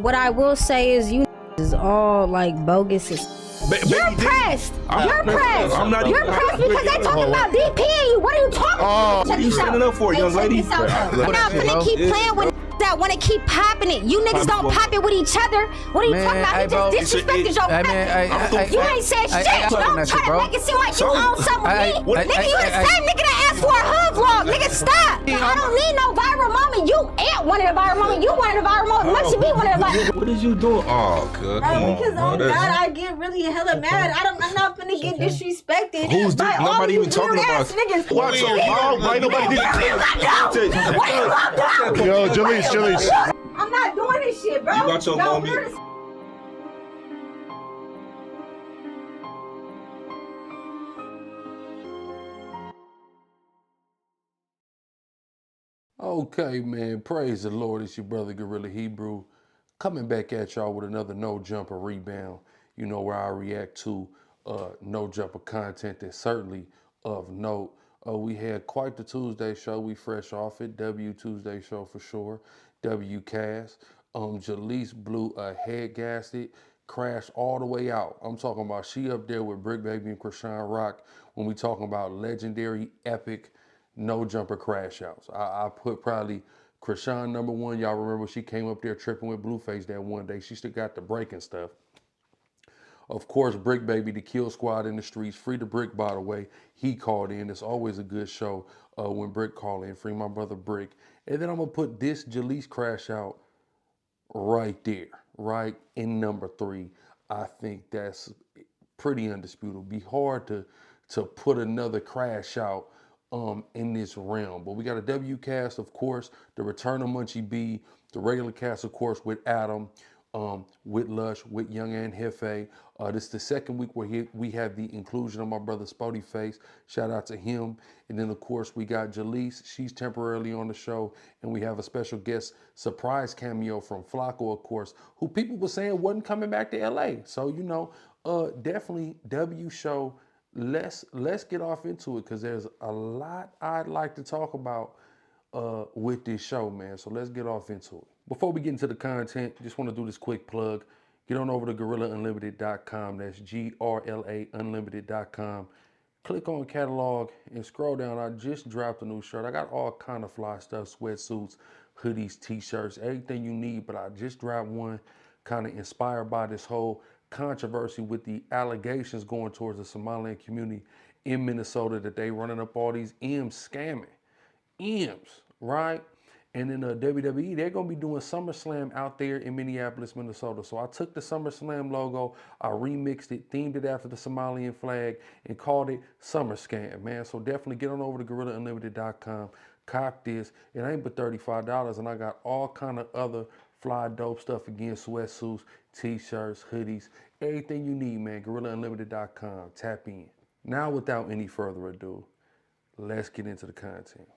what I will say is you is all like bogus. You're pressed. You're pressed. I'm not. You're pressed because they talking about DPing you. What are you talking about? What are you standing up for, young lady? You're not finna keep playing with that want to keep popping it. You niggas don't pop it with each other. What are you talking about? He just disrespected your cousin. You ain't said shit. Don't try to make it seem like you own something with me. Nigga, you the same nigga that asked for a hood vlog. Nigga, stop. I don't need no viral moment. You ain't one of the viral moments. You one of the viral moments. Munchie be one of the viral. What is you doing? Oh, good. Because on God, I get really hella mad. I'm not finna get disrespected. Who's this? Nobody even talking about niggas. Watch your mouth. Why nobody Yo, Jaleec. I'm not doing this shit, bro. You got your moment. Okay, man, praise the Lord. It's your brother GRLA Hebrew coming back at y'all with another no jumper rebound. You know, where I react to no jumper content that's certainly of note. We had quite the Tuesday show. We fresh off it. W Tuesday show for sure. W cast. Jaleec blew a head gasket, crashed all the way out. I'm talking about she up there with Brick Baby and Krishan Rock when we talking about legendary, epic no jumper crash outs. I put probably Krishan number one. Y'all remember she came up there tripping with Blueface that one day. She still got the breaking stuff. Of course, Brick Baby, the kill squad in the streets. Free the Brick, by the way. He called in. It's always a good show when Brick called in. Free my brother Brick. And then I'm going to put this Jaleec crash out right there, right in number 3. I think that's pretty undisputable. Be hard to put another crash out in this realm. But we got a W cast, of course, the return of Munchie B, the regular cast, of course, with Adam, with Lush, with Young and Hefe. This is the second week where we have the inclusion of my brother Spoety Face. Shout out to him. And then, of course, we got Jaleec. She's temporarily on the show. And we have a special guest surprise cameo from Flakko, of course, who people were saying wasn't coming back to LA. So, you know, definitely W show. Let's get off into it because there's a lot I'd like to talk about with this show, man. So let's get off into it. Before we get into the content, just want to do this quick plug. Get on over to GRLAUnlimited.com. That's GRLA Unlimited.com. Click on catalog and scroll down. I just dropped a new shirt. I got all kind of fly stuff, sweatsuits, hoodies, t-shirts, everything you need. But I just dropped one kind of inspired by this whole controversy with the allegations going towards the Somalian community in Minnesota that they running up all these M's scamming. M's, right? And then WWE, they're going to be doing SummerSlam out there in Minneapolis, Minnesota. So I took the SummerSlam logo, I remixed it, themed it after the Somalian flag, and called it SummerScam, man. So definitely get on over to GRLAUnlimited.com, cop this. It ain't but $35, and I got all kind of other fly dope stuff again, sweatsuits, t-shirts, hoodies, everything you need, man. GRLAUnlimited.com, tap in. Now, without any further ado, let's get into the content.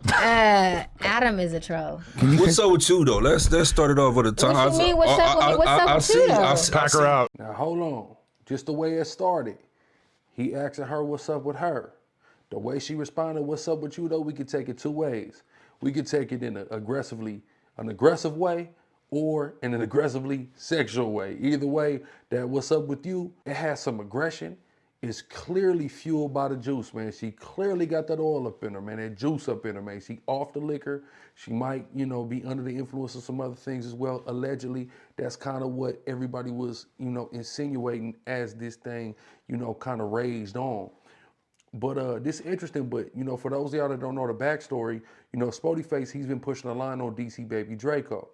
Adam is a troll. What's up with you though? Let's start it off with a time. What you mean? What's up with you though? Pack her out. Now hold on. Just the way it started. He asking her what's up with her. The way she responded, what's up with you though, we could take it two ways. We could take it in an aggressive way or in an aggressively sexual way. Either way, that what's up with you, it has some aggression. Is clearly fueled by the juice, man. She clearly got that oil up in her, man, that juice up in her, man. She off the liquor. She might, you know, be under the influence of some other things as well. Allegedly, that's kind of what everybody was, you know, insinuating as this thing, you know, kind of raged on. But this is interesting, but, you know, for those of y'all that don't know the backstory, you know, Spoety Face, he's been pushing the line on DC Baby Draco.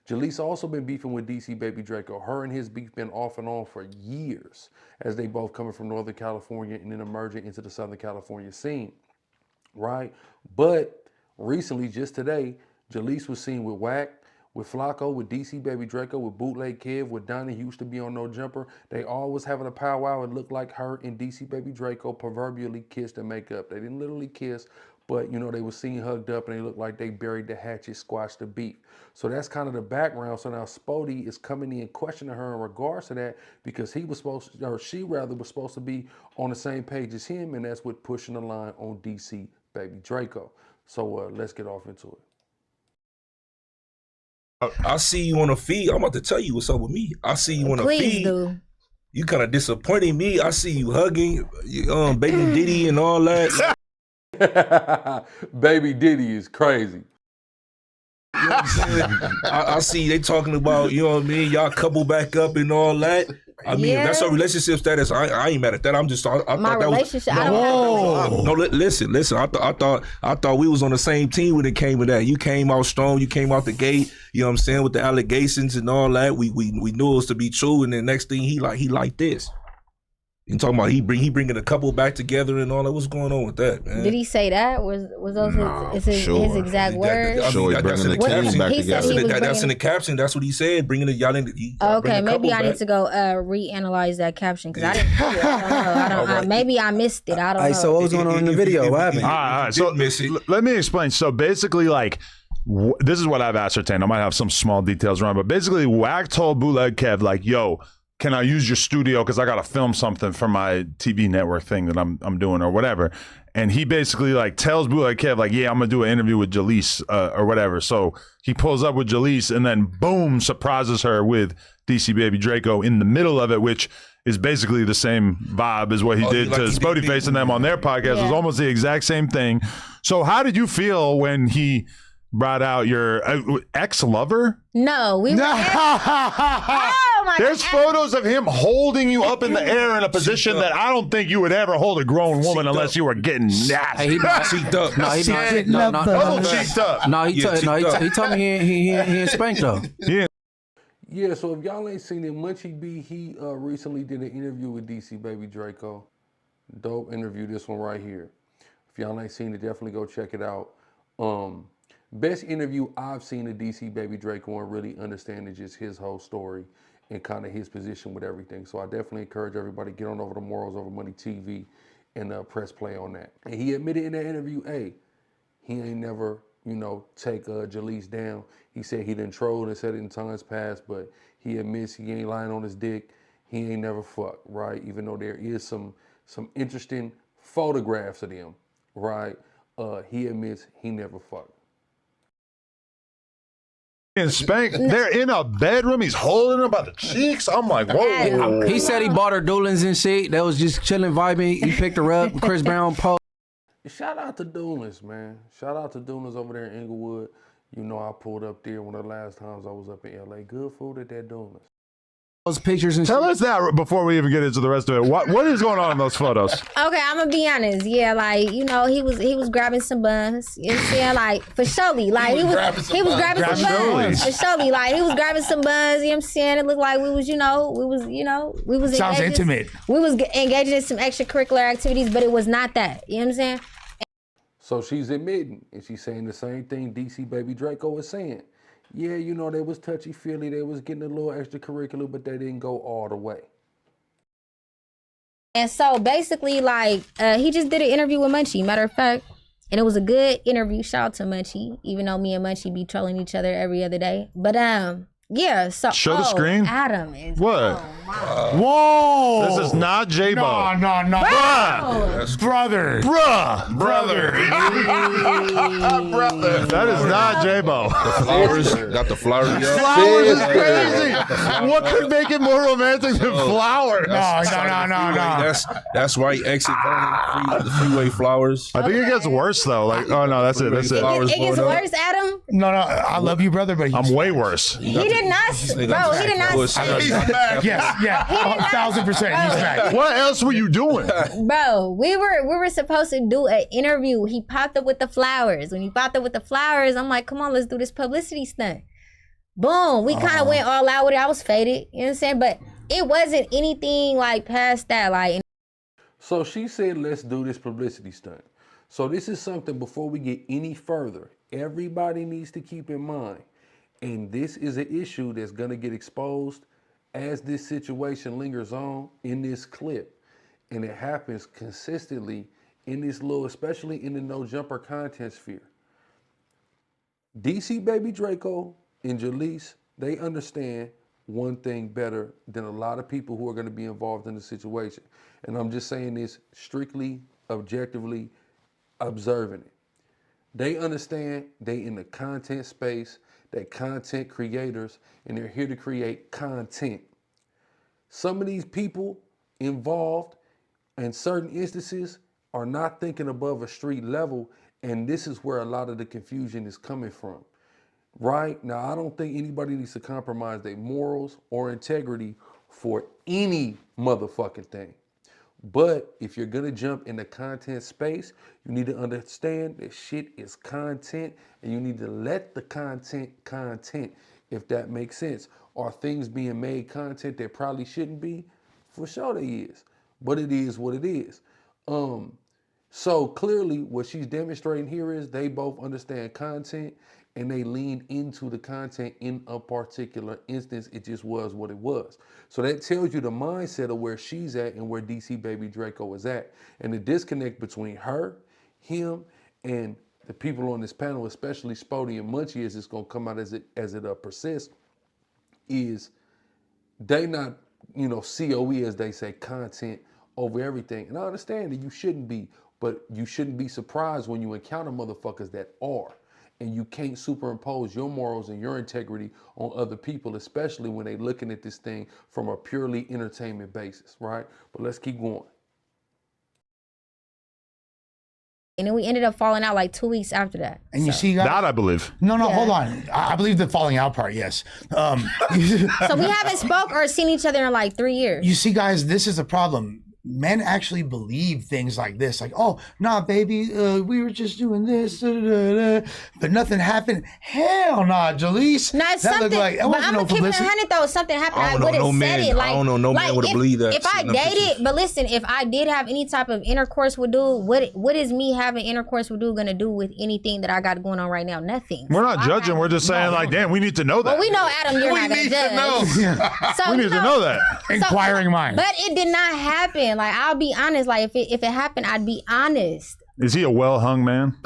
Jaleec also been beefing with DC Baby Draco. Her and his beef been off and on for years as they both coming from Northern California and then emerging into the Southern California scene, right? But recently, just today, Jaleec was seen with Wack, with Flakko, with DC Baby Draco, with Bootleg Kid, with Donnie, who used to be on No Jumper. They always having a powwow. It looked like her and DC Baby Draco proverbially kissed and make up. They didn't literally kiss, but, you know, they were seen hugged up and they looked like they buried the hatchet, squashed the beef. So that's kind of the background. So now Spoety is coming in questioning her in regards to that because he was supposed to, or she rather was supposed to be on the same page as him, and that's with pushing the line on DC Baby Draco. So let's get off into it. I see you on a feed. I'm about to tell you what's up with me. I see you on a Please feed. do. You kind of disappointing me. I see you hugging Baby Diddy and all that. Baby Diddy is crazy. You know what I'm saying? I see they talking about, you know what I mean, y'all couple back up and all that. I mean, if that's our relationship status, I ain't mad at that. I'm just, I thought that relationship. was, no, listen. I thought we was on the same team when it came to that. You came out strong. You came out the gate. You know what I'm saying, with the allegations and all that. We knew it was to be true. And then next thing he like this. You talking about he bringing a couple back together and all that? What's going on with that, man? Did he say that? Was those his exact words? Sure, bringing the caption back together. That's in the caption. That's what he said. Bringing it, y'all in. Okay, maybe I need to go reanalyze that caption because I didn't see it. I don't know. Maybe I missed it. I don't know. So what was going on in the video? What happened? All right. So let me explain. So basically, like, this is what I've ascertained. I might have some small details wrong, but basically, Wack told Bootleg Kev, like, yo, can I use your studio because I got to film something for my TV network thing that I'm doing or whatever. And he basically like tells Bootleg Kev like, yeah, I'm going to do an interview with Jaleec or whatever. So he pulls up with Jaleec and then boom, surprises her with DC Baby Draco in the middle of it, which is basically the same vibe as what he did to Spoety Face and them on their podcast. It was almost the exact same thing. So how did you feel when he brought out your ex-lover? No, we were. Oh my There's photos of him holding you up in the air in a position that I don't think you would ever hold a grown woman unless you were getting nasty. He cheeked up. No, he cheeked up. No, he told me he ain't spanked though. Yeah, so if y'all ain't seen it, Munchie B, he recently did an interview with DC Baby Draco. Dope interview, this one right here. If y'all ain't seen it, definitely go check it out. Best interview I've seen of DC Baby Draco and really understanding just his whole story and kind of his position with everything. So I definitely encourage everybody to get on over to Morals Over Money TV and press play on that. And he admitted in that interview, hey, he ain't never, take Jaleec down. He said he done trolled and said it in times past, but he admits he ain't lying on his dick. He ain't never fucked, right? Even though there is some interesting photographs of them, right? He admits he never fucked. And spanked. They're in a bedroom. He's holding her by the cheeks. I'm like, whoa. He said he bought her Doolins and shit. That was just chilling, vibing. He picked her up. Chris Brown post. Shout out to Doolins, man. Shout out to Doolins over there in Inglewood. I pulled up there one of the last times I was up in LA. Good food at that Doolins. Those pictures and Tell us that before we even get into the rest of it. What is going on in those photos? Okay, I'm gonna be honest. Yeah, like he was grabbing some buns. You know what I'm saying? Like for surely, like he was grabbing some buns. For surely, like he was grabbing some buns. You know what I'm saying? It looked like we was sounds intimate. We was engaging in some extracurricular activities, but it was not that. You know what I'm saying? So she's admitting, and she's saying the same thing DC Baby Draco is saying. Yeah, they was touchy-feely, they was getting a little extracurricular, but they didn't go all the way. And so basically, like, he just did an interview with Munchie, matter of fact, and it was a good interview. Shout out to Munchie, even though me and Munchie be trolling each other every other day. But yeah, so show the screen. Adam is what? Whoa! This is not J-Bo. No. Bruh. Brother. Brother. That is not J-Bo. The flowers. Got the flowers. Flowers is crazy. What could make it more romantic than flowers? No. That's right. Exit the freeway flowers. I think it gets worse though. Like, oh no, that's it. That's it. It gets worse, Adam? No. I love you, brother, but I'm way worse. He did not. Bro, he did not. He's back. Yeah, 1,000%. He's back. What else were you doing? Bro, we were supposed to do an interview. He popped up with the flowers. When he popped up with the flowers, I'm like, come on, let's do this publicity stunt. Boom. We kind of went all out with it. I was faded. You know what I'm saying? But it wasn't anything like past that. Like. So she said, let's do this publicity stunt. So this is something before we get any further, everybody needs to keep in mind. And this is an issue that's going to get exposed as this situation lingers on in this clip. And it happens consistently in this little, especially in the no jumper content sphere. DC Baby Draco and Jaleec, they understand one thing better than a lot of people who are going to be involved in the situation. And I'm just saying this strictly, objectively, observing it. They understand they in the content space. They're content creators, and they're here to create content. Some of these people involved in certain instances are not thinking above a street level, and this is where a lot of the confusion is coming from. Right? Now, I don't think anybody needs to compromise their morals or integrity for any motherfucking thing. But if you're gonna jump in the content space, you need to understand that shit is content, and you need to let the content, if that makes sense. Are things being made content that probably shouldn't be? For sure they is. But it is what it is. So clearly what she's demonstrating here is they both understand content and they leaned into the content in a particular instance. It just was what it was. So that tells you the mindset of where she's at and where DC Baby Draco is at. And the disconnect between her, him, and the people on this panel, especially Spoety and Munchie, as it's gonna come out as it persists, is they not, COE, as they say, content over everything. And I understand that you shouldn't be, but you shouldn't be surprised when you encounter motherfuckers that are. And you can't superimpose your morals and your integrity on other people, especially when they're looking at this thing from a purely entertainment basis, right? But let's keep going. And then we ended up falling out like 2 weeks after that. And you see, guys, that I believe. No, hold on. I believe the falling out part, yes. So we haven't spoke or seen each other in like 3 years. You see, guys, this is a problem. Men actually believe things like this, like, oh, nah, baby, we were just doing this, but nothing happened. Hell nah, Jaleec. Nah, that looked like, but I'm gonna keep it 100 though. Something happened. I would have said it. Like, I don't know no man would have believed that. If I dated, but listen, if I did have any type of intercourse with dude, what is me having intercourse with dude gonna do with anything that I got going on right now? Nothing. We're not judging. We're just saying, like, damn, we need to know that. Well, we know, Adam, you're not gonna judge. So, we need to know that. Inquiring mind. But it did not happen. Like, I'll be honest. Like, if it happened, I'd be honest. Is he a well-hung man?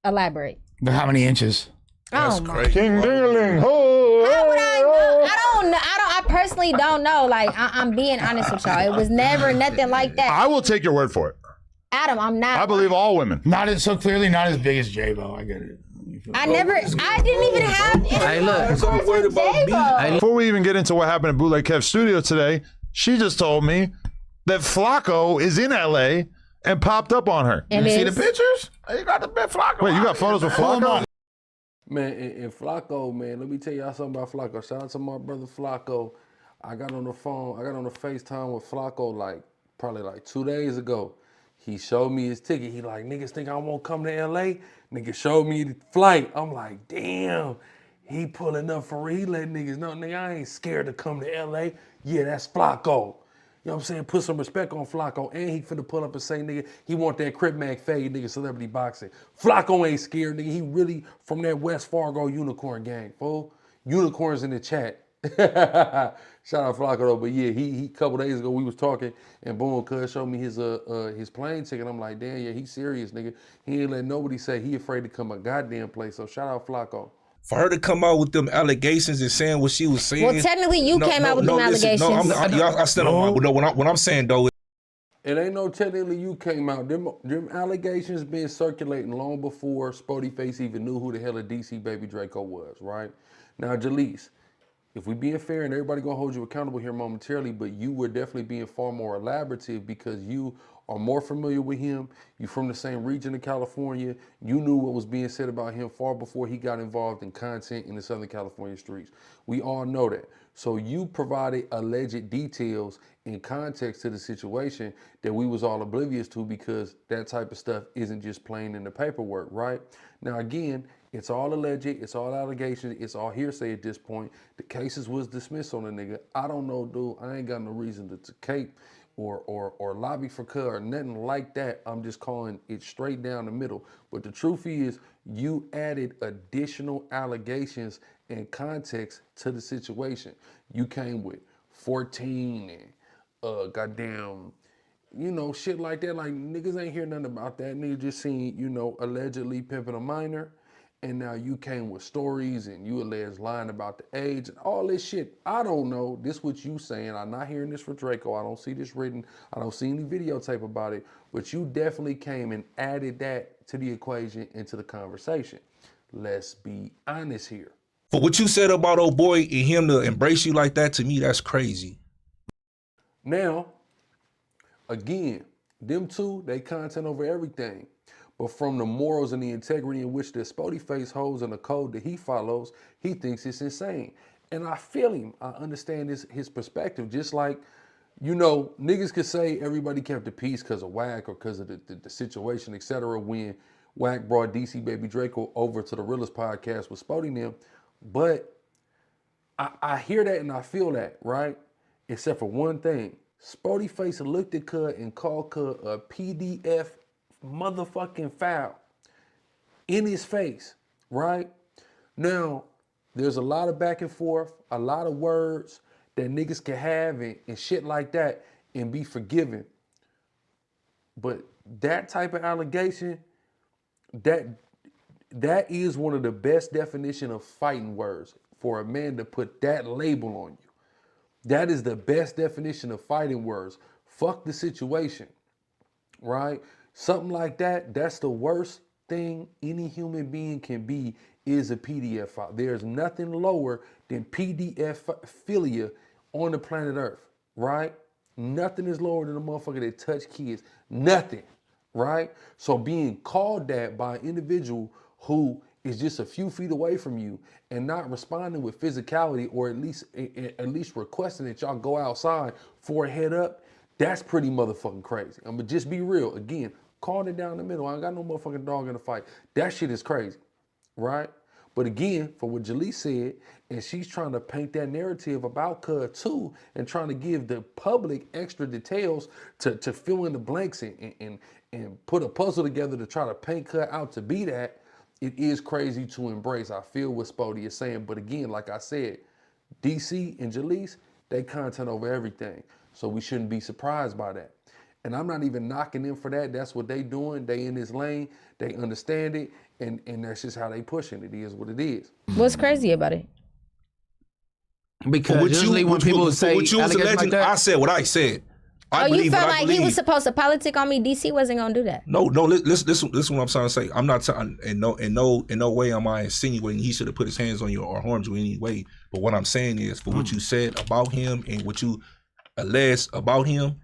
Elaborate. How many inches? Oh my. King Ding-a-ling. Ho, How would I know? I personally don't know. Like, I'm being honest with y'all. It was never nothing like that. I will take your word for it. Adam, I'm not. I believe all women. Clearly not as big as J-Bo. I get it. I didn't even have Hey, look. Before we even get into what happened at Bootleg Kev's studio today, she just told me that Flakko is in LA and popped up on her. You see the pictures? You got the big Flakko. Wait, you got photos with Flakko? Man, and Flakko, man, let me tell y'all something about Flakko. Shout out to my brother Flakko. I got on the FaceTime with Flakko probably 2 days ago. He showed me his ticket. He like, niggas think I won't come to LA? Nigga showed me the flight. I'm like, damn, he pulling up for real. He letting niggas know, nigga, I ain't scared to come to LA. Yeah, that's Flakko. You know what I'm saying? Put some respect on Flakko. And he finna pull up and say, nigga, he want that Crip Mac fade, nigga, celebrity boxing. Flakko ain't scared, nigga. He really from that West Fargo unicorn gang, fool. Unicorns in the chat. Shout out Flakko though, but yeah, he a couple days ago we was talking and boom, cuz showed me his plane ticket. I'm like, damn, yeah, he serious, nigga. He ain't let nobody say he afraid to come a goddamn place. So shout out Flakko. For her to come out with them allegations and saying what she was saying. Well, technically, you came out with them allegations. I stand on my. What I'm saying though. It ain't no technically you came out. Them allegations been circulating long before Spoety Face even knew who the hell a DC Baby Draco was, right? Now, Jaleec, if we being fair and everybody gonna hold you accountable here momentarily, but you were definitely being far more elaborative because you are more familiar with him. You from the same region of California. You knew what was being said about him far before he got involved in content in the Southern California streets. We all know that. So you provided alleged details and context to the situation that we was all oblivious to because that type of stuff isn't just plain in the paperwork, right? Now, again, it's all alleged, it's all allegations, it's all hearsay at this point. The cases was dismissed on the nigga. I don't know, dude. I ain't got no reason to cape or lobby for cut or nothing like that. I'm just calling it straight down the middle. But the truth is, you added additional allegations and context to the situation. You came with 14 and goddamn, shit like that. Like, niggas ain't hear nothing about that. Niggas just seen, allegedly pimping a minor. And now you came with stories and you alleged lying about the age and all this shit. I don't know. This what you saying. I'm not hearing this for Draco. I don't see this written. I don't see any videotape about it. But you definitely came and added that to the equation and to the conversation. Let's be honest here. For what you said about old boy and him to embrace you like that, to me, that's crazy. Now, again, them two, they content over everything. But from the morals and the integrity in which the Spoety Face holds and the code that he follows, he thinks it's insane. And I feel him. I understand his perspective. Just like, you know, niggas could say everybody kept the peace because of Wack or because of the situation, etc. when Wack brought DC Baby Draco over to the Realest podcast with Spoety and them. But I hear that and I feel that, right? Except for one thing. Spoety Face looked at Cud and called Cud a PDF motherfucking foul in his face, right? Now, there's a lot of back and forth, a lot of words that niggas can have and shit like that and be forgiven. But that type of allegation, that is one of the best definition of fighting words for a man to put that label on you. That is the best definition of fighting words. Fuck the situation, right? Something like that, that's the worst thing any human being can be, is a PDF file. There's nothing lower than PDF philia on the planet Earth, right? Nothing is lower than a motherfucker that touch kids. Nothing, right? So being called that by an individual who is just a few feet away from you and not responding with physicality, or at least requesting that y'all go outside for a head up, that's pretty motherfucking crazy. I'm gonna just be real. Again, calling it down the middle. I ain't got no motherfucking dog in the fight. That shit is crazy, right? But again, for what Jaleec said, and she's trying to paint that narrative about Cud too, and trying to give the public extra details to fill in the blanks and put a puzzle together to try to paint Cud out to be that, it is crazy to embrace. I feel what Spoety is saying, but again, like I said, DC and Jaleec, they content over everything. So we shouldn't be surprised by that. And I'm not even knocking them for that. That's what they doing. They in this lane. They understand it. And that's just how they pushing. It is what it is. What's crazy about it? Because usually when people say what you was alleging, like that, I said what I said. Oh, you felt like he was supposed to politic on me? DC wasn't gonna do that. No. Listen, what I'm trying to say. I'm not in no way am I insinuating he should have put his hands on you or harmed you in any way. But what I'm saying is, for what you said about him and what you alleged about him,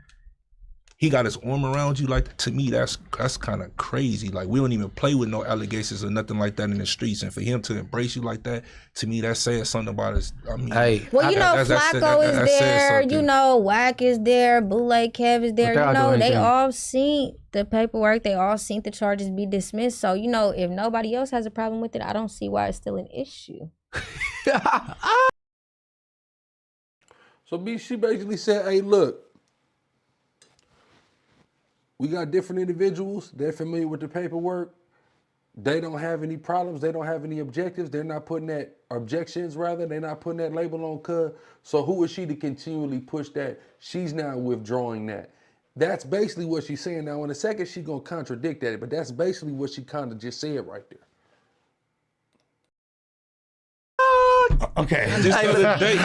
he got his arm around you like that. To me, that's kind of crazy. Like, we don't even play with no allegations or nothing like that in the streets. And for him to embrace you like that, to me, that says something about his. I mean, hey, well, you know, Flakko is there. You know, Wack is there. Bootleg Kev is there. You know, they all seen the paperwork. They all seen the charges be dismissed. So, you know, if nobody else has a problem with it, I don't see why it's still an issue. So she basically said, hey, look, we got different individuals. They're familiar with the paperwork. They don't have any problems. They don't have any objectives. They're not putting that objections, rather. They're not putting that label on Cud. So who is she to continually push that? She's now withdrawing that. That's basically what she's saying. Now, in a second, she's going to contradict that, but that's basically what she kind of just said right there. Okay.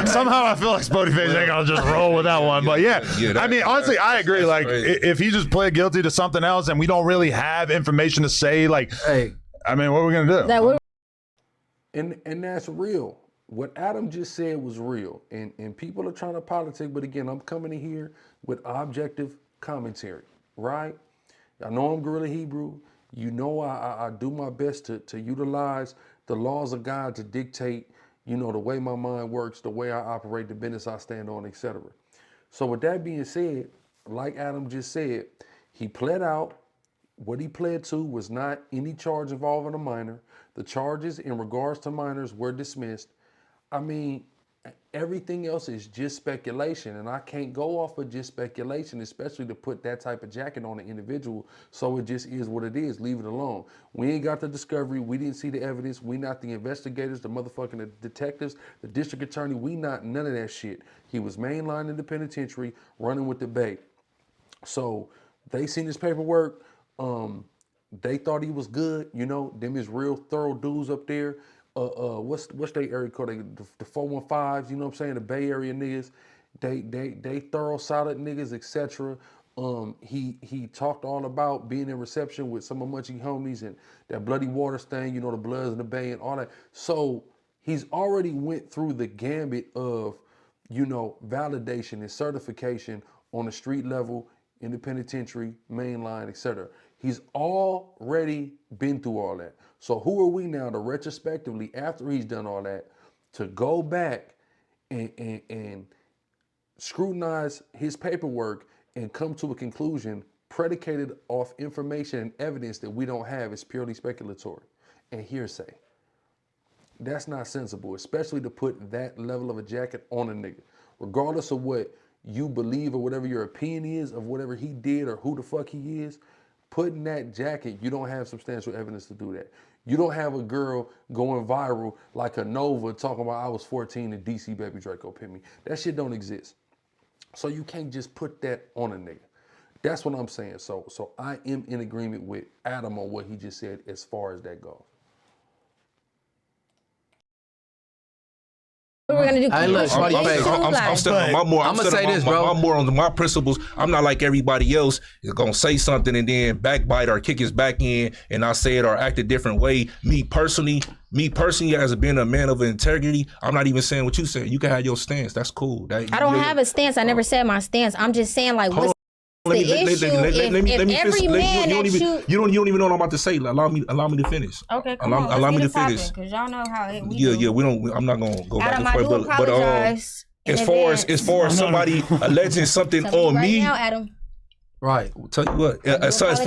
Somehow I feel like Spoety Face ain't gonna just roll with that one. But yeah, I mean, honestly, I agree. Like, if he just pled guilty to something else and we don't really have information to say, like, hey, I mean, what are we gonna do? And that's real. What Adam just said was real. And people are trying to politic, but again, I'm coming in here with objective commentary, right? I know I'm GRLA Hebrew. You know I do my best to utilize the laws of God to dictate, you know, the way my mind works, the way I operate, the business I stand on, etc. So with that being said, like Adam just said, he pled out. What he pled to was not any charge involving a minor. The charges in regards to minors were dismissed. I mean, everything else is just speculation, and I can't go off of just speculation, especially to put that type of jacket on an individual. So it just is what it is. Leave it alone. We ain't got the discovery. We didn't see the evidence. We not the investigators, the motherfucking detectives, the district attorney. We not none of that shit. He was mainlined in the penitentiary, running with the bait. So they seen his paperwork. They thought he was good. You know, them is real thorough dudes up there. What's their area code? The 415s, you know what I'm saying? The Bay Area niggas. They thorough, solid niggas, etc. He talked all about being in reception with some of Munchie homies and that bloody water stain, you know, the Bloods in the Bay and all that. So he's already went through the gambit of, you know, validation and certification on the street level, in the penitentiary, mainline, etc. He's already been through all that. So who are we now to retrospectively, after he's done all that, to go back and scrutinize his paperwork and come to a conclusion predicated off information and evidence that we don't have is purely speculatory and hearsay. That's not sensible, especially to put that level of a jacket on a nigga. Regardless of what you believe or whatever your opinion is of whatever he did or who the fuck he is, putting that jacket, you don't have substantial evidence to do that. You don't have a girl going viral like a Nova talking about I was 14 and DC Baby Draco hit me. That shit don't exist. So you can't just put that on a nigga. That's what I'm saying. So I am in agreement with Adam on what he just said as far as that goes. We're gonna do. Hey, look, Spoety Face. I'm stepping on my more. I'm gonna say this, bro. I'm more on my principles. I'm not like everybody else is gonna say something and then backbite or kick his back in and I say it or act a different way. Me personally, as being a man of integrity, I'm not even saying what you said. You can have your stance. That's cool. I don't have a stance. I never said my stance. I'm just saying like what's the issue if every man that you don't even know what I'm about to say. Allow me to finish. Okay, come on. Allow me to finish. Because y'all know how it we don't. I'm not gonna go back Adam, and forth. But as far as somebody alleging something on right me, now, Adam. Right. Tell you what. So as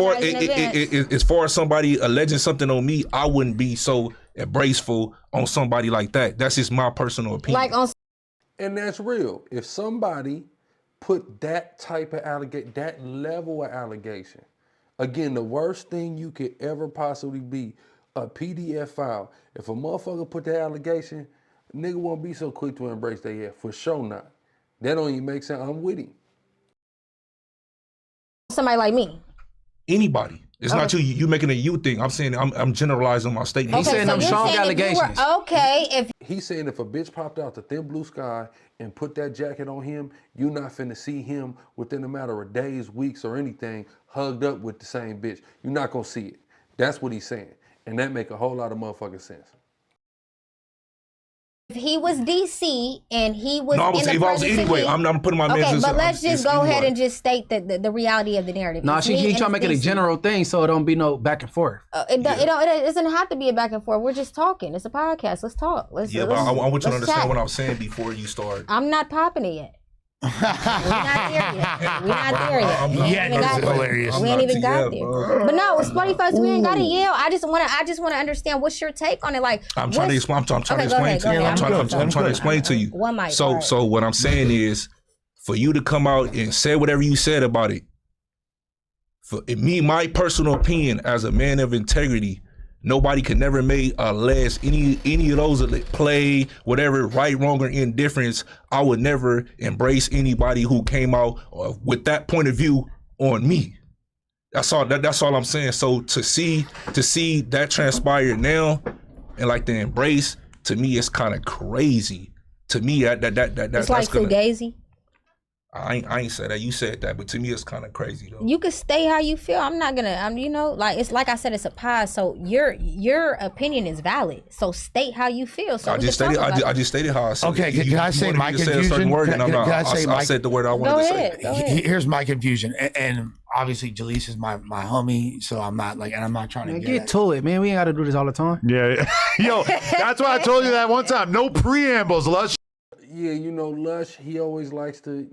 far as somebody alleging something on me, I wouldn't be so embraceful on somebody like that. That's just my personal opinion. Like on. And that's real. If somebody put that type of allegation, that level of allegation, again, the worst thing you could ever possibly be, a PDF file. If a motherfucker put that allegation, nigga won't be so quick to embrace that yet. For sure not. That don't even make sense. I'm with him. Somebody like me. Anybody. It's not you making a you thing. I'm saying I'm generalizing my statement. He's saying them strong allegations. If he's saying if a bitch popped out the thin blue sky and put that jacket on him, you not finna see him within a matter of days, weeks, or anything hugged up with the same bitch. You're not gonna see it. That's what he's saying. And that make a whole lot of motherfucking sense. if he was DC and he was anyway, I'm putting my okay, but let's just go ahead and just state the reality of the narrative. No, she trying to make it a general thing so it don't be no back and forth. It doesn't have to be a back and forth. We're just talking. It's a podcast. Let's talk. But I want you to understand what I'm saying before you start. I'm not popping it yet. We're not there yet. Hilarious. We ain't even got there. But no, with Spoety Face, we ain't got to yell. I just want to understand what's your take on it. Like I'm trying to explain to you. I'm trying to explain to you. One mic. So what I'm saying is, for you to come out and say whatever you said about it, for me, my personal opinion as a man of integrity, nobody could never make allege any of those play, whatever, right, wrong, or indifference. I would never embrace anybody who came out with that point of view on me. That's all I'm saying. So to see that transpire now and like the embrace, to me, it's kind of crazy. To me, that's like fugazi. I ain't said that. You said that, but to me, it's kind of crazy though. You can stay how you feel. I'm not gonna. It's like I said, it's a pod. So your opinion is valid. So state how you feel. So I just stated how I said. Okay, can I say my confusion? I said the word I wanted to say. Go ahead. Here's my confusion, and obviously Jaleec is my homie, so I'm not and I'm not trying to get to it, man. We ain't got to do this all the time. Yeah, yo, that's why I told you that one time. No preambles, Lush. Yeah, Lush, he always likes to,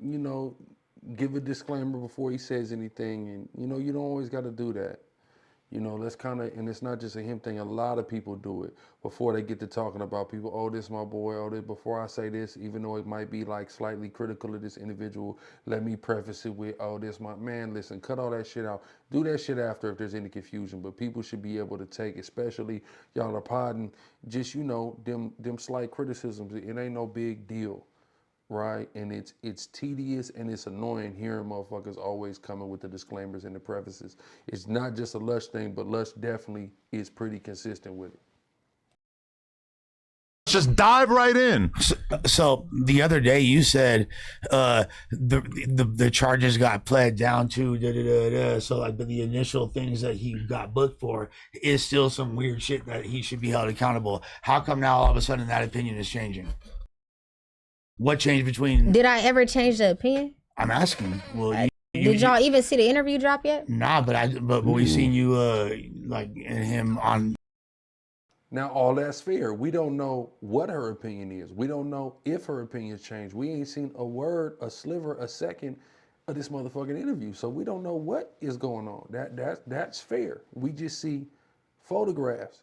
give a disclaimer before he says anything. And, you don't always got to do that. That's kind of, and it's not just a him thing. A lot of people do it before they get to talking about people. Oh, this my boy. Oh, this, before I say this, even though it might be like slightly critical of this individual, let me preface it with, oh, this my man. Listen, cut all that shit out. Do that shit after if there's any confusion. But people should be able to take, especially y'all are podding, just, them slight criticisms. It ain't no big deal. Right, and it's tedious and it's annoying hearing motherfuckers always coming with the disclaimers and the prefaces. It's not just a Lush thing, but Lush definitely is pretty consistent with it. Just dive right in. So the other day you said the charges got pled down to so like the initial things that he got booked for is still some weird shit that he should be held accountable. How come now all of a sudden that opinion is changing? What changed between? Did I ever change the opinion? I'm asking. Well, did y'all even see the interview drop yet? Nah, but we seen you like and him on. Now, all that's fair. We don't know what her opinion is. We don't know if her opinion's changed. We ain't seen a word, a sliver, a second of this motherfucking interview. So we don't know what is going on. That's fair. We just see photographs,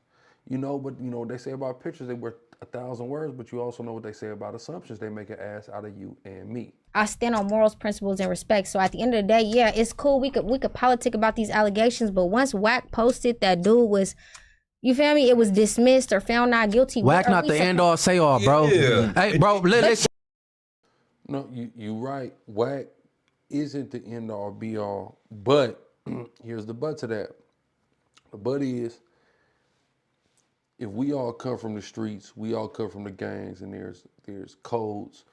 you know, but you know, they say about pictures, they were 1,000 words, but you also know what they say about assumptions. They make an ass out of you and me. I stand on morals, principles, and respect. So at the end of the day, yeah, it's cool. We could politic about these allegations, but once Wack posted that dude was, you feel me? It was dismissed or found not guilty. Wack not the end all say all, bro. Yeah. Hey, bro, listen. No, you right. Wack isn't the end all be all, but here's the but to that. The but is, if we all come from the streets, we all come from the gangs, and there's codes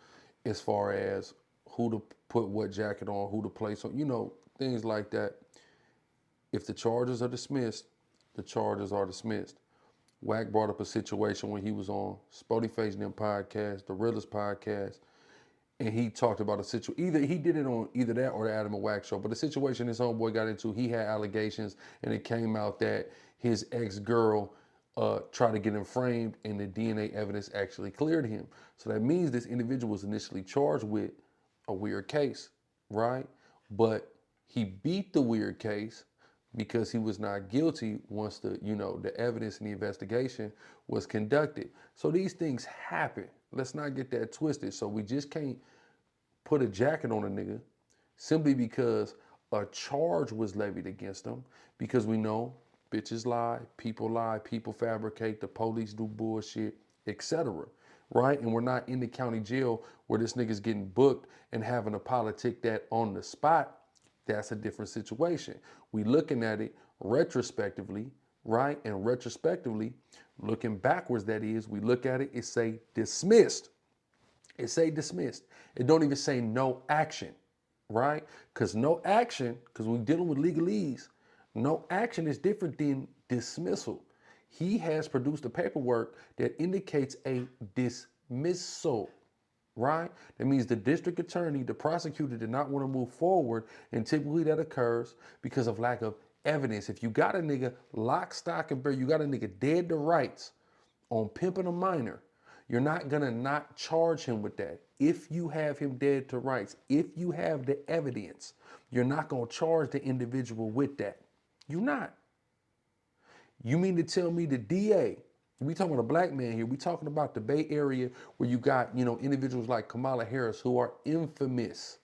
as far as who to put what jacket on, who to place on, you know, things like that. If the charges are dismissed, the charges are dismissed. Wack brought up a situation when he was on Spoety Face and them podcast, the Realest podcast, and he talked about a situation. Either he did it on either that or the Adam and Wack show, but the situation his homeboy got into, he had allegations, and it came out that his ex-girl tried to get him framed, and the DNA evidence actually cleared him. So that means this individual was initially charged with a weird case, right? But he beat the weird case because he was not guilty once the evidence and the investigation was conducted. So these things happen. Let's not get that twisted. So we just can't put a jacket on a nigga simply because a charge was levied against him, because we know bitches lie, people fabricate, the police do bullshit, etc. Right? And we're not in the county jail where this nigga's getting booked and having to politic that on the spot. That's a different situation. We looking at it retrospectively, right? And retrospectively, looking backwards, that is, we look at it, it say dismissed. It say dismissed. It don't even say no action, right? Because no action, because we're dealing with legalese, no action is different than dismissal. He has produced the paperwork that indicates a dismissal, right? That means the district attorney, the prosecutor did not want to move forward, and typically that occurs because of lack of evidence. If you got a nigga lock, stock, and barrel, you got a nigga dead to rights on pimping a minor, you're not gonna not charge him with that. If you have him dead to rights, if you have the evidence, you're not gonna charge the individual with that. You're not. You mean to tell me the DA, we talking about a black man here, we talking about the Bay Area where you got, individuals like Kamala Harris who are infamous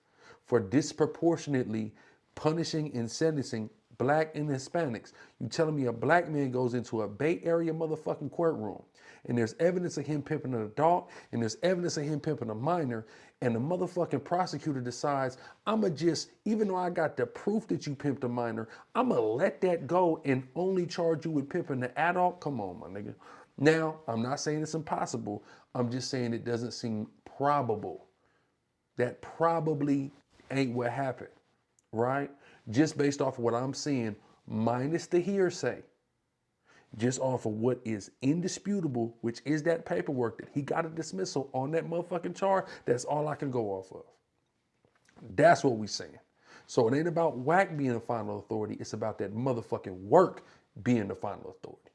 for disproportionately punishing and sentencing black and Hispanics. You telling me a black man goes into a Bay Area motherfucking courtroom and there's evidence of him pimping an adult and there's evidence of him pimping a minor, and the motherfucking prosecutor decides, I'ma just, even though I got the proof that you pimped a minor, I'ma let that go and only charge you with pimping the adult? Come on, my nigga. Now, I'm not saying it's impossible. I'm just saying it doesn't seem probable. That probably ain't what happened, right? Just based off of what I'm seeing, minus the hearsay, just off of what is indisputable, which is that paperwork that he got a dismissal on that motherfucking charge, that's all I can go off of. That's what we saying. So it ain't about Wack being the final authority, it's about that motherfucking work being the final authority.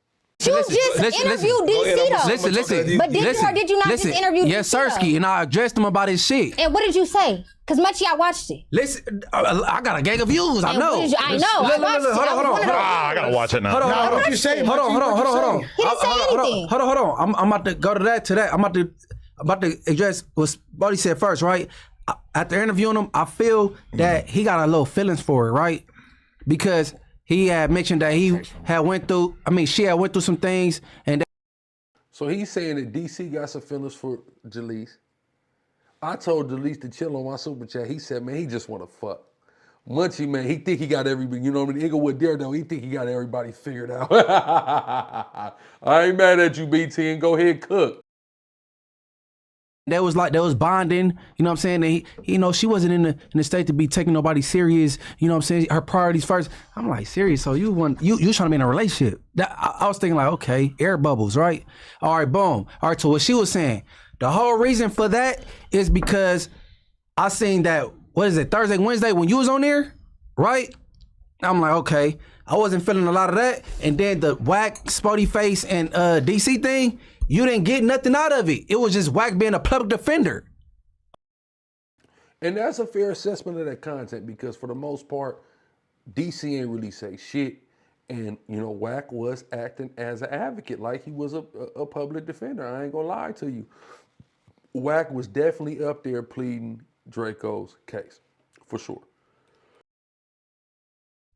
You just interviewed DC though. Listen. But did you not just interview DC? Yes, Sirski, and I addressed him about his shit. And what did you say? Because Munchie, I watched it. Listen, I got a gang of views. I know. I know. I watched it. Hold on. I gotta watch it now. Hold on. What you say? Hold on. He didn't say anything. Hold on. I'm about to go to that. I'm about to address what Spoety said first, right? After interviewing him, I feel that he got a little feelings for it, right? Because he had mentioned that she had went through some things, and so he's saying that DC got some feelings for Jaleec. I told Jaleec to chill on my super chat. He said, man, he just want to fuck. Munchie, man, he think he got everybody, you know what I mean? Inglewood Daredevil, he think he got everybody figured out. I ain't mad at you, BT, and go ahead cook. They was bonding, you know what I'm saying? And he, you know, she wasn't in the state to be taking nobody serious, you know what I'm saying? Her priorities first. I'm like, serious? So you trying to be in a relationship? I was thinking like, okay, air bubbles, right? All right, boom. All right, so what she was saying, the whole reason for that is because I seen that, what is it, Thursday, Wednesday when you was on there, right? I'm like, okay, I wasn't feeling a lot of that. And then the Wack, Spoety Face, and DC thing, you didn't get nothing out of it. It was just Wack being a public defender. And that's a fair assessment of that content because for the most part, DC ain't really say shit. And, you know, Wack was acting as an advocate like he was a public defender. I ain't gonna lie to you. Wack was definitely up there pleading Draco's case, for sure.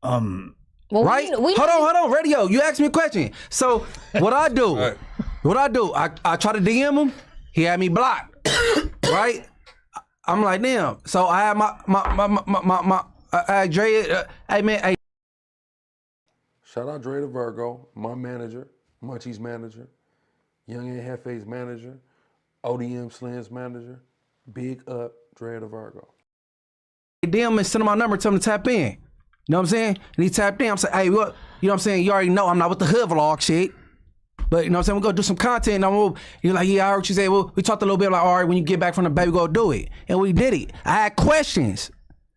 Well, right? Hold on, radio. You asked me a question. So what I do, I try to DM him. He had me blocked, right? I'm like, damn. So I had my Dre. Hey man, hey. Shout out Dre the Virgo, my manager, Munchie's manager, Young and Hefe's manager, ODM Slim's manager. Big up Dre the Virgo. DM and send him my number, tell him to tap in. You know what I'm saying? And he tapped in. I'm saying, hey, what? You know what I'm saying? You already know I'm not with the hood vlog shit. But you know what I'm saying? We're going to do some content. And you're like, yeah, I heard what you say. Well, we talked a little bit like, all right, when you get back from the baby, go do it. And we did it. I had questions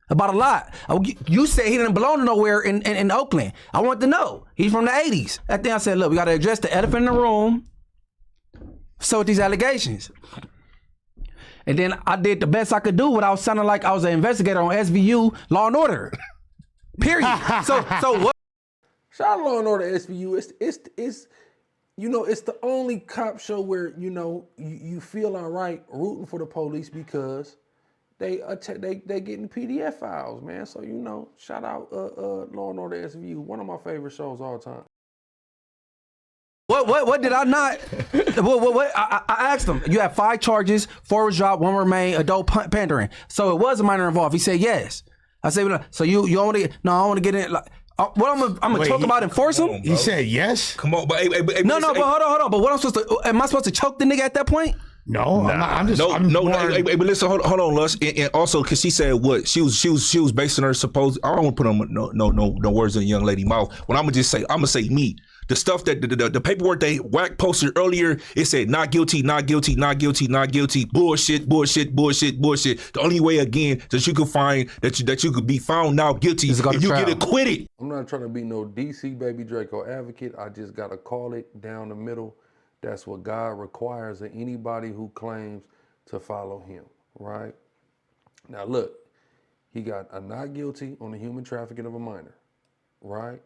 about a lot. You said he didn't belong to nowhere in Oakland. I wanted to know. He's from the 80s. At then I said, look, we got to address the elephant in the room. So with these allegations. And then I did the best I could do without sounding like I was an investigator on SVU Law and Order. Period. So what? Shout out Law and Order SVU. It's you know, it's the only cop show where, you know, you feel all right rooting for the police because they getting PDF files, man. So, you know, shout out Law and Order SVU, one of my favorite shows all time. What did I not? What? I asked him. You have 5 charges, 4 was dropped, 1 remain, adult pandering. So it was a minor involved. He said yes. I said, so you want to? No, I want to get in. Like, what I'm gonna talk about enforce him? He said yes. Come on, but no, but hold on. But what I'm supposed to? Am I supposed to choke the nigga at that point? No, nah. I'm just. But listen, hold on, Lus, and also because she said what she was basing her supposed. I don't want to put on no words in the young lady mouth. What I'm gonna say me. The stuff that the paperwork they Wack posted earlier, it said not guilty, not guilty, not guilty, not guilty. Bullshit. The only way again that you could find that you could be found now guilty is if you get acquitted. I'm not trying to be no DC Baby Draco advocate. I just gotta call it down the middle. That's what God requires of anybody who claims to follow him, right? Now look, he got a not guilty on the human trafficking of a minor, right?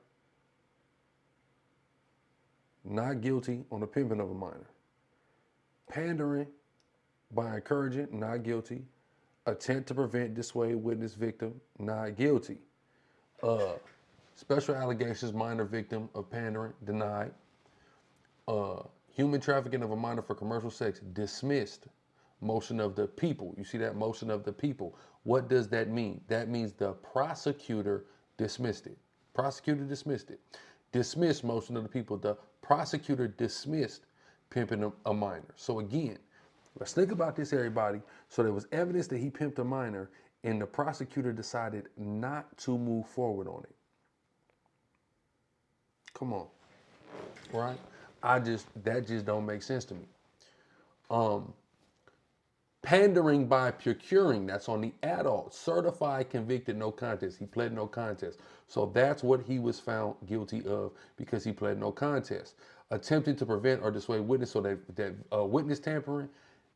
Not guilty on the pimping of a minor. Pandering by encouraging, not guilty. Attempt to prevent, dissuade, witness, victim, not guilty. Special allegations, minor victim of pandering, denied. Human trafficking of a minor for commercial sex, dismissed. Motion of the people. You see that motion of the people. What does that mean? That means the prosecutor dismissed it. Prosecutor dismissed it. Dismissed motion of the people. The prosecutor dismissed pimping a minor. So again, let's think about this, everybody. So there was evidence that he pimped a minor and the prosecutor decided not to move forward on it. Come on, right? That just don't make sense to me. Pandering by procuring, that's on the adult. Certified, convicted, no contest. He pled no contest. So that's what he was found guilty of because he pled no contest. Attempted to prevent or dissuade witness, so that witness tampering,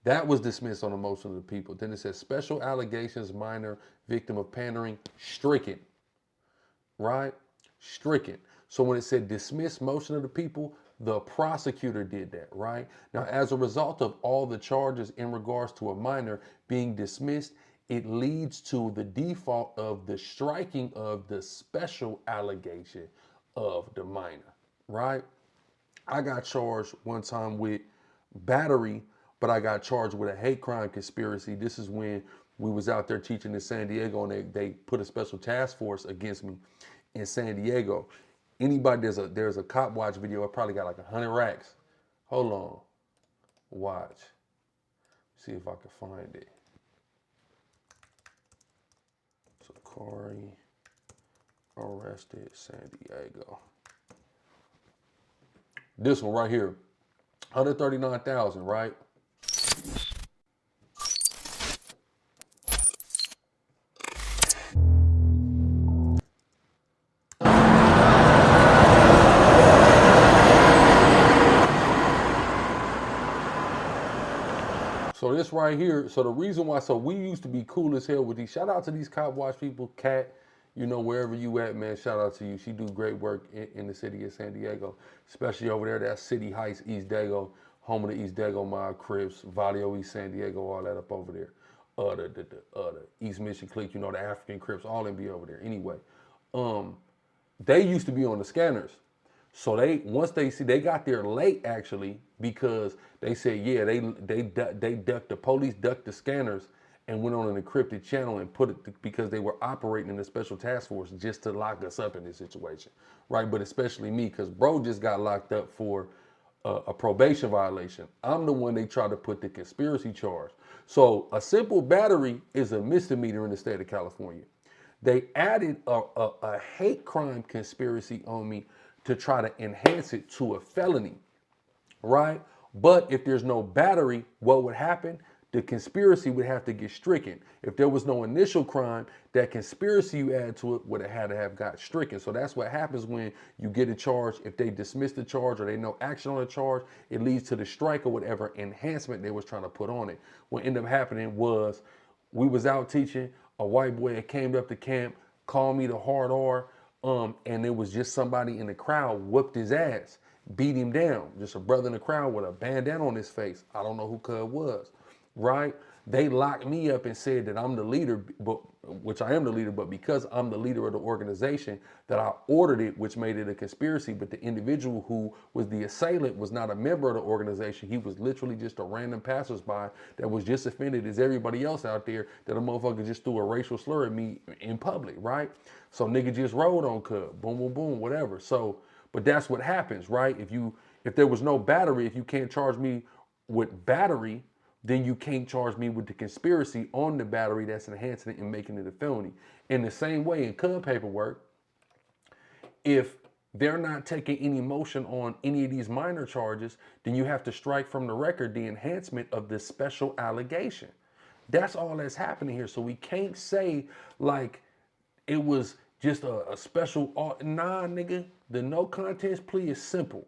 that was dismissed on the motion of the people. Then it says special allegations, minor victim of pandering, stricken, right? Stricken. So when it said dismiss motion of the people, the prosecutor did that, right? Now, as a result of all the charges in regards to a minor being dismissed, it leads to the default of the striking of the special allegation of the minor, right? I got charged one time with battery, but I got charged with a hate crime conspiracy. This is when we was out there teaching in San Diego and they put a special task force against me in San Diego. Anybody, there's a cop watch video. I probably got like 100 racks. Hold on. Watch. See if I can find it. Sakari arrested San Diego. This one right here, 139,000, right? So this right here, so the reason why, so we used to be cool as hell with these. Shout out to these cop watch people, Kat, you know, wherever you at, man, shout out to you. She do great work in the city of San Diego, especially over there, that City Heights, East Dago, home of the East Dago Mob, Crips, Valio East San Diego, all that up over there. The East Mission Clique, you know, the African Crips, all them be over there. Anyway, they used to be on the scanners. So they got there late actually because they said, yeah, the police ducked the scanners and went on an encrypted channel and put it because they were operating in a special task force just to lock us up in this situation, right? But especially me, because bro just got locked up for a probation violation. I'm the one they tried to put the conspiracy charge. So a simple battery is a misdemeanor in the state of California. They added a hate crime conspiracy on me to try to enhance it to a felony, right? But if there's no battery, what would happen? The conspiracy would have to get stricken. If there was no initial crime, that conspiracy you add to it would have had to have got stricken. So that's what happens when you get a charge. If they dismiss the charge or they no action on the charge, it leads to the strike or whatever enhancement they was trying to put on it. What ended up happening was we was out teaching, a white boy that came up to camp, called me the hard R, and it was just somebody in the crowd whooped his ass, beat him down. Just a brother in the crowd with a bandana on his face. I don't know who Cub was, right? They locked me up and said that I'm the leader, which I am the leader, but because I'm the leader of the organization, that I ordered it, which made it a conspiracy. But the individual who was the assailant was not a member of the organization. He was literally just a random passersby that was just offended as everybody else out there that a motherfucker just threw a racial slur at me in public, right? So nigga just rolled on Cub, boom, boom, boom, whatever. So, but that's what happens, right? If there was no battery, if you can't charge me with battery, then you can't charge me with the conspiracy on the battery that's enhancing it and making it a felony. In the same way in Cub paperwork, if they're not taking any motion on any of these minor charges, then you have to strike from the record the enhancement of this special allegation. That's all that's happening here. So we can't say like it was just a special, nah, nigga, the no contest plea is simple.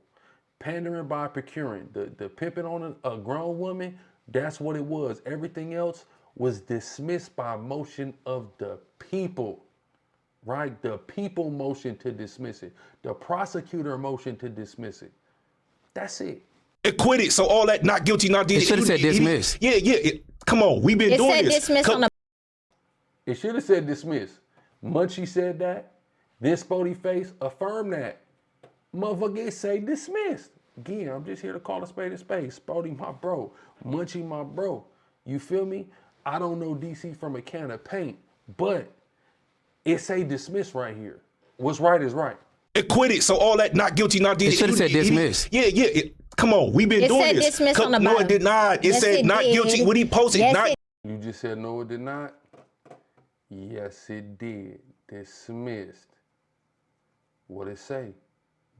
Pandering by procuring, the pimping on a grown woman, that's what it was. Everything else was dismissed by motion of the people, right? The people motion to dismiss it. The prosecutor motion to dismiss it. That's it. Acquitted. So all that not guilty, not guilty. It should have said dismissed. Yeah. Come on, we've been doing this. It should have said dismissed. Munchie said that. Then Spoety Face affirmed that. Motherfucker, it say dismissed. Again, I'm just here to call a spade. Spoety, my bro. Munchie, my bro. You feel me? I don't know DC from a can of paint, but it say dismissed right here. What's right is right. Acquitted. So all that not guilty, not guilty. It should have said dismissed. Yeah. Come on, we've been doing this. Dismissed on the no, bottom. it did not. It said not guilty. What he posted? Yes, You just said no, it did not? Yes, it did. Dismissed. What it say?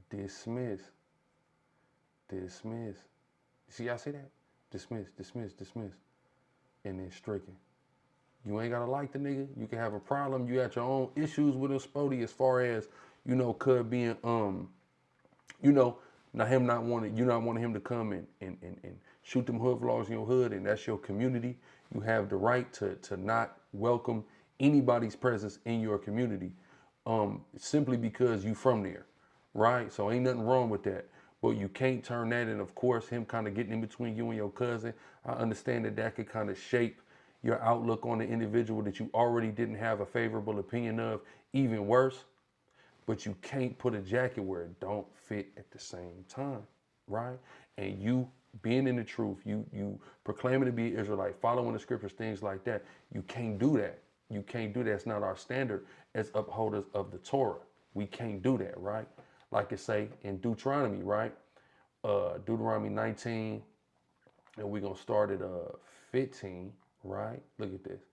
Dismissed. Dismissed. See, y'all see that? Dismissed, dismissed, dismissed. And then stricken. You ain't gotta like the nigga. You can have a problem. You got your own issues with him, Spoety, as far as, you know, could being, you know, not him not wanting, you not wanting him to come and shoot them hood vlogs in your hood, and that's your community. You have the right to not welcome anybody's presence in your community, simply because you from there, right? So ain't nothing wrong with that. But you can't turn that, and of course, him kind of getting in between you and your cousin, I understand that could kind of shape your outlook on the individual that you already didn't have a favorable opinion of, even worse. But you can't put a jacket where it don't fit at the same time, right? And you being in the truth, you proclaiming to be Israelite, following the scriptures, things like that, you can't do that. You can't do that. It's not our standard as upholders of the Torah. We can't do that, right? Like it say in Deuteronomy, right? Deuteronomy 19, and we're going to start at 15, right? Look at this.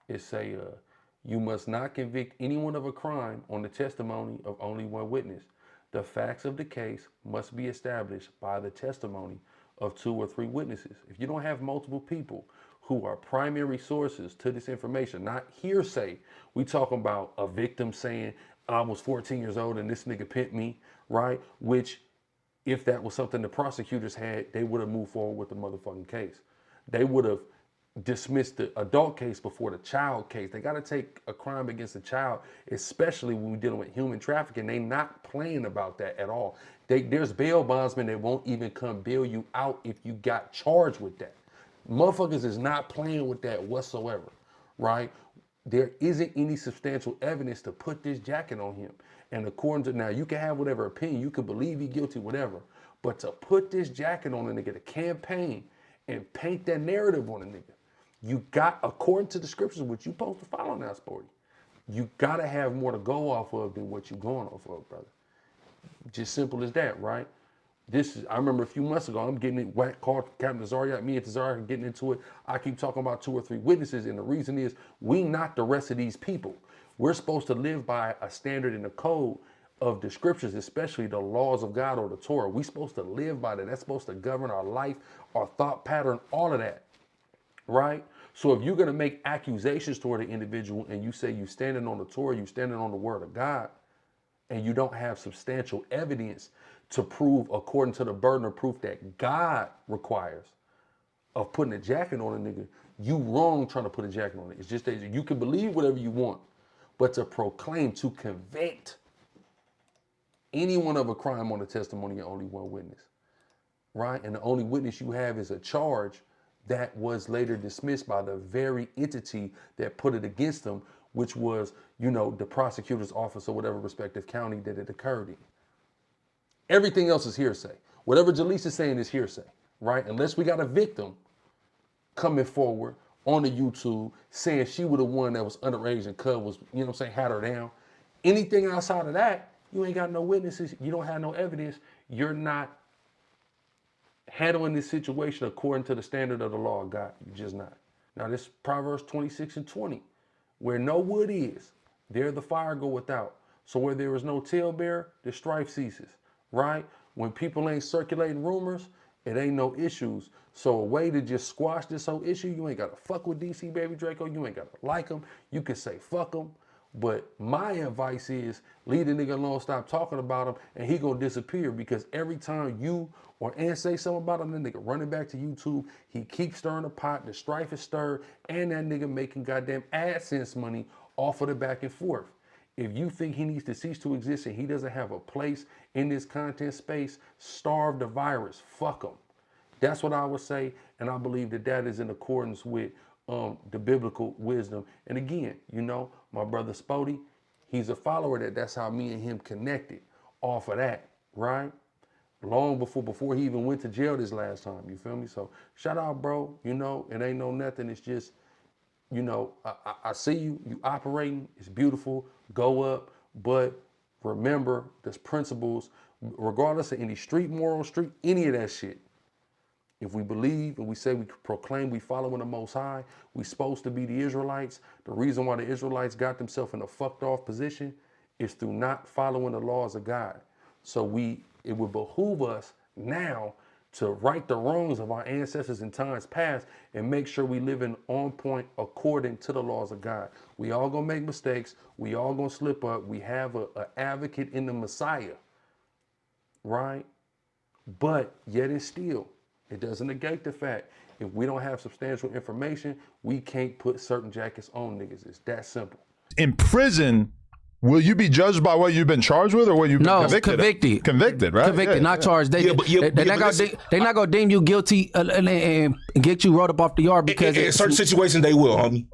It say, you must not convict anyone of a crime on the testimony of only one witness. The facts of the case must be established by the testimony of 2 or 3 witnesses. If you don't have multiple people who are primary sources to this information, not hearsay, we talking about a victim saying, I was 14 years old and this nigga pimped me, right? Which, if that was something the prosecutors had, they would have moved forward with the motherfucking case. They would have dismissed the adult case before the child case. They got to take a crime against a child, especially when we're dealing with human trafficking. They not playing about that at all. There's bail bondsmen that won't even come bail you out if you got charged with that. Motherfuckers is not playing with that whatsoever, right? There isn't any substantial evidence to put this jacket on him. And according to, now you can have whatever opinion, you can believe he guilty, whatever, but to put this jacket on a nigga, to campaign and paint that narrative on a nigga, you got, according to the scriptures, which you supposed to follow now, Spoety, you gotta have more to go off of than what you going off of, brother. Just simple as that, right? This is, I remember a few months ago, I'm getting it, Wack called Captain Tazariak, me and Tazariak getting into it. I keep talking about 2 or 3 witnesses, and the reason is we not the rest of these people. We're supposed to live by a standard and a code of the scriptures, especially the laws of God or the Torah. We supposed to live by that. That's supposed to govern our life, our thought pattern, all of that, right? So if you're gonna make accusations toward an individual and you say you standing on the Torah, you standing on the word of God, and you don't have substantial evidence to prove according to the burden of proof that God requires of putting a jacket on a nigga, you wrong trying to put a jacket on it. It's just that you can believe whatever you want, but to proclaim, to convict anyone of a crime on the testimony of only one witness, right? And the only witness you have is a charge that was later dismissed by the very entity that put it against them, which was, you know, the prosecutor's office or whatever respective county that it occurred in. Everything else is hearsay. Whatever Jaleec is saying is hearsay, right? Unless we got a victim coming forward on the YouTube saying she was the one that was underage and Cub was, you know what I'm saying, had her down. Anything outside of that, you ain't got no witnesses, you don't have no evidence, you're not handling this situation according to the standard of the law of God. You're just not. Now this Proverbs 26 and 20, where no wood is, there the fire goeth out. So where there is no talebearer, the strife ceases, right? When people ain't circulating rumors, it ain't no issues. So a way to just squash this whole issue, you ain't gotta fuck with DC Baby Draco, you ain't gotta like him, you can say fuck him. But my advice is leave the nigga alone, stop talking about him, and he gonna disappear, because every time you or Ann say something about him, the nigga running back to YouTube, he keeps stirring the pot, the strife is stirred, and that nigga making goddamn AdSense money off of the back and forth. If you think he needs to cease to exist and he doesn't have a place in this content space, starve the virus, fuck him. That's what I would say, and I believe that that is in accordance with the biblical wisdom. And again, you know, my brother Spoety, he's a follower that's how me and him connected off of that, right? Long before he even went to jail this last time, you feel me? So shout out, bro, you know, it ain't no nothing, it's just, you know, I see you operating, it's beautiful, go up, but remember there's principles, regardless of any street moral, any of that shit. If we believe and we say we proclaim we following the Most High, we supposed to be the Israelites. The reason why the Israelites got themselves in a fucked off position is through not following the laws of God. So it would behoove us now to right the wrongs of our ancestors in times past and make sure we live in on point according to the laws of God. We all gonna make mistakes. We all gonna slip up. We have an advocate in the Messiah, right? But yet and still, it doesn't negate the fact if we don't have substantial information, we can't put certain jackets on niggas. It's that simple. In prison, will you be judged by what you've been charged with or what you've been convicted? Convicted, right? Convicted, not charged. They're not gonna deem you guilty and get you rolled up off the yard because in certain situations they will, homie.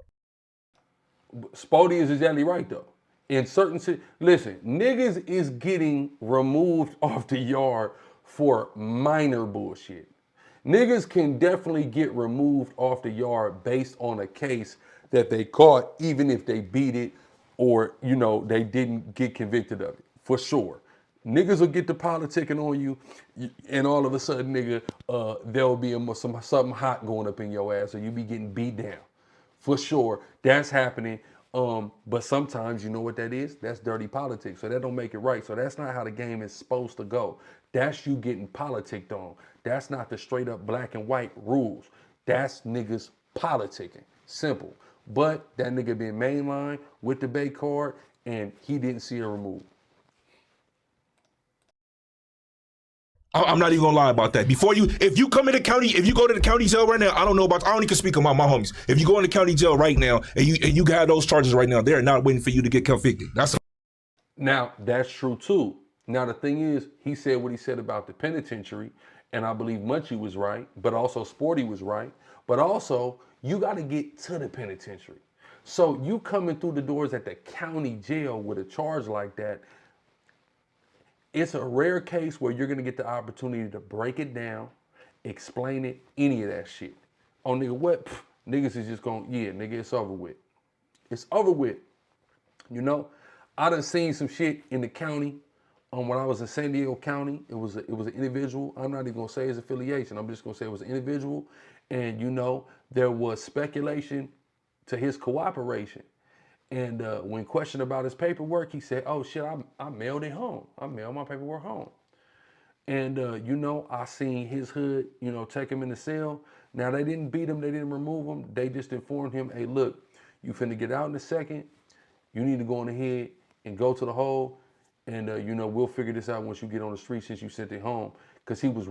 Spoety is exactly right though. In certain listen, niggas is getting removed off the yard for minor bullshit. Niggas can definitely get removed off the yard based on a case that they caught, even if they beat it or, you know, they didn't get convicted of it, for sure. Niggas will get to politicking on you, and all of a sudden, nigga, there'll be something hot going up in your ass, or you be getting beat down. For sure, that's happening. But sometimes, you know what that is? That's dirty politics. So that don't make it right. So that's not how the game is supposed to go. That's you getting politicked on. That's not the straight up black and white rules. That's niggas politicking. Simple. But that nigga been mainline with the Bay card, and he didn't see a remove. I'm not even gonna lie about that. If you come in the county, if you go to the county jail right now, I don't only can speak about my homies. If you go in the county jail right now and you got those charges right now, they're not waiting for you to get convicted. Now, that's true too. Now, the thing is, he said what he said about the penitentiary, and I believe Munchie was right, but also Spoety was right. But also, you got to get to the penitentiary. So you coming through the doors at the county jail with a charge like that, it's a rare case where you're gonna get the opportunity to break it down, explain it, any of that shit. Oh, nigga, what? Pff, niggas is just going, yeah, nigga, it's over with. It's over with. You know, I done seen some shit in the county. When I was in San Diego County, it was an individual. I'm not even gonna say his affiliation. I'm just gonna say it was an individual, and you know, there was speculation to his cooperation. And when questioned about his paperwork, he said, oh shit, I mailed it home. I mailed my paperwork home. And you know, I seen his hood, you know, take him in the cell. Now they didn't beat him, they didn't remove him. They just informed him, hey, look, you finna get out in a second. You need to go on ahead and go to the hole. And you know, we'll figure this out once you get on the street since you sent it home. Cause he was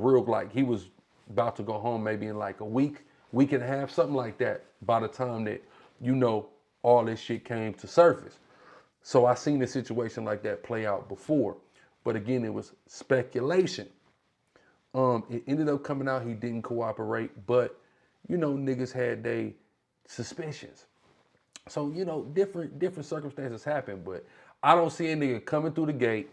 he was about to go home maybe in like a week and a half, something like that, by the time that, you know, all this shit came to surface. So I seen a situation like that play out before. But again, it was speculation. It ended up coming out he didn't cooperate, but you know, niggas had their suspicions. So, you know, different circumstances happen, but I don't see a nigga coming through the gate,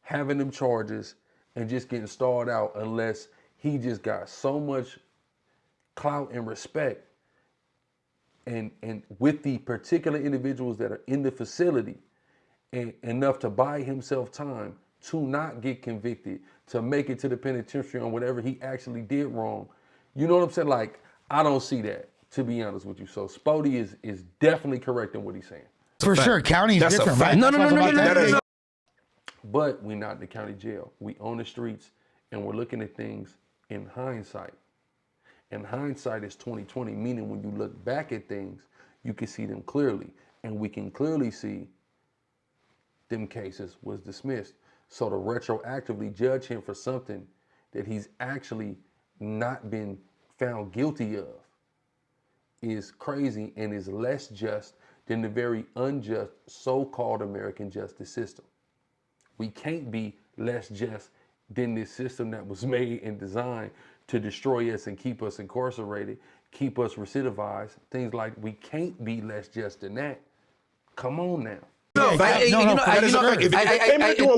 having them charges, and just getting stalled out unless he just got so much clout and respect and with the particular individuals that are in the facility, and enough to buy himself time to not get convicted, to make it to the penitentiary on whatever he actually did wrong. You know what I'm saying? Like, I don't see that, to be honest with you. So Spoety is definitely correct in what he's saying. For sure, county is different, right? No. But we're not in the county jail. We own the streets, and we're looking at things in hindsight. And hindsight is 20/20, meaning when you look back at things, you can see them clearly. And we can clearly see them cases was dismissed. So to retroactively judge him for something that he's actually not been found guilty of is crazy and is less just than the very unjust so-called American justice system. We can't be less just than this system that was made and designed to destroy us and keep us incarcerated, keep us recidivized, things like we can't be less just than that. Come on now. When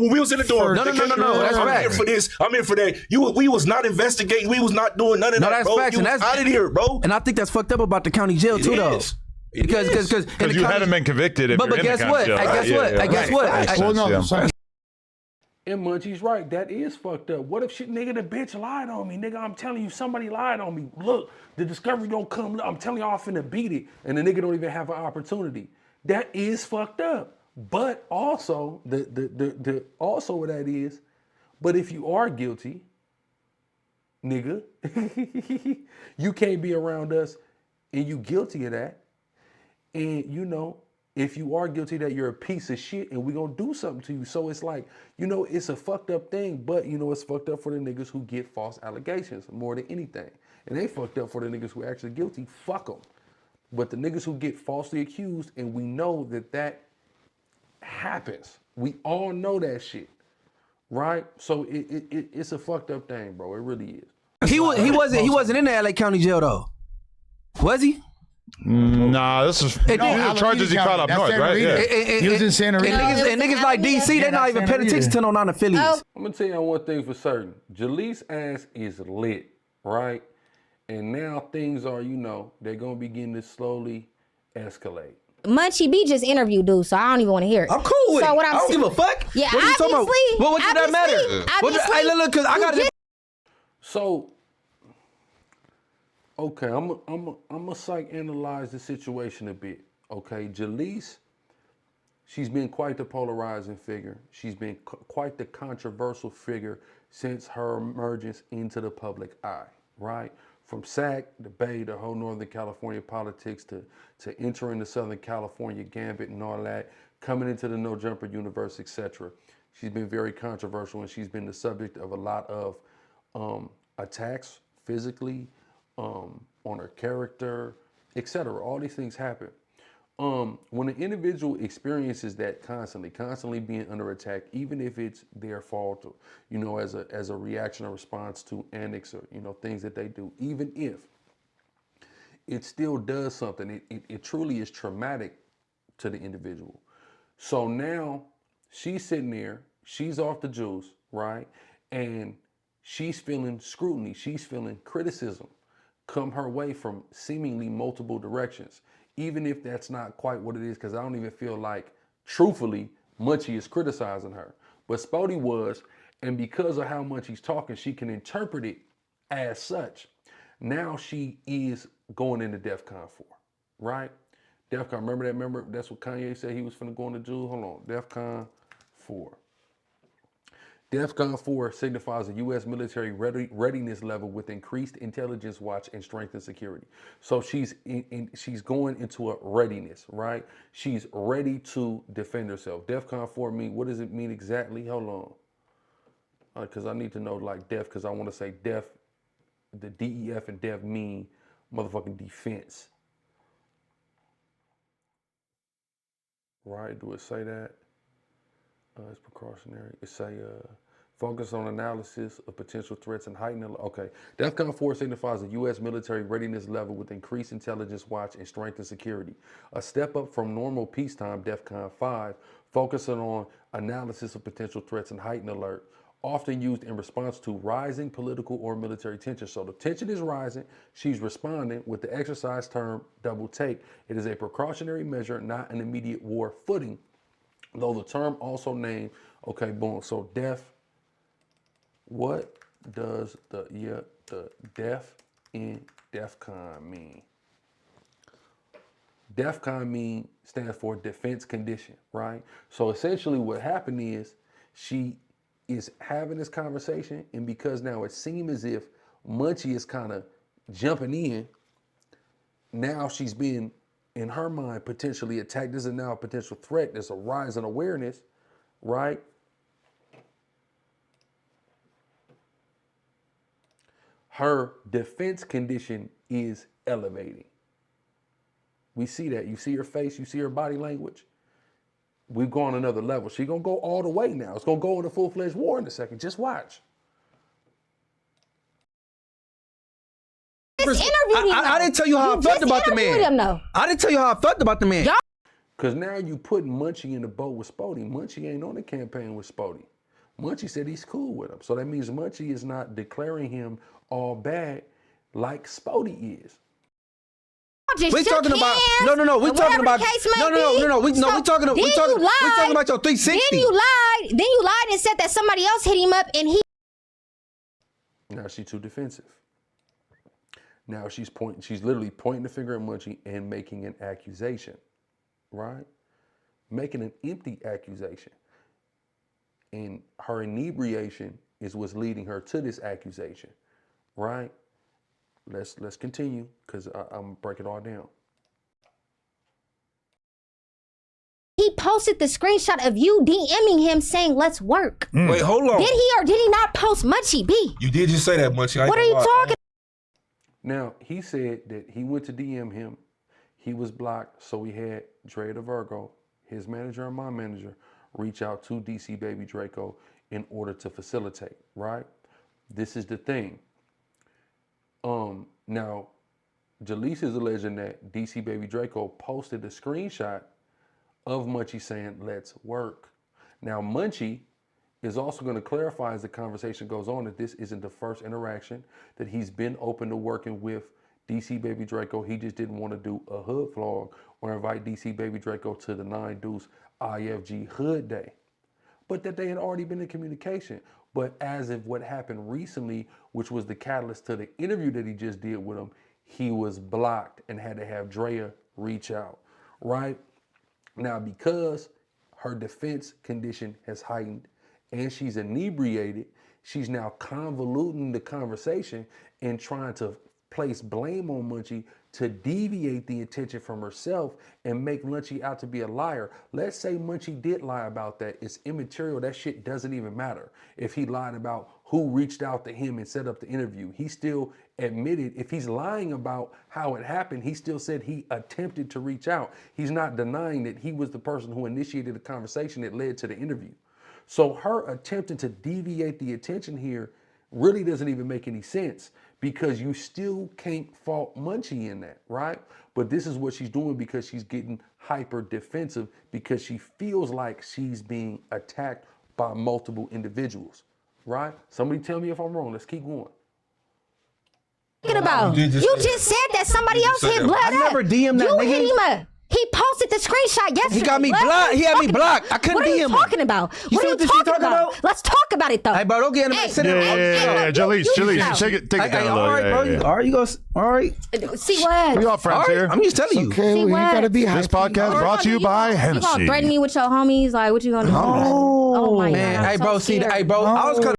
we was in the door, no, that's I'm facts. here for this, I'm here for that. We was not investigating, we was not doing none of that, that's bro. facts, You was out of here, bro. And I think that's fucked up about the county jail too, though. Because you hadn't been convicted. If but you're in guess the what? county jail. Guess what? Well, no, sorry. And Munchie's right, that is fucked up. What if shit, nigga, the bitch lied on me? Nigga, I'm telling you, somebody lied on me. Look, the discovery don't come, I'm telling y'all, I'm finna beat it. And the nigga don't even have an opportunity. That is fucked up. But also, also what that is, but if you are guilty, nigga, you can't be around us and you guilty of that. And you know, if you are guilty that you're a piece of shit and we gonna do something to you. So it's like, you know, it's a fucked up thing, but you know, it's fucked up for the niggas who get false allegations more than anything. And they fucked up for the niggas who are actually guilty, fuck them. But the niggas who get falsely accused, and we know that happens. We all know that shit, right? So it's a fucked up thing, bro. It really is. He wasn't in the LA County jail though, was he? Nah, this is charges he caught up north, right? Yeah. He was in Santa Rita. And niggas like DC, they're not even paying attention to no non-affiliates. I'm gonna tell you one thing for certain. Jaleec's ass is lit, right? And now things are, you know, they're gonna begin to slowly escalate. Munchie B just interviewed dude, so I don't even want to hear it. I'm cool with it. What I don't give a fuck. Yeah, what you talking about? obviously. What did that matter? Obviously, Hey, look, cause I got it. So, okay, I'm a psychoanalyze the situation a bit. Okay, Jaleec, she's been quite the polarizing figure. She's been quite the controversial figure since her emergence into the public eye, right? From SAC, the Bay, the whole Northern California politics, to entering the Southern California gambit and all that, coming into the No Jumper universe, etc. She's been very controversial, and she's been the subject of a lot of attacks physically, on her character, etc. All these things happen. When an individual experiences that constantly being under attack, even if it's their fault, or, you know, as a reaction or response to antics or, you know, things that they do, even if it still does something, it truly is traumatic to the individual. So now she's sitting there, she's off the juice, right? And she's feeling scrutiny, she's feeling criticism come her way from seemingly multiple directions. Even if that's not quite what it is, because I don't even feel like, truthfully, Munchie is criticizing her. But Spoety was, and because of how much he's talking, she can interpret it as such. Now she is going into DEFCON 4, right? DEFCON, remember that's what Kanye said he was finna go into jail? Hold on, DEFCON 4. DEFCON 4 signifies a U.S. military readiness level with increased intelligence watch and strengthened security. So she's going into a readiness, right? She's ready to defend herself. DEFCON 4 mean, what does it mean exactly? Hold on. Because I need to know like DEF, because I want to say DEF, the DEF and DEF mean motherfucking defense. Right, do it say that? It's precautionary. It say focus on analysis of potential threats and heighten. Okay, DEFCON 4 signifies a U.S. military readiness level with increased intelligence watch and strengthened security. A step up from normal peacetime DEFCON 5, focusing on analysis of potential threats and heightened alert, often used in response to rising political or military tension. So the tension is rising. She's responding with the exercise term double take. It is a precautionary measure, not an immediate war footing. Though the term also named, okay, boom. So DEF, what does the DEF in DEFCON mean? DEFCON stands for defense condition, right? So essentially what happened is she is having this conversation, and because now it seems as if Munchie is kind of jumping in, now she's being, in her mind, potentially attacked. This is now a potential threat. There's a rise in awareness, right? Her defense condition is elevating. We see that. You see her face, you see her body language. We've gone another level. She's going to go all the way now. It's going to go into full-fledged war in a second. Just watch. I didn't tell you how I felt about the man. I didn't tell you how I felt about the man. Because now you putting Munchie in the boat with Spoety. Munchie ain't on the campaign with Spoety. Munchie said he's cool with him. So that means Munchie is not declaring him all bad like Spoety is. We talking about no. We talking about no. We talking about your 360. Then you lied. Then you lied and said that somebody else hit him up and he. Now she's too defensive. Now she's literally pointing the finger at Munchie and making an accusation, right? Making an empty accusation. And her inebriation is what's leading her to this accusation, right? Let's continue, because I'm gonna break it all down. He posted the screenshot of you DMing him saying, let's work. Wait, hold on. Did he or did he not post Munchie B? You did just say that, Munchie. What are you talking? Now, he said that he went to DM him. He was blocked, so he had Dre the Virgo, his manager and my manager, reach out to DC Baby Draco in order to facilitate, right? This is the thing. Now, Jaleec is alleging that DC Baby Draco posted a screenshot of Munchie saying, let's work. Now, Munchie is also going to clarify as the conversation goes on that this isn't the first interaction, that he's been open to working with DC Baby Draco, he just didn't want to do a hood vlog or invite DC Baby Draco to the 9 Deuce IFG Hood Day. But that they had already been in communication. But as of what happened recently, which was the catalyst to the interview that he just did with him, he was blocked and had to have Drea reach out, right? Now, because her defense condition has heightened and she's inebriated, she's now convoluting the conversation and trying to place blame on Munchie to deviate the attention from herself and make Munchie out to be a liar. Let's say Munchie did lie about that. It's immaterial. That shit doesn't even matter. If he lied about who reached out to him and set up the interview, he still admitted, if he's lying about how it happened, he still said he attempted to reach out. He's not denying that he was the person who initiated the conversation that led to the interview. So her attempting to deviate the attention here really doesn't even make any sense, because you still can't fault Munchie in that, right? But this is what she's doing because she's getting hyper defensive because she feels like she's being attacked by multiple individuals, right? Somebody tell me if I'm wrong. Let's keep going. About? You just said that somebody else hit blood up. I never DM'd that you nigga. hit him up. He posted the screenshot yesterday. He got me blocked. He had me blocked. I couldn't DM him. What are you talking about? What are you talking about? Let's talk about it though. Hey, bro, don't get in the Yeah, Jaleec, take it down a little. All right, bro. All right, you go. All right. See what? We all friends here. I'm just telling you. Okay, well, you gotta be happy. This podcast brought to you by You gonna Hennessy. threaten me with your homies? Like, what you gonna do? Oh my man. God, Hey, I'm bro. so See, scared. hey, bro. I was kind of.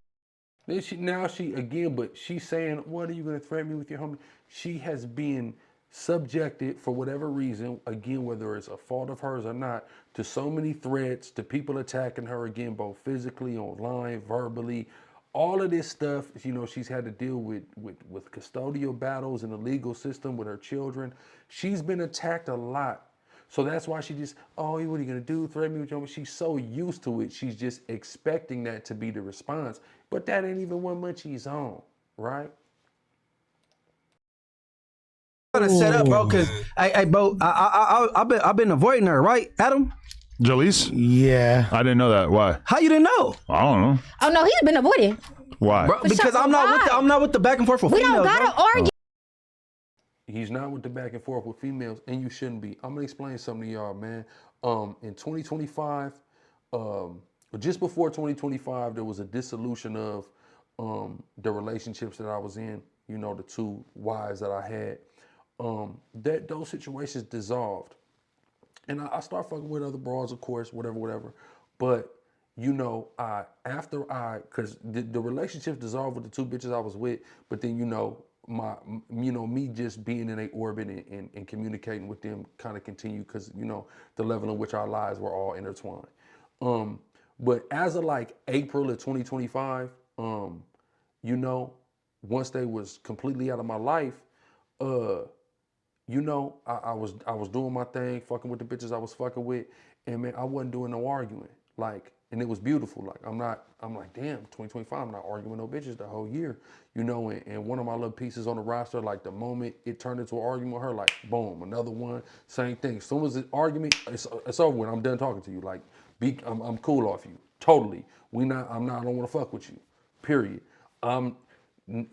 Then now she again, but she's saying, what are you gonna threaten me with your homie? She has been subjected for whatever reason, again, whether it's a fault of hers or not, to so many threats, to people attacking her again, both physically, online, verbally, all of this stuff. You know, she's had to deal with custodial battles in the legal system with her children. She's been attacked a lot. So that's why she just, oh, what are you gonna do? Threaten me with your homie? She's so used to it. She's just expecting that to be the response. But that ain't even what Munchie's on, right? To set up, bro, because hey, bro, I've been avoiding her, right, Adam? Jaleec? Yeah. I didn't know that. Why? How you didn't know? I don't know. Oh no, he's been avoiding. Why? Bro, because I'm not with the back and forth with We females. don't gotta bro. argue. He's not with the back and forth with females, and you shouldn't be. I'm gonna explain something to y'all, man. In 2025, just before 2025, there was a dissolution of the relationships that I was in. You know, the 2 wives that I had. Those situations dissolved, and I start fucking with other broads, of course, whatever. But you know, because the relationships dissolved with the 2 bitches I was with, but then you know me just being in a orbit and communicating with them kind of continued because you know the level in which our lives were all intertwined. But as of like April of 2025, you know, once they was completely out of my life, you know, I was doing my thing, fucking with the bitches I was fucking with, and man, I wasn't doing no arguing. Like, and it was beautiful. Like, I'm like, damn, 2025, I'm not arguing with no bitches the whole year, you know, and one of my little pieces on the roster, like the moment it turned into an argument with her, like, boom, another one, same thing. As soon as the argument, it's over with, I'm done talking to you. Like, I'm cool off you, totally. I don't want to fuck with you, period.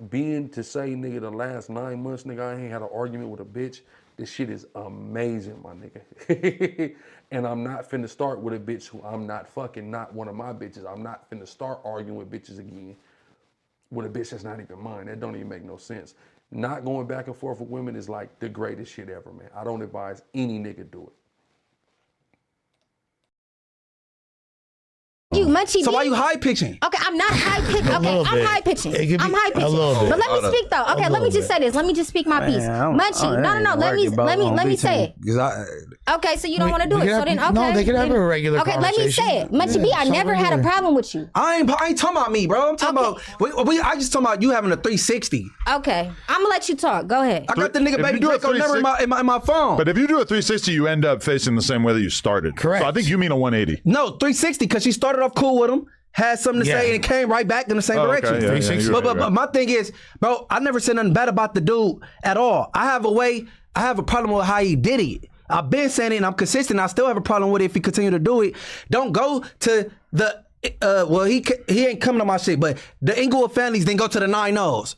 Being to say, nigga, the last 9 months, nigga, I ain't had an argument with a bitch. This shit is amazing, my nigga. And I'm not finna start with a bitch who I'm not fucking, not one of my bitches. I'm not finna start arguing with bitches again with a bitch that's not even mine. That don't even make no sense. Not going back and forth with women is like the greatest shit ever, man. I don't advise any nigga do it. You Munchie. So why you high pitching? Okay, I'm not high pitching. Okay, I'm high pitching. I'm high pitching. a little bit. But let me speak though. Okay, let me just say this. Let me just speak my piece. Munchie. No. Let me say it. Okay, so you don't want to do it. So then, okay. No, they can have a regular Okay, let me say it. Munchie B, I never had a problem with you. I ain't talking about me, bro. I'm talking about. I just talking about you having a 360. Okay, I'm gonna let you talk. Go ahead. I got the nigga Baby Draco number in my phone. But if you do a 360, you end up facing the same way that you started. Correct. So I think you mean a 180. No, 360 because she started off cool with him. Had something to say and came right back in the same direction. Yeah, but my thing is, bro, I never said nothing bad about the dude at all. I have a problem with how he did it. I've been saying it and I'm consistent. I still have a problem with it if he continue to do it. Don't go to the, he ain't coming to my shit, but the Inglewood families didn't go to the 9 O's.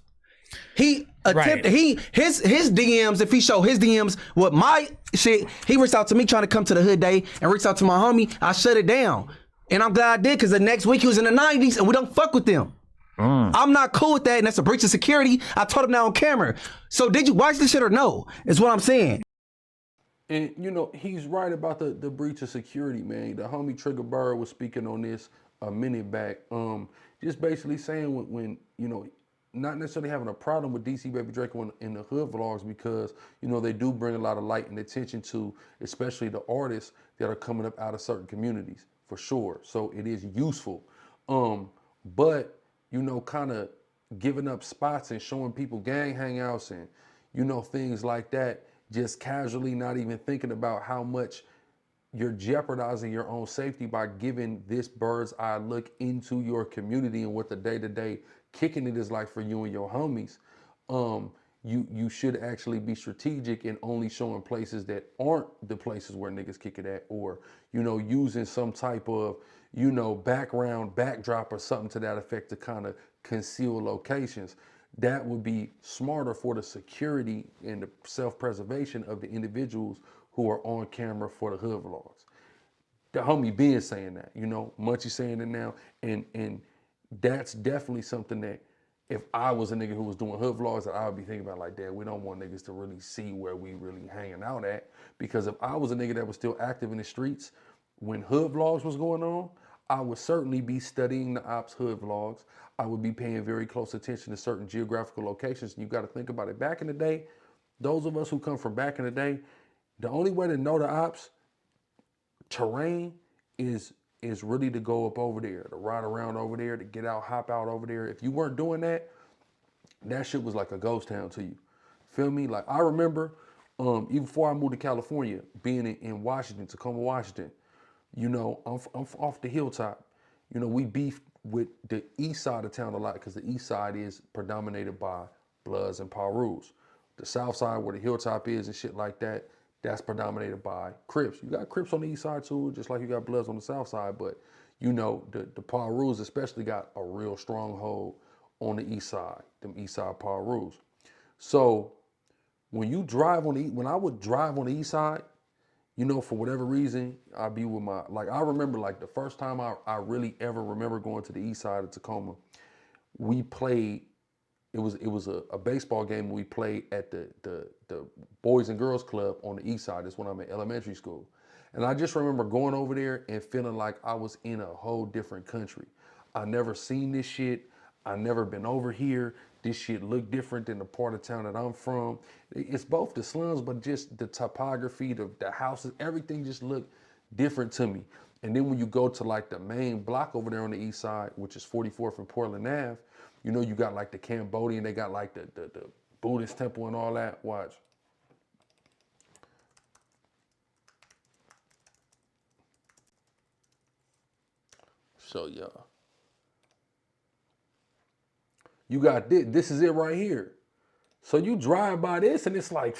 He attempted. His DMs, if he show his DMs with my shit, he reached out to me trying to come to the hood day and reached out to my homie. I shut it down. And I'm glad I did, because the next week he was in the 90s and we don't fuck with them. I'm not cool with that, and that's a breach of security. I told him that on camera. So did you watch this shit or no? Is what I'm saying. And you know, he's right about the breach of security, man. The homie Trigger Bird was speaking on this a minute back. Just basically saying when you know, not necessarily having a problem with DC Baby Draco in the hood vlogs, because you know they do bring a lot of light and attention to, especially the artists that are coming up out of certain communities, for sure. So it is useful. But you know, kind of giving up spots and showing people gang hangouts and you know, things like that, just casually, not even thinking about how much you're jeopardizing your own safety by giving this bird's eye look into your community and what the day-to-day kicking it is like for you and your homies. You should actually be strategic in only showing places that aren't the places where niggas kick it at, or, you know, using some type of, you know, backdrop or something to that effect to kind of conceal locations. That would be smarter for the security and the self-preservation of the individuals who are on camera for the hood vlogs. The homie Ben saying that, you know, Munchie saying it now, and that's definitely something that if I was a nigga who was doing hood vlogs, that I would be thinking about, like, damn, we don't want niggas to really see where we really hanging out at. Because if I was a nigga that was still active in the streets when hood vlogs was going on, I would certainly be studying the ops hood vlogs. I would be paying very close attention to certain geographical locations. And you got to think about it. Back in the day, those of us who come from back in the day, the only way to know the ops terrain is really to go up over there, to ride around over there, to get out, hop out over there. If you weren't doing that, that shit was like a ghost town to you. Feel me? Like, I remember, even before I moved to California, being in Washington, Tacoma, Washington, you know, I'm off the hilltop. You know, we beefed with the east side of town a lot because the east side is predominated by Bloods and Parus. The south side, where the hilltop is and shit like that, that's predominated by Crips. You got Crips on the east side too, just like you got Bloods on the south side, but you know, the Parus especially got a real stronghold on the east side, them east side Parus. So when you drive on when I would drive on the east side, you know, for whatever reason, I'd be with my, like, I remember, like, the first time I really ever remember going to the east side of Tacoma, we played, it was a baseball game we played at the Boys and Girls Club on the east side. That's when I'm in elementary school. And I just remember going over there and feeling like I was in a whole different country. I never seen this shit. I never been over here. This shit look different than the part of town that I'm from. It's both the slums, but just the topography, the houses, everything just looked different to me. And then when you go to like the main block over there on the east side, which is 44th and Portland Ave, you know, you got like the Cambodian, they got like the Buddhist temple and all that. Watch. So y'all. You got this. This is it right here. So you drive by this and it's like,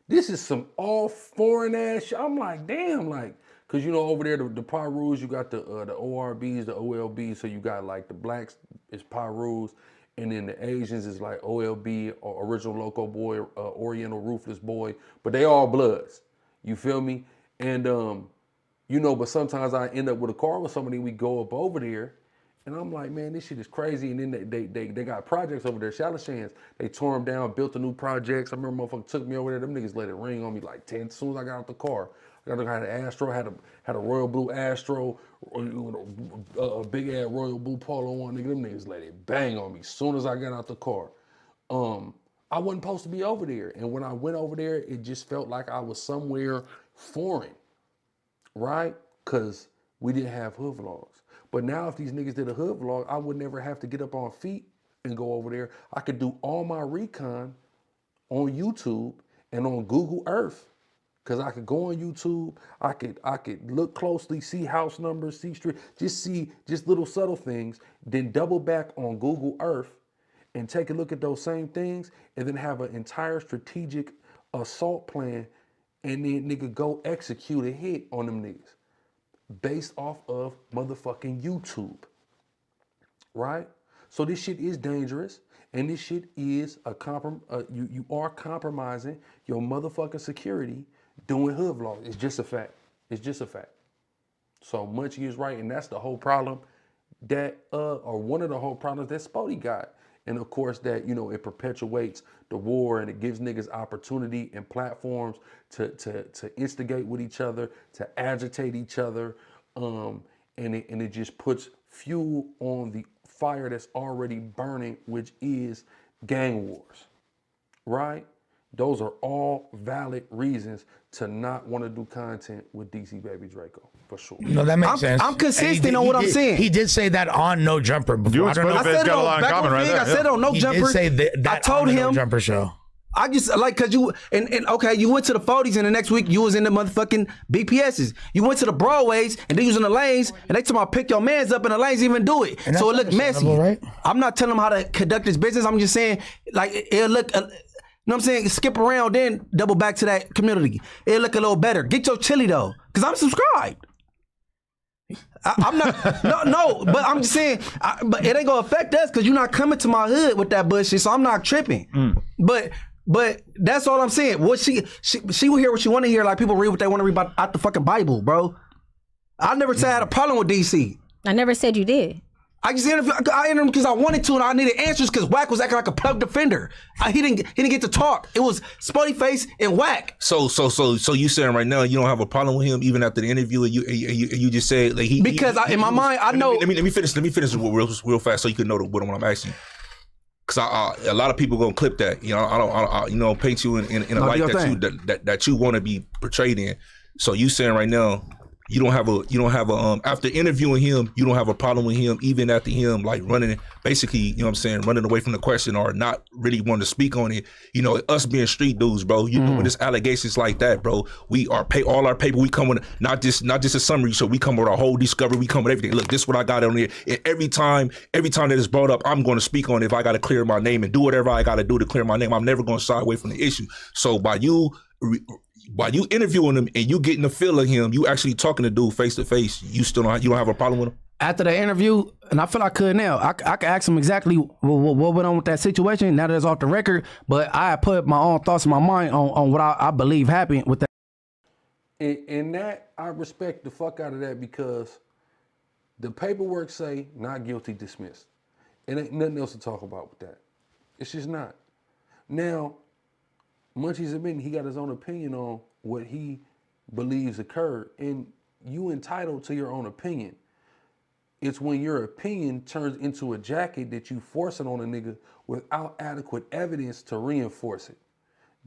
this is some all foreign ass shit. I'm like, damn, like, cause you know over there the Parus, you got the ORBs, the OLBs. So you got like the blacks is Parus, and then the Asians is like OLB, or Original Loco Boy, Oriental Ruthless Boy. But they all Bloods. You feel me? And you know, but sometimes I end up with a car with somebody. We go up over there. And I'm like, man, this shit is crazy. And then they got projects over there, Shalashans. They tore them down, built the new projects. I remember motherfucker took me over there. Them niggas let it ring on me like 10 as soon as I got out the car. I had an Astro, had a royal blue Astro, a big ass royal blue Polo on. Nigga, them niggas let it bang on me as soon as I got out the car. I wasn't supposed to be over there. And when I went over there, it just felt like I was somewhere foreign, right? Because we didn't have hood vlogs. But now if these niggas did a hood vlog, I would never have to get up on feet and go over there. I could do all my recon on YouTube and on Google Earth. Cause I could go on YouTube, I could look closely, see house numbers, see street, just little subtle things, then double back on Google Earth and take a look at those same things and then have an entire strategic assault plan and then nigga go execute a hit on them niggas. Based off of motherfucking YouTube, right? So this shit is dangerous, and this shit is a you are compromising your motherfucking security doing hood vlogs. It's just a fact. It's just a fact. So Munchie is right, and that's the whole problem that, or one of the whole problems that Spoety got. And of course that, you know, it perpetuates the war and it gives niggas opportunity and platforms to instigate with each other, to agitate each other. And it just puts fuel on the fire that's already burning, which is gang wars, right? Those are all valid reasons to not want to do content with DC Baby Draco, for sure. No, that makes sense. I'm consistent on what I'm saying. He did say that on No Jumper before. You and Spoety Face got a lot in common, right? I said on No Jumper. He did say that I told on the him. No Jumper show. I just like, cause you and okay, you went to the 40s and the next week you was in the motherfucking BPSs. You went to the Broadways and they was in the lanes and they told me pick your mans up and the lanes even do it. And so it looked messy. right? I'm not telling him how to conduct his business. I'm just saying like it'll look. You know what I'm saying? Skip around, then double back to that community. It'll look a little better. Get your chili though, cause I'm subscribed. I'm not, no, but I'm just saying, but it ain't gonna affect us cause you're not coming to my hood with that bullshit, so I'm not tripping. But that's all I'm saying. What she will hear what she want to hear. Like people read what they want to read about out the fucking Bible, bro. I never said I had a problem with DC. I never said you did. I interviewed him because I wanted to, and I needed answers because Wack was acting like a plug defender. He didn't get to talk. It was Spoety Face and Wack. So you saying right now you don't have a problem with him even after the interview, and you just said like in my mind I know. Let me finish real fast so you can know what I'm asking. Cause a lot of people gonna clip that. You know, I don't paint you in a light that you want to be portrayed in. So you saying right now. You don't have a after interviewing him, you don't have a problem with him even after him like running, basically, you know what I'm saying, running away from the question or not really wanting to speak on it. You know, us being street dudes, bro, you know, when there's allegations like that, bro, we are all our paper, we come with not just a summary, so we come with our whole discovery, we come with everything. Look, this is what I got on here. And every time that it's brought up, I'm gonna speak on it if I gotta clear my name and do whatever I gotta do to clear my name. I'm never gonna shy away from the issue. So by you interviewing him and you getting the feel of him, you actually talking to dude face to face, you don't have a problem with him? After the interview, and I feel I could now, I could ask him exactly what went on with that situation. Now that it's off the record, but I put my own thoughts in my mind on what I believe happened with that. And that, I respect the fuck out of that because the paperwork say not guilty, dismissed. It ain't nothing else to talk about with that. It's just not. Now, Munchie's admitting he got his own opinion on what he believes occurred, and you entitled to your own opinion. It's when your opinion turns into a jacket that you force it on a nigga without adequate evidence to reinforce it.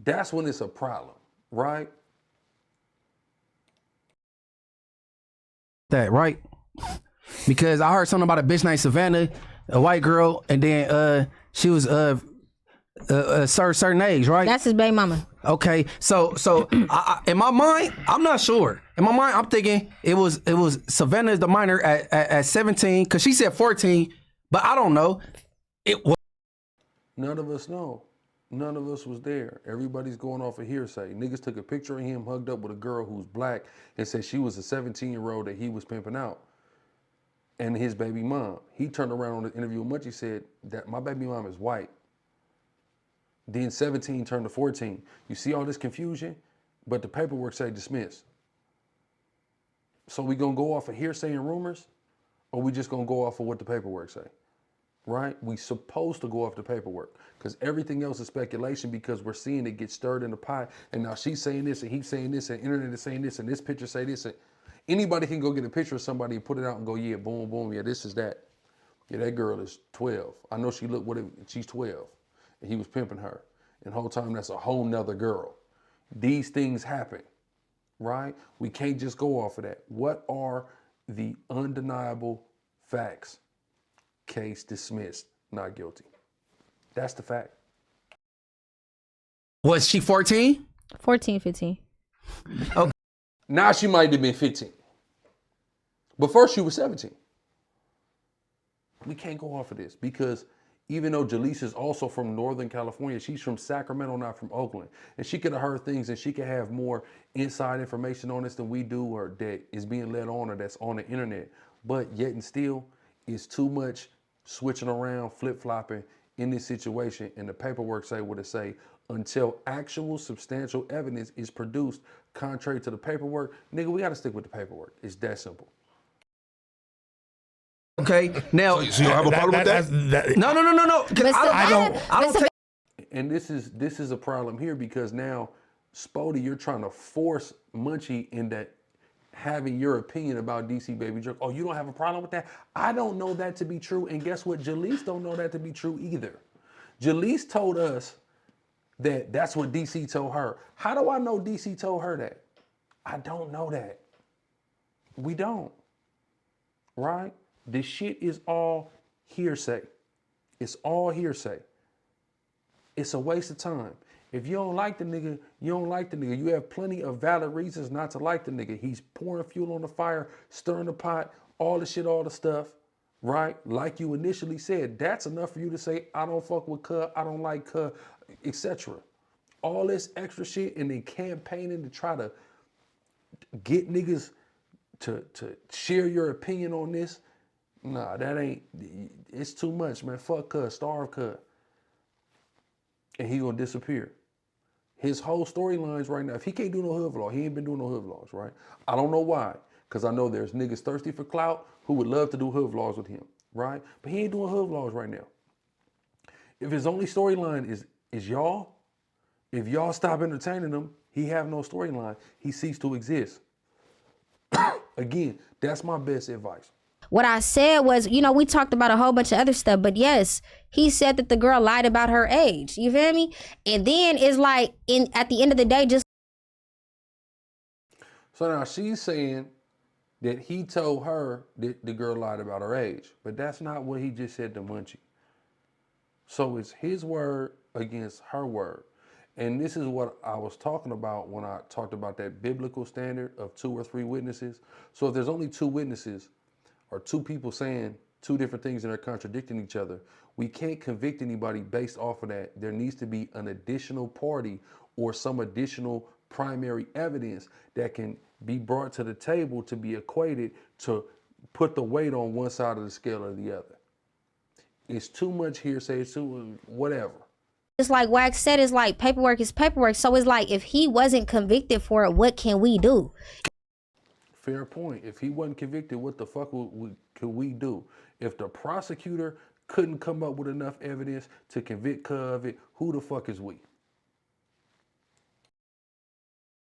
That's when it's a problem, right? That right? Because I heard something about a bitch named Savannah, a white girl, and then she was a certain age, right? That's his baby mama. Okay, so in my mind, I'm not sure. In my mind, I'm thinking it was Savannah is the minor at 17 because she said 14, but I don't know. It was. None of us know. None of us was there. Everybody's going off of hearsay. Niggas took a picture of him hugged up with a girl who's black and said she was a 17-year-old that he was pimping out. And his baby mom. He turned around on the interview with Munchie, said that my baby mom is white. Then 17 turned to 14. You see all this confusion? But the paperwork say dismissed. So we gonna go off of hearsay and rumors? Or we just gonna go off of what the paperwork say? Right? We supposed to go off the paperwork because everything else is speculation because we're seeing it get stirred in the pot. And now she's saying this and he's saying this and the internet is saying this and this picture say this. And anybody can go get a picture of somebody and put it out and go, yeah, boom, boom, yeah, this is that. Yeah, that girl is 12. I know she looked she's 12. And he was pimping her. And the whole time that's a whole nother girl. These things happen, right? We can't just go off of that. What are the undeniable facts? Case dismissed, not guilty. That's the fact. Was she 14? 14, 15. Okay. Now she might have been 15. But first she was 17. We can't go off of this because even though Jaleec is also from Northern California, she's from Sacramento, not from Oakland. And she could have heard things and she could have more inside information on this than we do or that is being let on or that's on the internet. But yet and still, it's too much switching around, flip-flopping in this situation, and the paperwork say what it say, until actual substantial evidence is produced contrary to the paperwork, nigga, we gotta stick with the paperwork. It's that simple. Okay, now So you don't have a problem with that? No. I don't take. And this is a problem here because now, Spoety, you're trying to force Munchie into having your opinion about DC Baby Draco. Oh, you don't have a problem with that? I don't know that to be true, and guess what? Jaleec don't know that to be true either. Jaleec told us that that's what DC told her. How do I know DC told her that? I don't know that. We don't, right? This shit is all hearsay. It's all hearsay. It's a waste of time. If you don't like the nigga, you don't like the nigga. You have plenty of valid reasons not to like the nigga. He's pouring fuel on the fire, stirring the pot, all the shit, all the stuff, right? Like you initially said, that's enough for you to say, I don't fuck with cuh, I don't like cuh, etc. All this extra shit and then campaigning to try to get niggas to share your opinion on this. Nah, that ain't, it's too much, man. Fuck cuh, starve cuh. And he gonna disappear. His whole storylines right now, if he can't do no hood vlog, he ain't been doing no hood vlogs, right? I don't know why, because I know there's niggas thirsty for clout who would love to do hood vlogs with him, right? But he ain't doing hood vlogs right now. If his only storyline is y'all, if y'all stop entertaining him, he have no storyline. He ceased to exist. Again, that's my best advice. What I said was, you know, we talked about a whole bunch of other stuff, but yes, he said that the girl lied about her age. You feel me? And then it's like, at the end of the day, just. So now she's saying that he told her that the girl lied about her age, but that's not what he just said to Munchie. So it's his word against her word. And this is what I was talking about when I talked about that biblical standard of 2 or 3 witnesses. So if there's only 2 witnesses, or 2 people saying 2 different things and they're contradicting each other, we can't convict anybody based off of that. There needs to be an additional party or some additional primary evidence that can be brought to the table to be equated to put the weight on one side of the scale or the other. It's too much hearsay, it's too whatever. It's like Wack said, it's like paperwork is paperwork. So it's like, if he wasn't convicted for it, what can we do? Fair point. If he wasn't convicted, what the fuck could we do? If the prosecutor couldn't come up with enough evidence to convict cuh of it, who the fuck is we?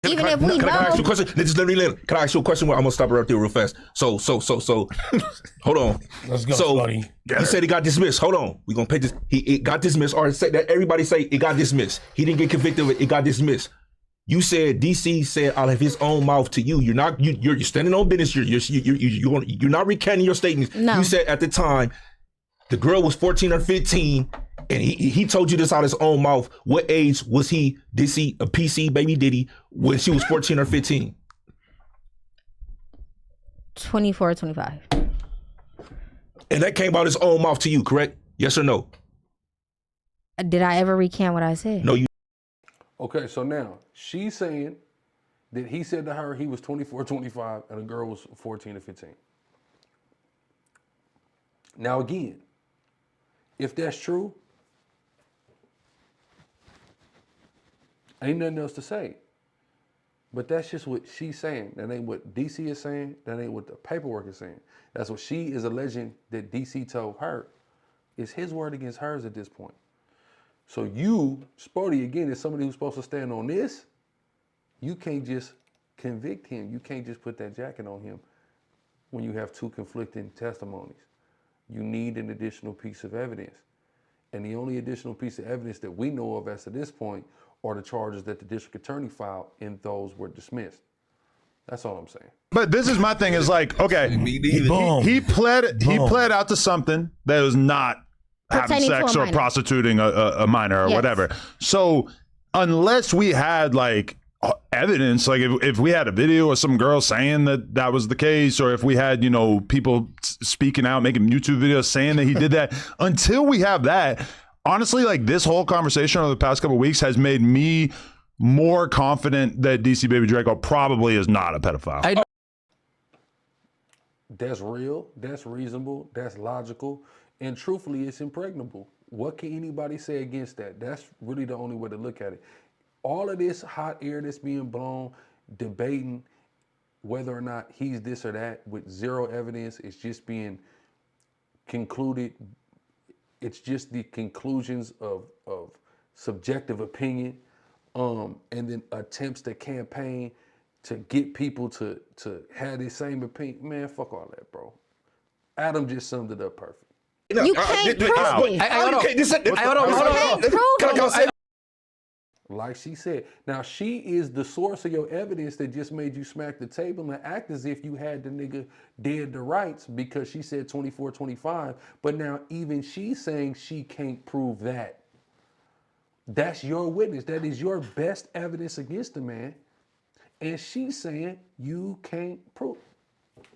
Even if we know. Can I ask you a question? Just let me Can I ask you a question? I'm gonna stop right there real fast. So, hold on. Let's go, So buddy. he said he got dismissed. Hold on. We're gonna pay this. It got dismissed. Or say that everybody say it got dismissed. He didn't get convicted of it. It got dismissed. You said DC said out of his own mouth to you. You're standing on business. You're not recanting your statements. No. You said at the time the girl was 14 or 15, and he told you this out of his own mouth. What age was he? DC a PC baby Diddy when she was 14 or 15? 24, 25. And that came out his own mouth to you, correct? Yes or no? Did I ever recant what I said? No, you. Okay, so now she's saying that he said to her he was 24, 25, and the girl was 14 or 15. Now again, if that's true, ain't nothing else to say. But that's just what she's saying. That ain't what DC is saying. That ain't what the paperwork is saying. That's what she is alleging that DC told her. It's his word against hers at this point. So you, Spoety, again, is somebody who's supposed to stand on this. You can't just convict him. You can't just put that jacket on him when you have 2 conflicting testimonies. You need an additional piece of evidence. And the only additional piece of evidence that we know of as to this point are the charges that the district attorney filed, and those were dismissed. That's all I'm saying. But this is my thing is like, okay, he pled out to something that was not having sex or prostituting a minor or whatever. So unless we had like evidence, like if we had a video of some girl saying that that was the case, or if we had, you know, people speaking out, making YouTube videos saying that he did that, until we have that, honestly, like this whole conversation over the past couple of weeks has made me more confident that DC Baby Draco probably is not a pedophile. That's real, that's reasonable, that's logical. And truthfully, it's impregnable. What can anybody say against that? That's really the only way to look at it. All of this hot air that's being blown, debating whether or not he's this or that with zero evidence, it's just being concluded. It's just the conclusions of subjective opinion, and then attempts to campaign to get people to have the same opinion. Man, fuck all that, bro. Adam just summed it up perfect. You can't prove it. Like she said, now she is the source of your evidence that just made you smack the table and act as if you had the nigga dead to rights because she said 24, 25. But now even she's saying she can't prove that. That's your witness. That is your best evidence against the man. And she's saying you can't prove it.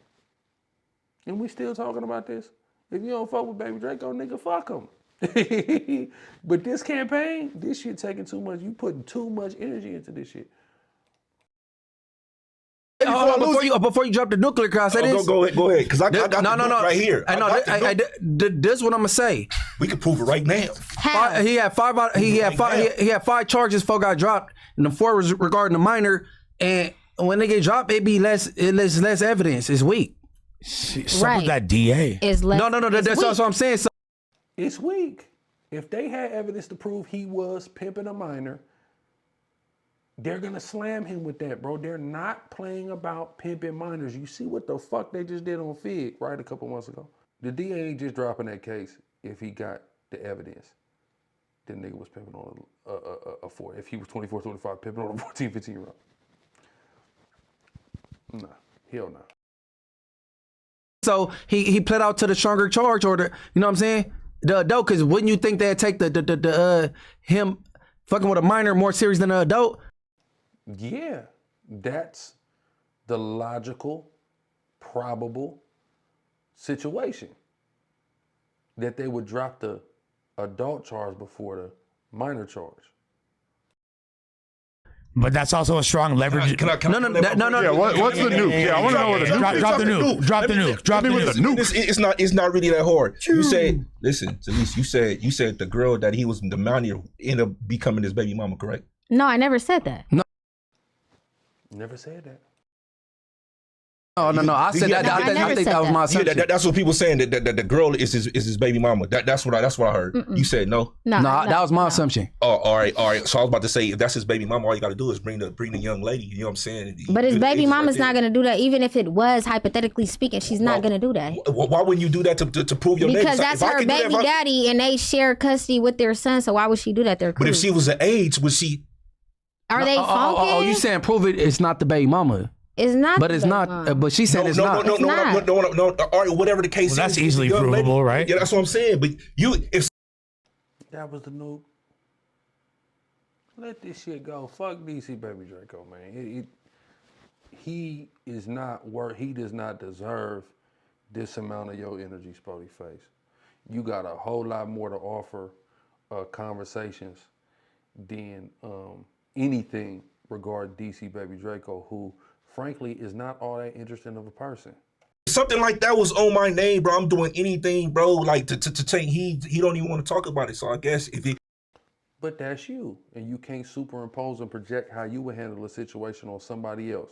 And we still talking about this? If you don't fuck with Baby Draco, nigga, fuck him. But this campaign, this shit taking too much. You putting too much energy into this shit. Before you drop the nuclear car, say this. Go ahead, because I got the right here. This is what I'm gonna say. We can prove it right now. He had five charges. 4 got dropped, and the 4 was regarding the minor. And when they get dropped, it less evidence. It's weak. Some of that DA is less. No. That's what I'm saying. So, it's weak. If they had evidence to prove he was pimping a minor, they're gonna slam him with that, bro. They're not playing about pimping minors. You see what the fuck they just did on Fig, right, a couple months ago? The DA ain't just dropping that case if he got the evidence. The nigga was pimping on a 4. If he was 24, 25, pimping on a 14, 15-year-old. Nah, hell no. So he pled out to the stronger charge order. You know what I'm saying? The adult, because wouldn't you think they'd take the him fucking with a minor more serious than an adult? Yeah, that's the logical, probable situation. That they would drop the adult charge before the minor charge. But that's also a strong leverage. No. Yeah, what's the nuke? Yeah, I want to know what the nuke is. Drop the nuke. It's not really that hard. You said, listen, Jaleec, you said the girl that he was the minor ended up becoming his baby mama, correct? No, I never said that. No. Never said that. Oh no! I said that. I think that was my assumption. That's what people saying that the girl is his baby mama. That's what I heard. Mm-mm. You said no. No, that was my assumption. Oh, all right. So I was about to say, if that's his baby mama, all you got to do is bring the young lady. You know what I'm saying? But his baby mama's not gonna do that. Even if it was hypothetically speaking, she's not gonna do that. Why wouldn't you do that to prove your name? Because that's her baby daddy, and they share custody with their son. So why would she do that? But if she was an age, would she? Are they funky? Oh, you saying prove it? It's not the baby mama. It's not. But it's not. But she said it's not. No. All right, whatever the case is. That's easily provable, right? Yeah, that's what I'm saying. But if that was the nuke. Let this shit go. Fuck DC Baby Draco, man. He is not worth. He does not deserve this amount of your energy, Spoety Face. You got a whole lot more to offer conversations than anything regarding DC Baby Draco, who frankly is not all that interesting of a person. Something like that was on my name, bro. I'm doing anything, bro, like to take. He don't even want to talk about it. So I guess if he. But that's you, and you can't superimpose and project how you would handle a situation on somebody else.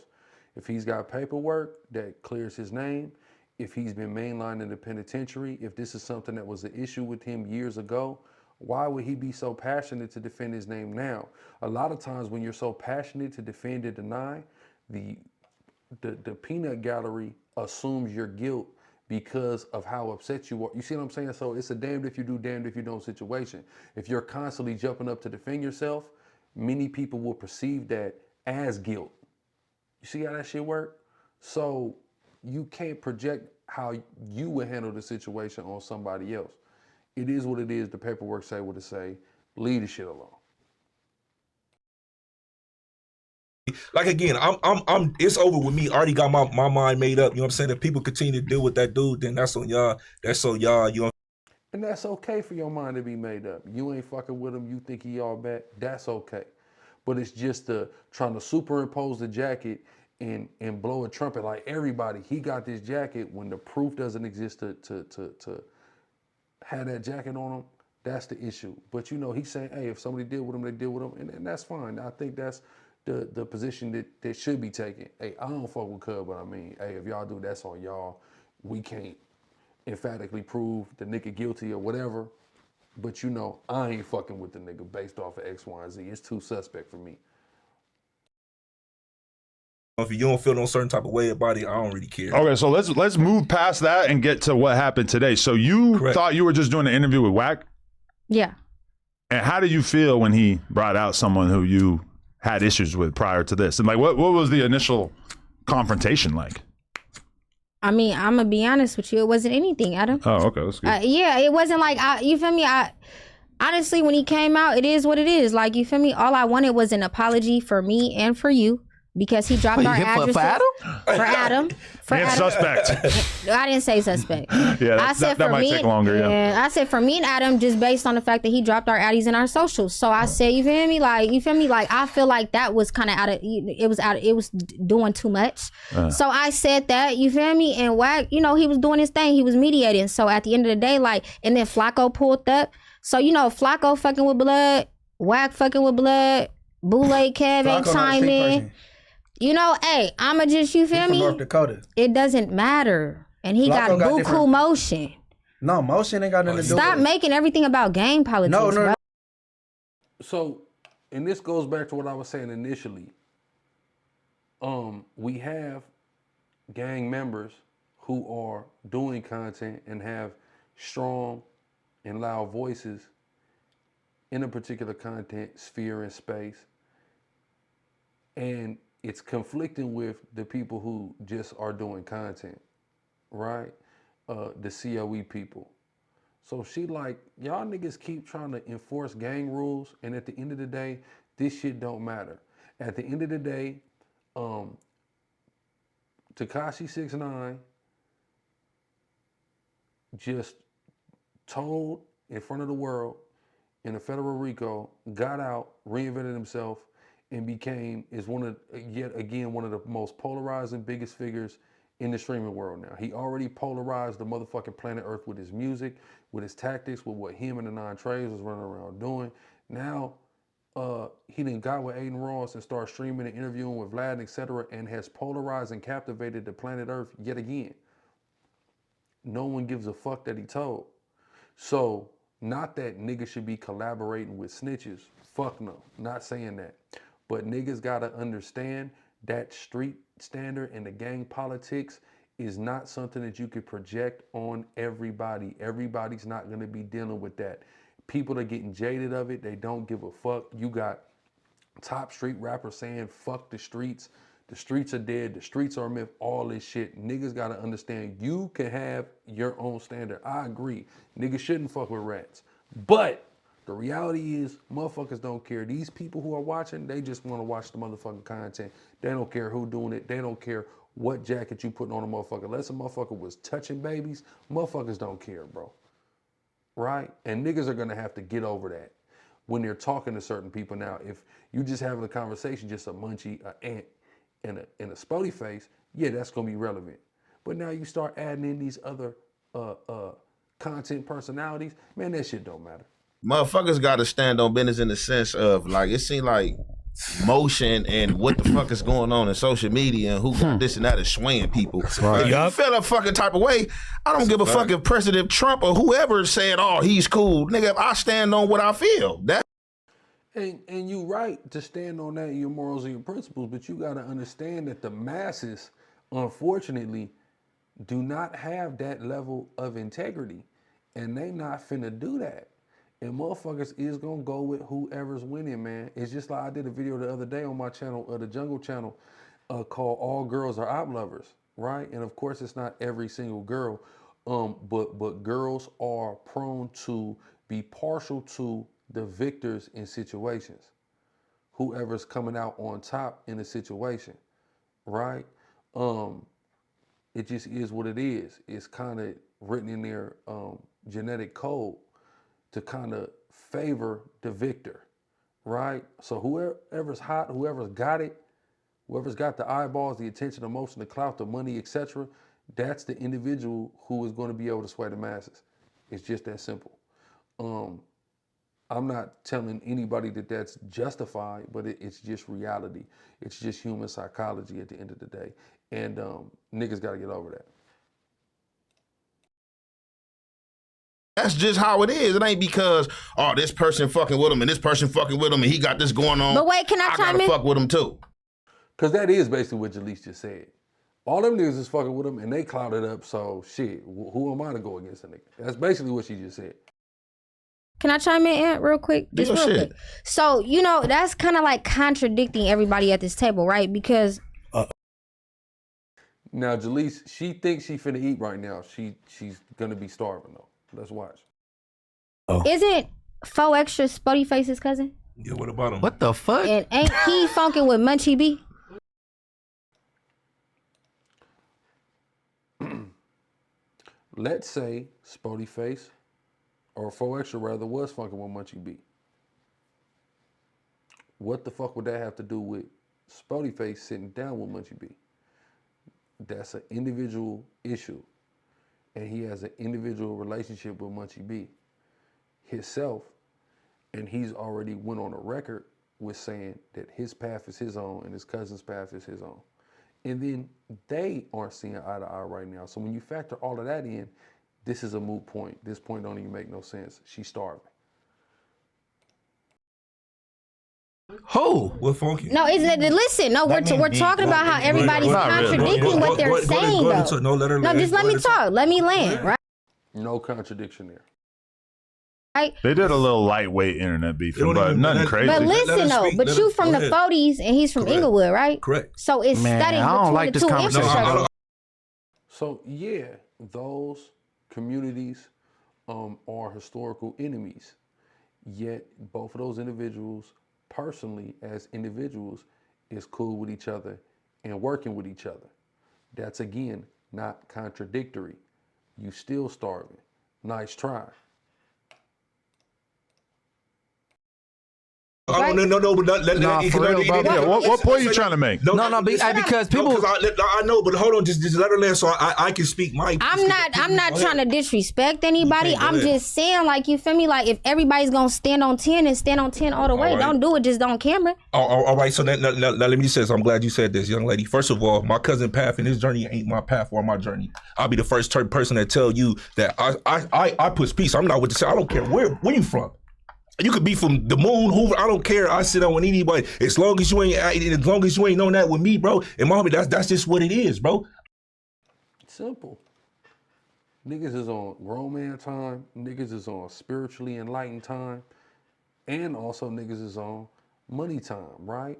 If he's got paperwork that clears his name, if he's been mainlined in the penitentiary, if this is something that was an issue with him years ago, why would he be so passionate to defend his name now? A lot of times when you're so passionate to defend and deny, the peanut gallery assumes your guilt because of how upset you are. You see what I'm saying? So it's a damned if you do, damned if you don't situation. If you're constantly jumping up to defend yourself, many people will perceive that as guilt. You see how that shit work? So you can't project how you would handle the situation on somebody else. It is what it is. The paperwork say what it say. Leave the shit alone. Like again, I'm it's over with me. I already got my mind made up. You know what I'm saying? If people continue to deal with that dude, then that's on y'all. That's on y'all. You know. And that's okay for your mind to be made up. You ain't fucking with him. You think he all bad. That's okay. But it's just trying to superimpose the jacket and blow a trumpet like everybody. He got this jacket when the proof doesn't exist to had that jacket on him, that's the issue. But you know, he's saying, hey, if somebody deal with him, they deal with him, and that's fine. I think that's the position that should be taken. Hey, I don't fuck with Cub, but I mean, hey, if y'all do, that's on y'all. We can't emphatically prove the nigga guilty or whatever. But you know, I ain't fucking with the nigga based off of X, Y, and Z. It's too suspect for me. If you don't feel no certain type of way about it, I don't really care. Okay, so let's move past that and get to what happened today. So you thought you were just doing an interview with Wack? Yeah. And how did you feel when he brought out someone who you had issues with prior to this? And like, what was the initial confrontation like? I mean, I'm gonna be honest with you. It wasn't anything, Adam. Oh, okay, that's good. Yeah, it wasn't like you feel me. Honestly, when he came out, it is what it is. Like, you feel me. All I wanted was an apology for me and for you. Because he dropped our addresses. For Adam? For Adam. For and Adam. suspect. I didn't say suspect. Yeah, I said that for might me, take longer, yeah. I said for me and Adam, just based on the fact that he dropped our addies in our socials. So I said, you feel me? Like, I feel like that was kind of it was doing too much. So I said that, you feel me? And Wack, you know, he was doing his thing. He was mediating. So at the end of the day, like, and then Flakko pulled up. So, you know, Flakko fucking with blood, Wack fucking with blood, Boule Kevin chime in. You know, hey, I'ma just, you feel me? North Dakota. It doesn't matter. And he Flakko got buku motion. No, motion ain't got nothing to do with it. Stop making everything about gang politics, bro. So, and this goes back to what I was saying initially. We have gang members who are doing content and have strong and loud voices in a particular content sphere and space. And it's conflicting with the people who just are doing content, right? The COE people. So she like, y'all niggas keep trying to enforce gang rules, and at the end of the day, this shit don't matter. At the end of the day, Tekashi 6ix9ine just told in front of the world in a federal RICO, got out, reinvented himself, and is yet again one of the most polarizing, biggest figures in the streaming world now. He already polarized the motherfucking planet Earth with his music, with his tactics, with what him and the 9 Treys was running around doing. Now, he done got with Aiden Ross and started streaming and interviewing with Vlad, etc., and has polarized and captivated the planet Earth yet again. No one gives a fuck that he told. So, not that niggas should be collaborating with snitches. Fuck no, not saying that. But niggas gotta understand that street standard and the gang politics is not something that you could project on everybody. Everybody's not gonna be dealing with that. People are getting jaded of it. They don't give a fuck. You got top street rappers saying, fuck the streets. The streets are dead. The streets are a myth. All this shit. Niggas gotta understand you can have your own standard. I agree. Niggas shouldn't fuck with rats. But the reality is, motherfuckers don't care. These people who are watching, they just want to watch the motherfucking content. They don't care who doing it. They don't care what jacket you putting on a motherfucker. Unless a motherfucker was touching babies, motherfuckers don't care, bro. Right? And niggas are going to have to get over that when they're talking to certain people. Now, if you just having a conversation, just a Munchie, an Ant, and a Spoety Face, yeah, that's going to be relevant. But now you start adding in these other content personalities, man, that shit don't matter. Motherfuckers got to stand on business in the sense of, like, it seems like motion and what the fuck is going on in social media and who got this and that is swaying people. Right. If you feel a fucking type of way, I don't give a fuck if President Trump or whoever said, oh, he's cool. Nigga, I stand on what I feel. And you right to stand on that, your morals and your principles, but you got to understand that the masses, unfortunately, do not have that level of integrity, and they not finna do that. And motherfuckers is gonna go with whoever's winning, man. It's just like I did a video the other day on my channel, the Jungle channel, called All Girls Are Op Lovers, right? And of course, it's not every single girl, but girls are prone to be partial to the victors in situations. Whoever's coming out on top in a situation, right? It just is what it is. It's kind of written in their genetic code to kind of favor the victor, right? So whoever's hot, whoever's got it, whoever's got the eyeballs, the attention, the emotion, the clout, the money, etc., that's the individual who is going to be able to sway the masses. It's just that simple. I'm not telling anybody that that's justified, but it's just reality. It's just human psychology at the end of the day. And niggas got to get over that. That's just how it is. It ain't because, oh, this person fucking with him and this person fucking with him and he got this going on. But wait, can I chime in? I gotta fuck with him too. Because that is basically what Jaleec just said. All them niggas is fucking with him and they clouded up, so shit, who am I to go against a nigga? That's basically what she just said. Can I chime in, Aunt, real quick? Just real quick. So, you know, that's kind of like contradicting everybody at this table, right? Because... Now, Jaleec, she thinks she finna eat right now. She's gonna be starving, though. Let's watch. Oh. Isn't 4 Extra Spoety Face's cousin? Yeah, what about him? What the fuck? And ain't he funking with Munchie B? Let's say Spoety Face, or 4 Extra rather, was funking with Munchie B. What the fuck would that have to do with Spoety Face sitting down with Munchie B? That's an individual issue. And he has an individual relationship with Munchie B himself, and he's already went on a record with saying that his path is his own and his cousin's path is his own. And then they aren't seeing eye to eye right now. So when you factor all of that in, this is a moot point. This point don't even make no sense. She's starving. Who? What funky? No, listen. No, we're talking about how everybody's contradicting what they're saying, though. No, just let me talk. Let me land, right? No contradiction there. Right? They did a little lightweight internet beefing, but nothing crazy. But listen, though, but you from the 40s and he's from Inglewood, right? Correct. So it's studying between the two infrastructures. So yeah, those communities are historical enemies. Yet both of those individuals, personally as individuals, is cool with each other and working with each other. That's again not contradictory. You still starving. Nice try. Right? No, but what point are you trying to make? Because people. I know, but hold on, just let her land so I can speak my. I'm not trying to disrespect anybody. I'm just saying, like, you feel me? Like, if everybody's gonna stand on 10 and stand on 10 all the way, right. Don't do it just on camera. All right, so now let me say this. I'm glad you said this, young lady. First of all, my cousin path and his journey ain't my path or my journey. I'll be the first person to tell you that I push peace. I'm not with the say. I don't care where you from. You could be from the moon, Hoover. I don't care. I sit on with anybody. As long as you ain't on that with me, bro. And mommy, that's just what it is, bro. Simple. Niggas is on grown man time. Niggas is on spiritually enlightened time. And also niggas is on money time, right?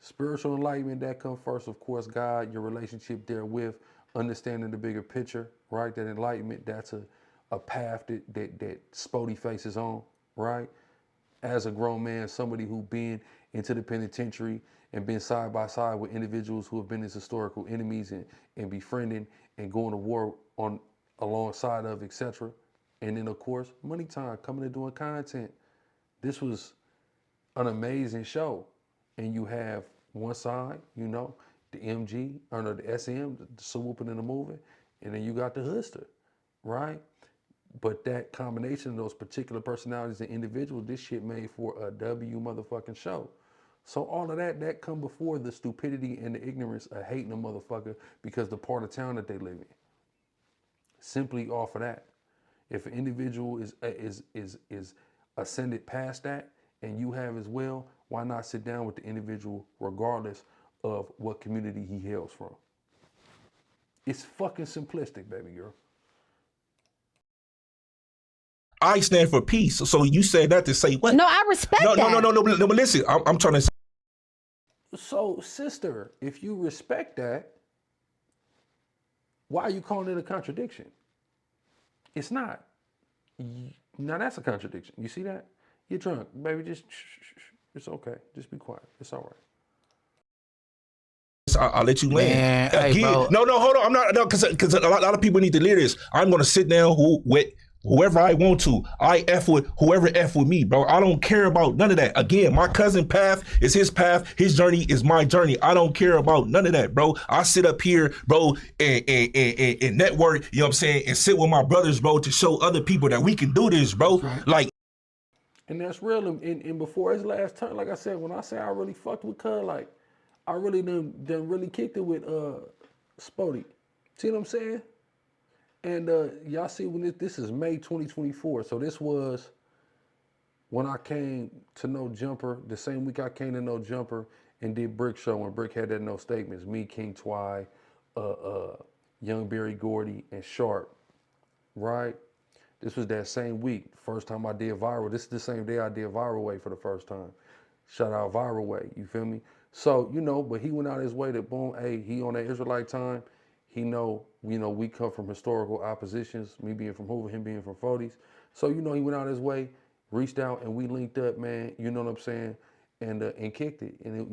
Spiritual enlightenment, that comes first, of course, God, your relationship therewith, understanding the bigger picture, right? That enlightenment, that's a path that Spoety Face is on. Right? As a grown man, somebody who been into the penitentiary and been side by side with individuals who have been his historical enemies and befriending and going to war on alongside of, etc. And then, of course, money time, coming and doing content. This was an amazing show. And you have one side, you know, the MG, or no, the SM, the swooping and the moving, and then you got the hoodster, right? But that combination of those particular personalities and individuals, this shit made for a W motherfucking show. So all of that come before the stupidity and the ignorance of hating a motherfucker because the part of town that they live in. Simply off of that. If an individual is ascended past that and you have as well, why not sit down with the individual regardless of what community he hails from? It's fucking simplistic, baby girl. I stand for peace. So you said that to say what? No, I respect that. No, but listen, I'm trying to say. So, sister, if you respect that, why are you calling it a contradiction? It's not. Now that's a contradiction. You see that? You're drunk. Baby, just shh. It's okay. Just be quiet. It's all right. I'll let you land. Hey, bro. No, hold on. I'm not, because a lot of people need to hear this. I'm going to sit down with whoever I want to. I F with whoever F with me, bro. I don't care about none of that. Again, my cousin path is his path. His journey is my journey. I don't care about none of that, bro. I sit up here, bro, and network, you know what I'm saying, and sit with my brothers, bro, to show other people that we can do this, bro. Right. Like, and that's real. And before his last turn, like I said, when I say I really fucked with Cuz, like, I really done really kicked it with Spoety. See what I'm saying? And y'all see when this is May 2024. So this was when I came to No Jumper, the same week I came to No Jumper and did Brick Show when Brick had that No Statements. Me, King Twy, Young Barry Gordy, and Sharp, right? This was that same week. First time I did Viral. This is the same day I did Viral Way for the first time. Shout out Viral Way, you feel me? So, you know, but he went out his way to boom, hey, he on that Israelite time. He know, we come from historical oppositions, me being from Hoover, him being from 40s. So, you know, he went out his way, reached out, and we linked up, man, you know what I'm saying, and kicked it. And,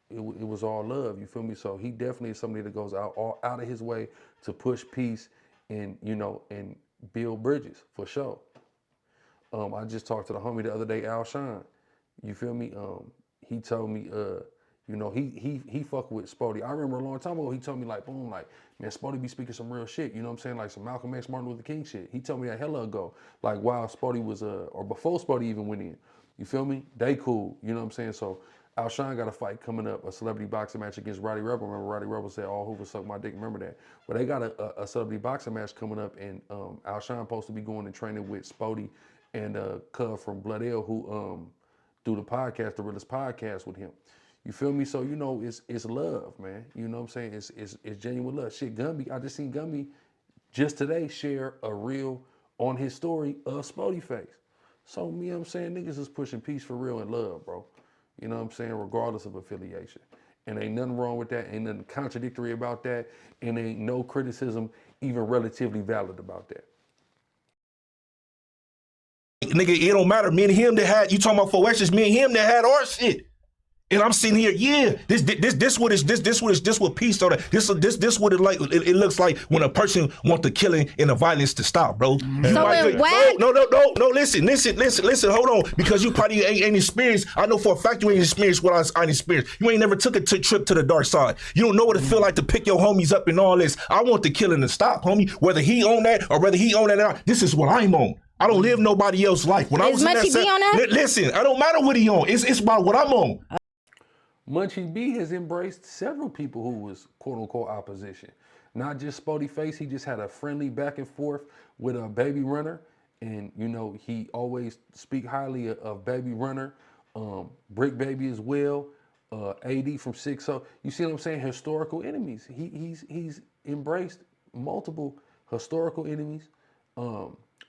it was all love, you feel me? So he definitely is somebody that goes out of his way to push peace and, and build bridges, for sure. I just talked to the homie the other day, Al Shine, you feel me? He told me, he fuck with Spoety. I remember a long time ago, he told me like, boom, like, man, Spoety be speaking some real shit, you know what I'm saying? Like some Malcolm X, Martin Luther King shit. He told me that hella ago, like while Spoety was, or before Spoety even went in, you feel me? They cool, you know what I'm saying? So Alshon got a fight coming up, a celebrity boxing match against Roddy Rebel. Remember Roddy Rebel said, all Hoover suck my dick, remember that? But they got a celebrity boxing match coming up, and Alshon supposed to be going and training with Spoety and Cuz from Blood Ale, who do the podcast, the realest podcast with him. You feel me? So, it's love, man. You know what I'm saying? It's genuine love. Shit, Gumby, I just seen Gumby just today share a reel on his story of Spoety Face. So, you know what I'm saying? Niggas is pushing peace for real and love, bro. You know what I'm saying? Regardless of affiliation. And ain't nothing wrong with that. Ain't nothing contradictory about that. And ain't no criticism even relatively valid about that. Nigga, it don't matter. Me and him that had, you talking about 4 X's, me and him that had our shit. And I'm sitting here, this what peace or this what it looks like when a person want the killing and the violence to stop, bro. So in Wack? No, listen, hold on, because you probably ain't experienced. I know for a fact you ain't experienced what I experienced. You ain't never took a trip to the dark side. You don't know what it feel like to pick your homies up and all this. I want the killing to stop, homie. Whether he on that or whether he on that or not, this is what I'm on. I don't live nobody else's life. When I was in that Munchie B on that? Listen, I don't matter what he on. It's about what I'm on. Munchie B has embraced several people who was quote-unquote opposition. Not just Spoety Face, he just had a friendly back and forth with a Baby Runner. And, he always speak highly of Baby Runner, Brick Baby as well, AD from 6-0. You see what I'm saying? Historical enemies. He's embraced multiple historical enemies.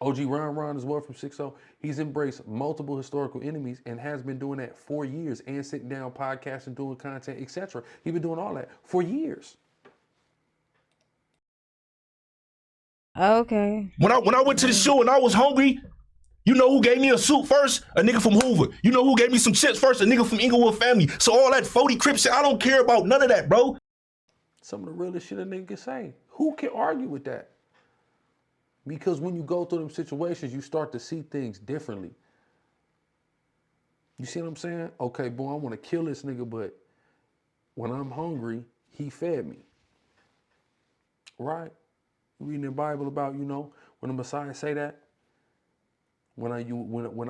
OG Ron as well from 6-0. He's embraced multiple historical enemies and has been doing that for years, and sitting down, podcasting, doing content, etc. He's been doing all that for years. Okay. When I went to the show and I was hungry, you know who gave me a suit first? A nigga from Hoover. You know who gave me some chips first? A nigga from Inglewood family. So all that 40 Crip shit, I don't care about none of that, bro. Some of the realest shit a nigga can say. Who can argue with that? Because when you go through them situations, you start to see things differently. You see what I'm saying? Okay, boy, I want to kill this nigga, but when I'm hungry, he fed me. Right? Reading the Bible about, when the Messiah say that, when I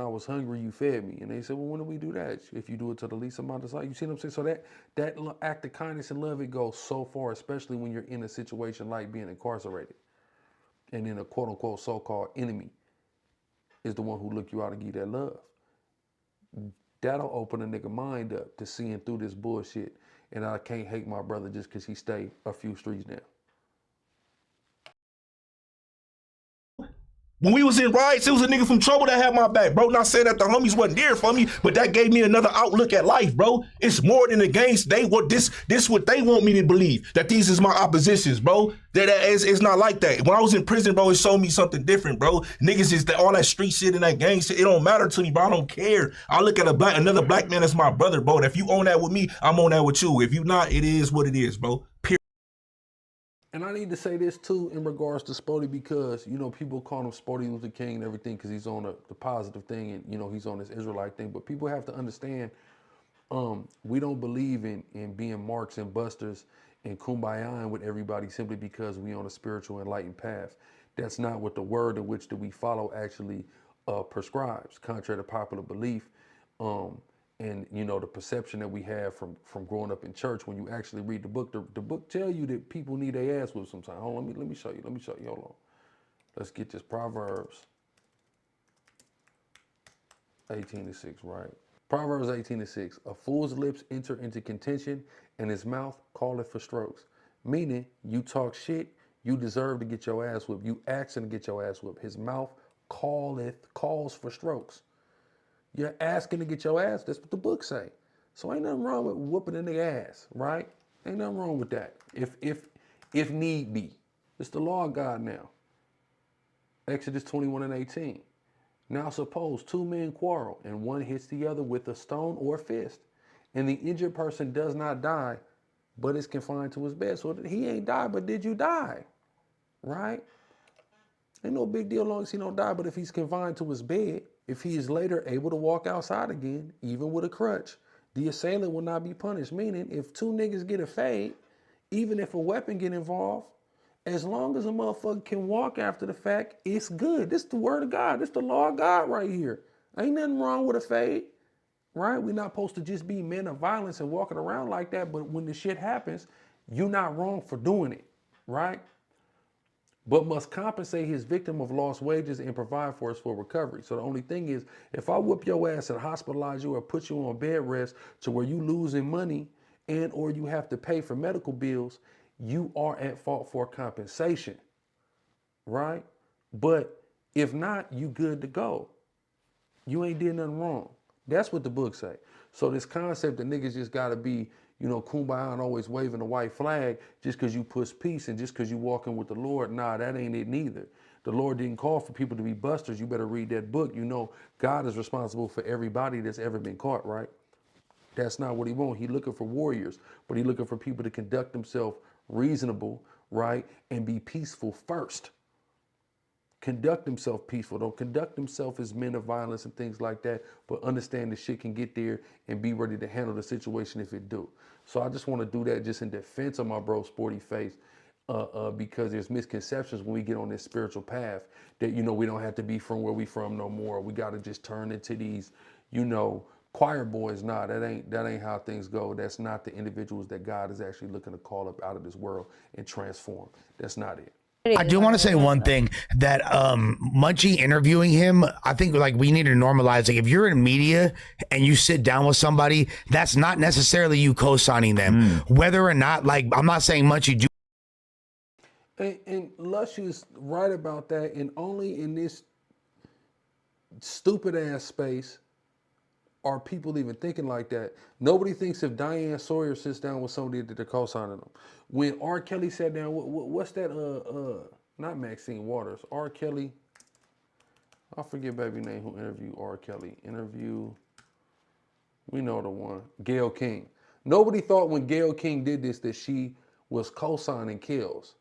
was hungry, you fed me. And they said, well, when do we do that? If you do it to the least amount of sight. You see what I'm saying? So that act of kindness and love, it goes so far, especially when you're in a situation like being incarcerated. And then a quote-unquote so-called enemy is the one who look you out and give that love. That'll open a nigga mind up to seeing through this bullshit. And I can't hate my brother just because he stayed a few streets down. When we was in riots, it was a nigga from Trouble that had my back, bro. Not saying that the homies wasn't there for me, but that gave me another outlook at life, bro. It's more than against. This what they want me to believe, that these is my oppositions, bro. It's not like that. When I was in prison, bro, it showed me something different, bro. Niggas is all that street shit and that gang shit. It don't matter to me, bro. I don't care. I look at another black man as my brother, bro. And if you own that with me, I'm on that with you. If you not, it is what it is, bro. Period. And I need to say this too in regards to Spoety, because, you know, people call him Spoety Luther King and everything because he's on the positive thing and, you know, he's on this Israelite thing. But people have to understand, we don't believe in being marks and busters and kumbayaing with everybody simply because we on a spiritual enlightened path. That's not what the word in which that we follow actually prescribes, contrary to popular belief. And you know, the perception that we have from growing up in church. When you actually read the book tell you that people need their ass whipped sometimes. Hold on, let me show you. Hold on. Let's get this. Proverbs 18:6, right? Proverbs 18:6. A fool's lips enter into contention, and his mouth calleth for strokes. Meaning, you talk shit, you deserve to get your ass whipped. You asking to get your ass whipped. His mouth calls for strokes. You're asking to get your ass. That's what the book say. So ain't nothing wrong with whooping in the ass, right? Ain't nothing wrong with that. If need be. It's the law of God now. Exodus 21:18. Now suppose two men quarrel and one hits the other with a stone or a fist, and the injured person does not die, but is confined to his bed. So he ain't died, but did you die? Right? Ain't no big deal as long as he don't die, but if he's confined to his bed, if he is later able to walk outside again, even with a crutch, the assailant will not be punished. Meaning, if two niggas get a fade, even if a weapon get involved, as long as a motherfucker can walk after the fact, it's good. This is the word of God. This is the law of God right here. Ain't nothing wrong with a fade, right? We're not supposed to just be men of violence and walking around like that, but when the shit happens, you're not wrong for doing it, right? But must compensate his victim of lost wages and provide for his full recovery. So the only thing is, if I whoop your ass and hospitalize you or put you on bed rest to where you losing money and or you have to pay for medical bills, you are at fault for compensation, right? But if not, you good to go. You ain't did nothing wrong. That's what the book say. So this concept that niggas just gotta be, you know, kumbaya and always waving a white flag just because you push peace and just because you walking with the Lord, nah, that ain't it neither. The Lord didn't call for people to be busters. You better read that book. You know, God is responsible for everybody that's ever been caught, right? That's not what he wants. He looking for warriors, but he looking for people to conduct themselves reasonable, right? And be peaceful first. Conduct themselves peaceful. Don't conduct themselves as men of violence and things like that, but understand the shit can get there and be ready to handle the situation if it do. So I just want to do that just in defense of my bro Spoety Face, because there's misconceptions when we get on this spiritual path that, you know, we don't have to be from where we from no more. We got to just turn into these, you know, choir boys. Nah, that ain't how things go. That's not the individuals that God is actually looking to call up out of this world and transform. That's not it. I do want to say one thing that Munchie interviewing him, I think like we need to normalize, like if you're in media and you sit down with somebody, that's not necessarily you co-signing them. Whether or not, like, I'm not saying Munchie do. And Lush is right about that, and only in this stupid ass space are people even thinking like that. Nobody thinks if Diane Sawyer sits down with somebody that they're co-signing them. When R. Kelly sat down, what's that, not Maxine Waters, R. Kelly, I forget baby name who interviewed R. Kelly. We know the one, Gayle King. Nobody thought when Gayle King did this that she was co-signing kills,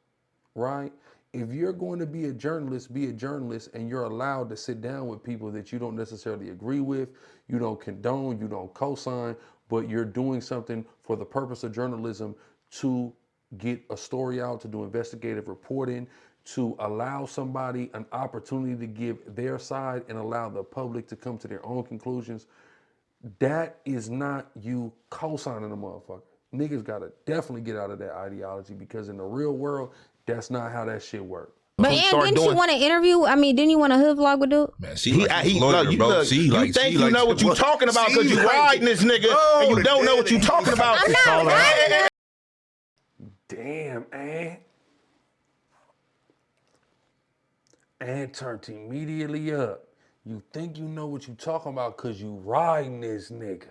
right? If you're going to be a journalist, and you're allowed to sit down with people that you don't necessarily agree with, you don't condone, you don't co-sign, but you're doing something for the purpose of journalism to get a story out, to do investigative reporting, to allow somebody an opportunity to give their side and allow the public to come to their own conclusions. That is not you co-signing a motherfucker. Niggas gotta definitely get out of that ideology, because in the real world, that's not how that shit works. But didn't you want to interview? I mean, didn't you want a hood vlog with dude? Man, you think you know what you talking about because you riding this nigga and you don't know what you talking about. I'm not riding. Damn, and turned immediately up. You think you know what you talking about because you riding this nigga.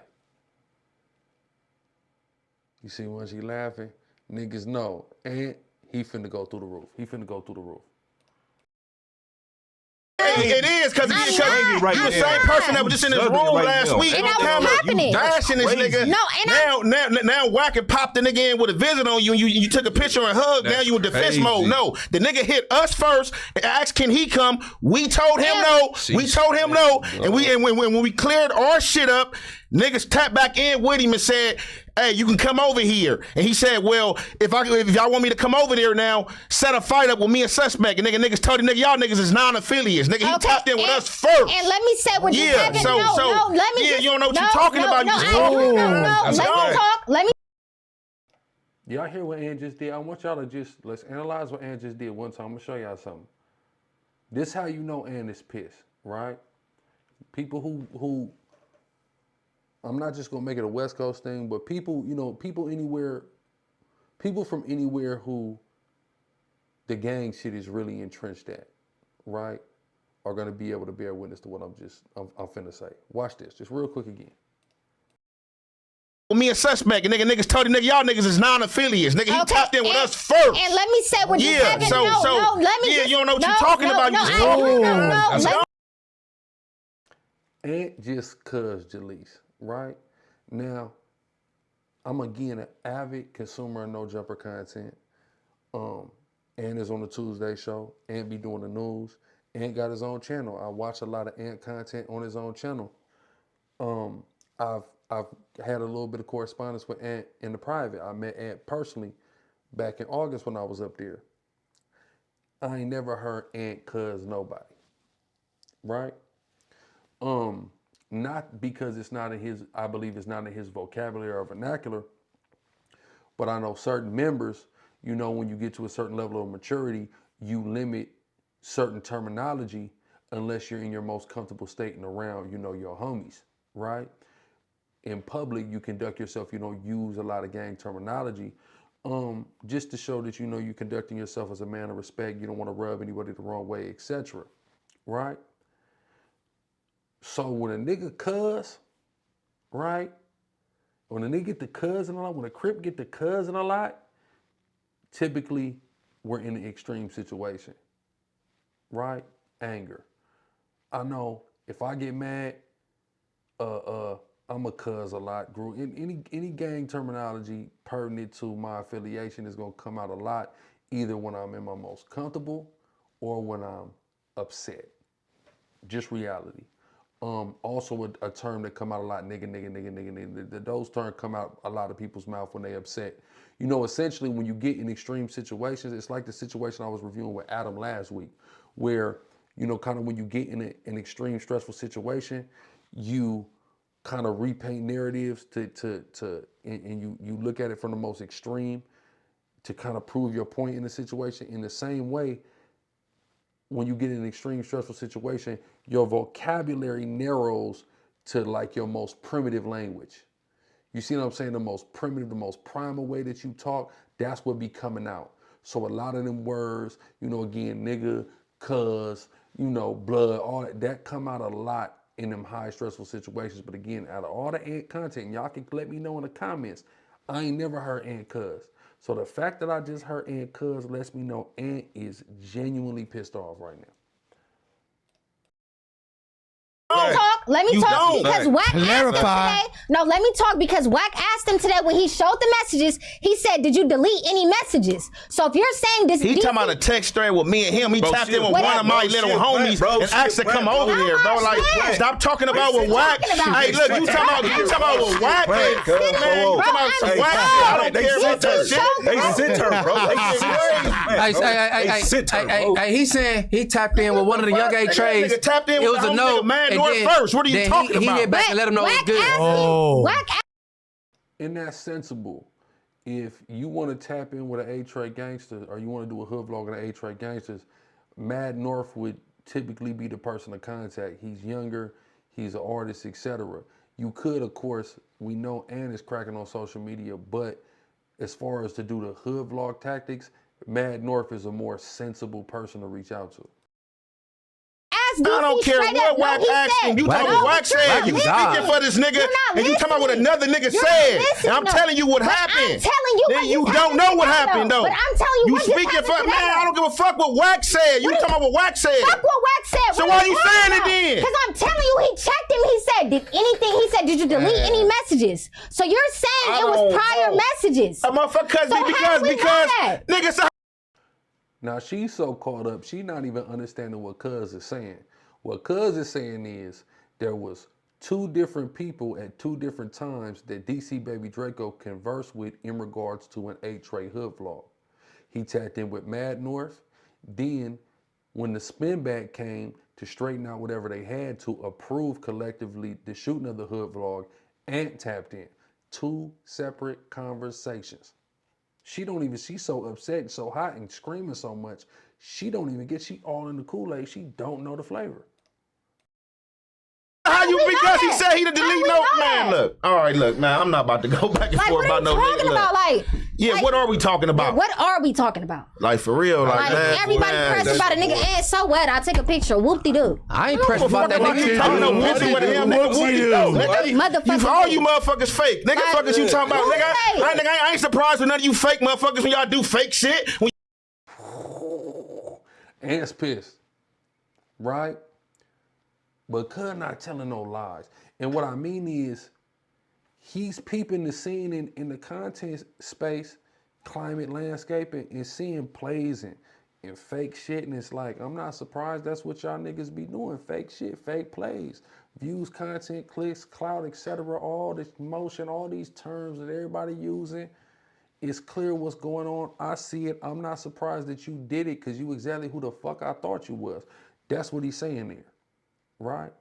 You see when she laughing? Niggas know. And he finna go through the roof. It is because you the same person that was just in this room last week. And I was popping it. Bashing this nigga. No, and now Wack and popped the nigga in with a visit on you, and you took a picture and hug. Now you in defense mode. No, the nigga hit us first and asked, "Can he come?" We told him no. We told him no, and when we cleared our shit up, niggas tapped back in with him and said, "Hey, you can come over here." And he said, "Well, if y'all want me to come over there now, set a fight up with me and Suspect." And niggas told him, "Nigga, y'all niggas is non-affiliates." Nigga, he tapped in with us first. And let me say what you happened. You don't know what you're talking about. Let me talk. Let me. Y'all hear what Ann just did? I want y'all to let's analyze what Ann just did one time. I'm gonna show y'all something. This how you know Ann is pissed, right? People who I'm not just gonna make it a West Coast thing, but people, people from anywhere who the gang shit is really entrenched at, right, are gonna be able to bear witness to what I'm finna say. Watch this, just real quick again. Me and Suspect, and niggas told him, y'all niggas is non-affiliates. Nigga, he tapped in with us first. And let me say what you happened. You don't know what you're talking about. And just cuz Jaleec, right? Now, I'm again an avid consumer of No Jumper content. Ant is on the Tuesday show. Ant be doing the news. Ant got his own channel. I watch a lot of Ant content on his own channel. I've had a little bit of correspondence with Ant in the private. I met Ant personally back in August when I was up there. I ain't never heard Ant cuz nobody, right? Not because it's not in his, I believe it's not in his vocabulary or vernacular, but I know certain members, when you get to a certain level of maturity, you limit certain terminology unless you're in your most comfortable state and around, your homies, right? In public, you conduct yourself, you don't use a lot of gang terminology, just to show that you're conducting yourself as a man of respect, you don't want to rub anybody the wrong way, etc. Right? So when a nigga cuz, right? When a nigga get the cousin a lot, when a Crip get the cousin a lot, typically we're in an extreme situation, right? Anger. I know if I get mad, I'm a cuz a lot. Grew in any gang terminology pertinent to my affiliation is gonna come out a lot, either when I'm in my most comfortable or when I'm upset. Just reality. Also a term that come out a lot, nigga. Those terms come out a lot of people's mouth when they upset. Essentially when you get in extreme situations, it's like the situation I was reviewing with Adam last week, where, kind of when you get in an extreme stressful situation, you kind of repaint narratives and you look at it from the most extreme to kind of prove your point in the situation. In the same way, when you get in an extreme stressful situation, your vocabulary narrows to like your most primitive language. You see what I'm saying? The most primitive, the most primal way that you talk, that's what be coming out. So a lot of them words, again, nigga, cuz, blood, all that come out a lot in them high stressful situations. But again, out of all the Ant content, y'all can let me know in the comments, I ain't never heard Ant cuz. So the fact that I just heard Ant cuz lets me know Ant is genuinely pissed off right now. Let me talk because Wack asked him today. No, let me talk because Wack asked him today when he showed the messages. He said, "Did you delete any messages?" So if you're saying this, he talking about a text thread with me and him. He tapped in with one of my little homies and asked to come over here, bro. Like, stop talking about what Wack. Hey, look, you talking about what Wack? Man, you talking about some Wack? I don't care about that shit. They sent her, bro. Hey, he saying he tapped in with one of the young A trades. Tapped in with the no man north first. What are you talking about? He hit back and let him know it's good. And that's sensible. If you want to tap in with an A-Trade gangster or you want to do a hood vlog on A-Trade gangsters, Mad North would typically be the person to contact. He's younger, he's an artist, etc. You could, of course, we know Ann is cracking on social media, but as far as to do the hood vlog tactics, Mad North is a more sensible person to reach out to. asked DC I don't care straight what up. No, Wack he asked said. him. You No, talking what Wack but you're said. not You speaking for this nigga, You're not and you talking about what listening. another nigga You're said. not And I'm listening, telling you what But happened. I'm telling you Then what you just don't know what happened happened though. But I'm telling you You what just speaking for happened man. today, I don't give a fuck what Wack said. You talking about what Wack said. Fuck what Wack said. So why you saying it then? Because I'm telling you, he checked him. He said, did you delete any messages? So you're saying it was prior messages. A motherfucker So because niggas. Now she's so caught up, she not even understanding what Cuz is saying. What Cuz is saying is there was 2 different people at 2 different times that DC Baby Draco conversed with in regards to an 8-tray hood vlog. He tapped in with Mad North. Then when the spin back came to straighten out whatever they had to approve collectively the shooting of the hood vlog, Ant tapped in. 2 separate conversations. She's so upset and so hot and screaming so much, she don't even get, she all in the Kool-Aid, she don't know the flavor. How you because he said he the delete no man. Look, all right, look, man, I'm not about to go back and forth about no nigga. What are we talking about? What are we talking about? Like for real, like man, everybody pressed about a nigga and so what? I take a picture, whoop-de-doo. I ain't pressed about that nigga. You talking no picture with him, nigga? Motherfuckers. All you motherfuckers fake. Nigga, fuckers you talking about, nigga? I ain't surprised with none of you fake motherfuckers when y'all do fake shit. Ant's pissed, right? But Cuz not telling no lies. And what I mean is, he's peeping the scene in the content space, climate landscaping, and seeing plays and fake shit. And it's like, I'm not surprised that's what y'all niggas be doing. Fake shit, fake plays. Views, content, clicks, clout, etc. All this motion, all these terms that everybody using. It's clear what's going on. I see it. I'm not surprised that you did it because you exactly who the fuck I thought you was. That's what he's saying there. Right.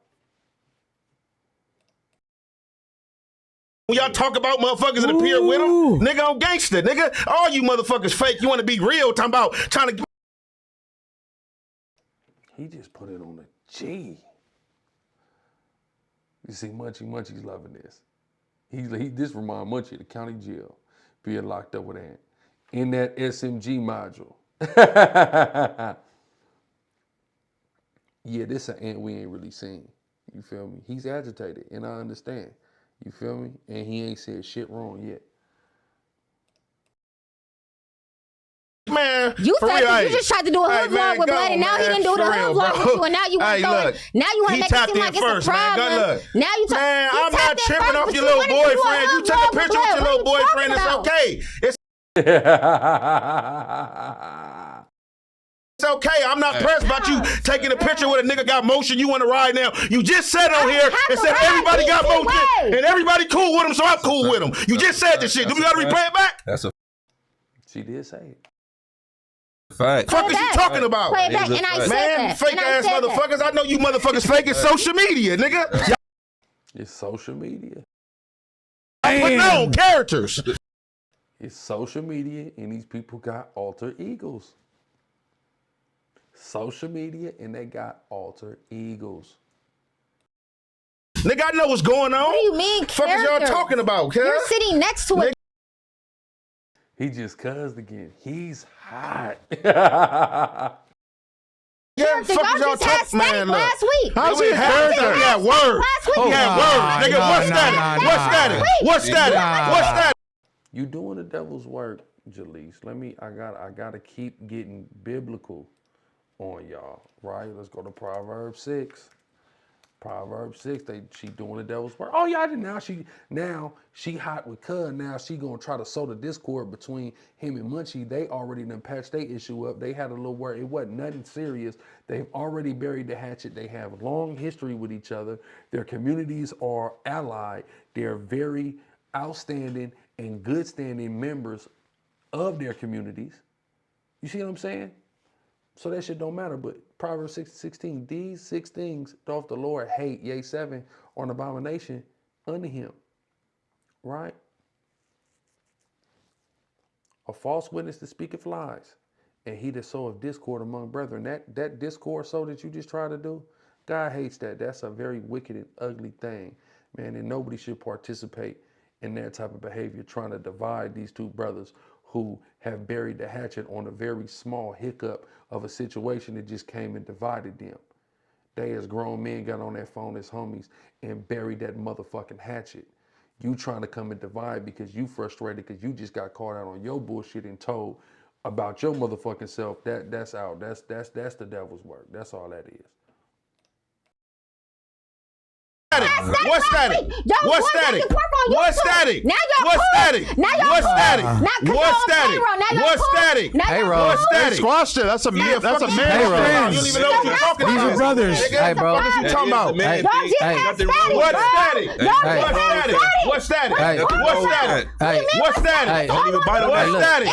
When y'all talk about motherfuckers that appear with them, nigga on gangster, nigga. All you motherfuckers fake. You want to be real, talking about trying to. He just put it on the G. You see, Munchie's loving this. This remind Munchie of the county jail, being locked up with Ant in that SMG module. Yeah, this an Ant we ain't really seen. You feel me? He's agitated, and I understand. You feel me? And he ain't said shit wrong yet. Man, you just tried to do a hood vlog with Blood, and now he didn't do the hood vlog with you, and now you want to make it seem like it's a problem. Now you man, I'm not tripping off your little boyfriend. You took a picture with your little boyfriend. It's okay. It's okay. I'm not pressed about you taking a picture with a nigga got motion. You want to ride now. You just said on here and said everybody got motion and everybody cool with him, so I'm cool with him. You just said this shit. Do we got to replay it back? That's a. She did say it. Fact. Fuck is you talking about? Play it back, and I said that. Fake ass motherfuckers. I know you motherfuckers fake. It's social media, nigga. It's social media. I'm putting on characters. It's social media, and these people got alter egos. Social media, and they got alter egos. Nigga, I know what's going on. What do you mean, fuck is y'all talking about? You're sitting next to it. He just cussed again. He's hot. Yeah, fuck y'all y'all just had talking, man. Look. last week. How's he had that? He had words. He had words. Nigga, what's that? What's that? What's that? What's that? You doing the devil's work, Jaleec. I gotta keep getting biblical on y'all, right? Let's go to Proverbs 6. Proverbs 6, she doing the devil's work. Oh yeah, now she hot with Cud. Now she gonna try to sow the discord between him and Munchie. They already done patched their issue up. They had a little word. It wasn't nothing serious. They've already buried the hatchet. They have long history with each other. Their communities are allied. They're very outstanding and good standing members of their communities. You see what I'm saying? So that shit don't matter, but Proverbs 6:16, these 6 things doth the Lord hate, yea 7 are an abomination unto him, right? A false witness that speaketh lies, and he that soweth discord among brethren. That discord sow that you just tried to do, God hates that. That's a very wicked and ugly thing, man, and nobody should participate in that type of behavior, trying to divide these 2 brothers who have buried the hatchet on a very small hiccup of a situation that just came and divided them. They as grown men got on that phone as homies and buried that motherfucking hatchet. You trying to come and divide because you frustrated because you just got caught out on your bullshit and told about your motherfucking self. That's out. That's the devil's work. That's all that is. What's static? What's static? What's static? What's static? What's static? What's static? What's static? What's static? Squashed it. That's a man. That's a man. You don't even know what you're talking about. These are brothers. Hey, bro. What you talking about? What's static? What's static? What's static? What's static? Don't even bite on that. What's static?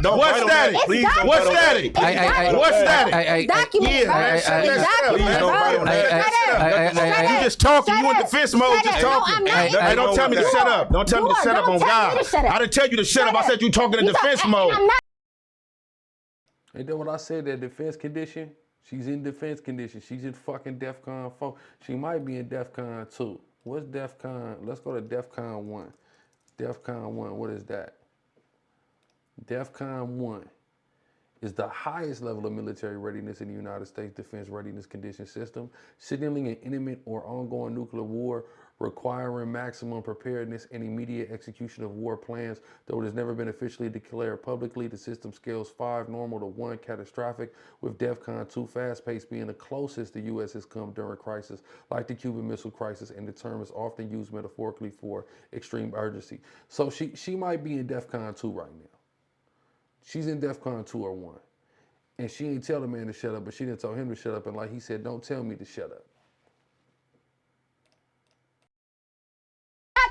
Don't What's bite on that. static? Please don't What's bite on that. static? What's static? Document, bro. Please don't bite on that. You just talking. You in defense mode, just talking. Hey, don't tell me to shut up. Don't tell me to shut up on God. I didn't tell you to shut up. I said you talking in defense mode. Ain't that what I said? That defense condition? She's in defense condition. She's in fucking DEFCON 4. She might be in DEFCON 2. What's DEFCON? Let's go to DEFCON 1. DEFCON 1, what is that? DEFCON 1 is the highest level of military readiness in the United States Defense Readiness Condition System, signaling an imminent or ongoing nuclear war, requiring maximum preparedness and immediate execution of war plans. Though it has never been officially declared publicly, the system scales 5 normal to 1 catastrophic, with DEFCON 2 fast-paced being the closest the U.S. has come during crisis, like the Cuban Missile Crisis, and the term is often used metaphorically for extreme urgency. So she might be in DEFCON 2 right now. She's in DEFCON 2 or 1. And she ain't tell the man to shut up, but she didn't tell him to shut up. And like he said, don't tell me to shut up.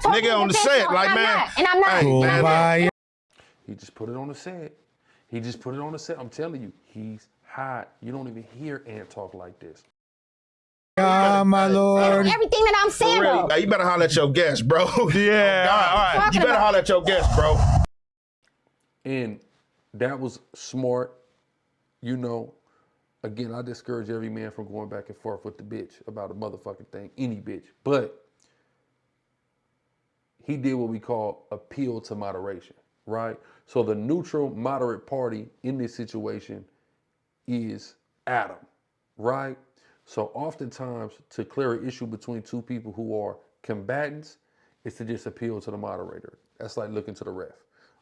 Nigga on the set, like, man. And I'm not. Hey, man. He just put it on the set. He just put it on the set. I'm telling you, he's hot. You don't even hear Ant talk like this. My Lord. Everything that I'm saying, Really, though. now you better holler at your guest, bro. Yeah, all right. You better holler at your guest, bro. And that was smart. You know, again, I discourage every man from going back and forth with the bitch about a motherfucking thing, any bitch. But he did what we call appeal to moderation, right? So the neutral, moderate party in this situation is Adam, right? So oftentimes, to clear an issue between two people who are combatants, is to just appeal to the moderator. That's like looking to the ref.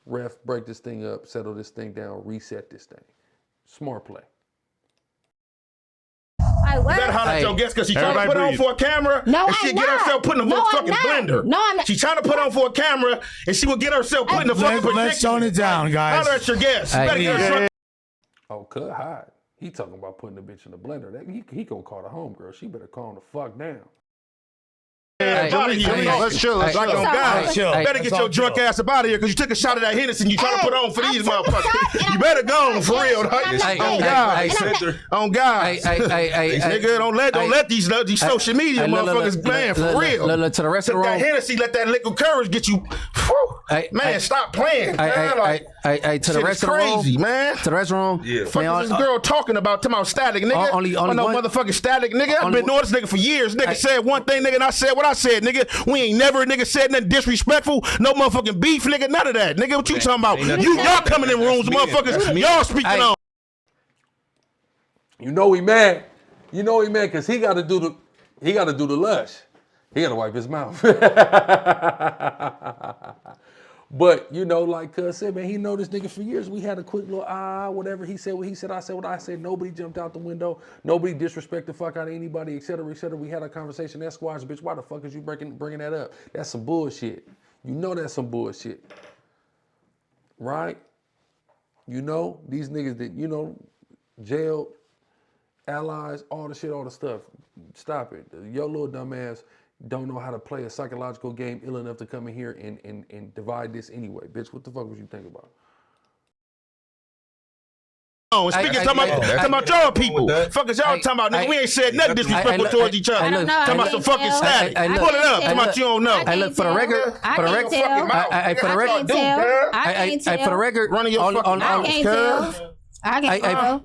Ref, break this thing up, settle this thing down, reset this thing. Smart play. You better holler at your guest because she's trying to put on for a camera and she'll get herself put in the fucking blender. No, I'm not. She's trying to put on for a camera and she will get herself put in the fucking predicament. Let's tone it down, guys. Holler at your guest. You better get herself. Oh, cut hide. He talking about putting the bitch in the blender. He gonna call the homegirl. She better calm the fuck down. Let's chill. Let's Like on God, chill. better get your drunk ass up out of here because you took a shot of that Hennessy and you trying to put on for these motherfuckers. You better go on for real. On God. On God. Nigga, don't let these social media motherfuckers, man, for real. To the rest of the Took that room. Hennessy, let that liquid courage get you. Man, stop playing. To the rest of the room. Crazy, man. To the rest of the room. Yeah. Fuck is this girl talking about static, nigga? Only no one? motherfucking static, nigga. I've been knowing this nigga for years. Nigga said one thing, nigga, and I said what I said, nigga. We ain't never, nigga, said nothing disrespectful. No motherfucking beef, nigga. None of that, nigga. What you talking about? Y'all coming in rooms, motherfuckers. Y'all speaking on. You know he mad. You know he mad because he got to do the lush. He got to wipe his mouth. But, you know, like Cuz said, man, he know this nigga for years. We had a quick little whatever he said, what he said, I said what I said. Nobody jumped out the window. Nobody disrespected the fuck out of anybody, et cetera, et cetera. We had a conversation. That squash, bitch, why the fuck is you bringing that up? That's some bullshit. You know that's some bullshit. Right? You know, these niggas that, you know, jail, allies, all the shit, all the stuff. Stop it. Your little dumb ass don't know how to play a psychological game ill enough to come in here and divide this anyway. Bitch, what the fuck was you thinking about? Oh, speaking talking about y'all people. Fuckers y'all talking about, nigga. We ain't said nothing disrespectful towards each other. Talking about some fucking static. Pull it up. Talking about you don't know. Hey, look, for the record, Fucking mouth. for the record, running your fucking mouth. I got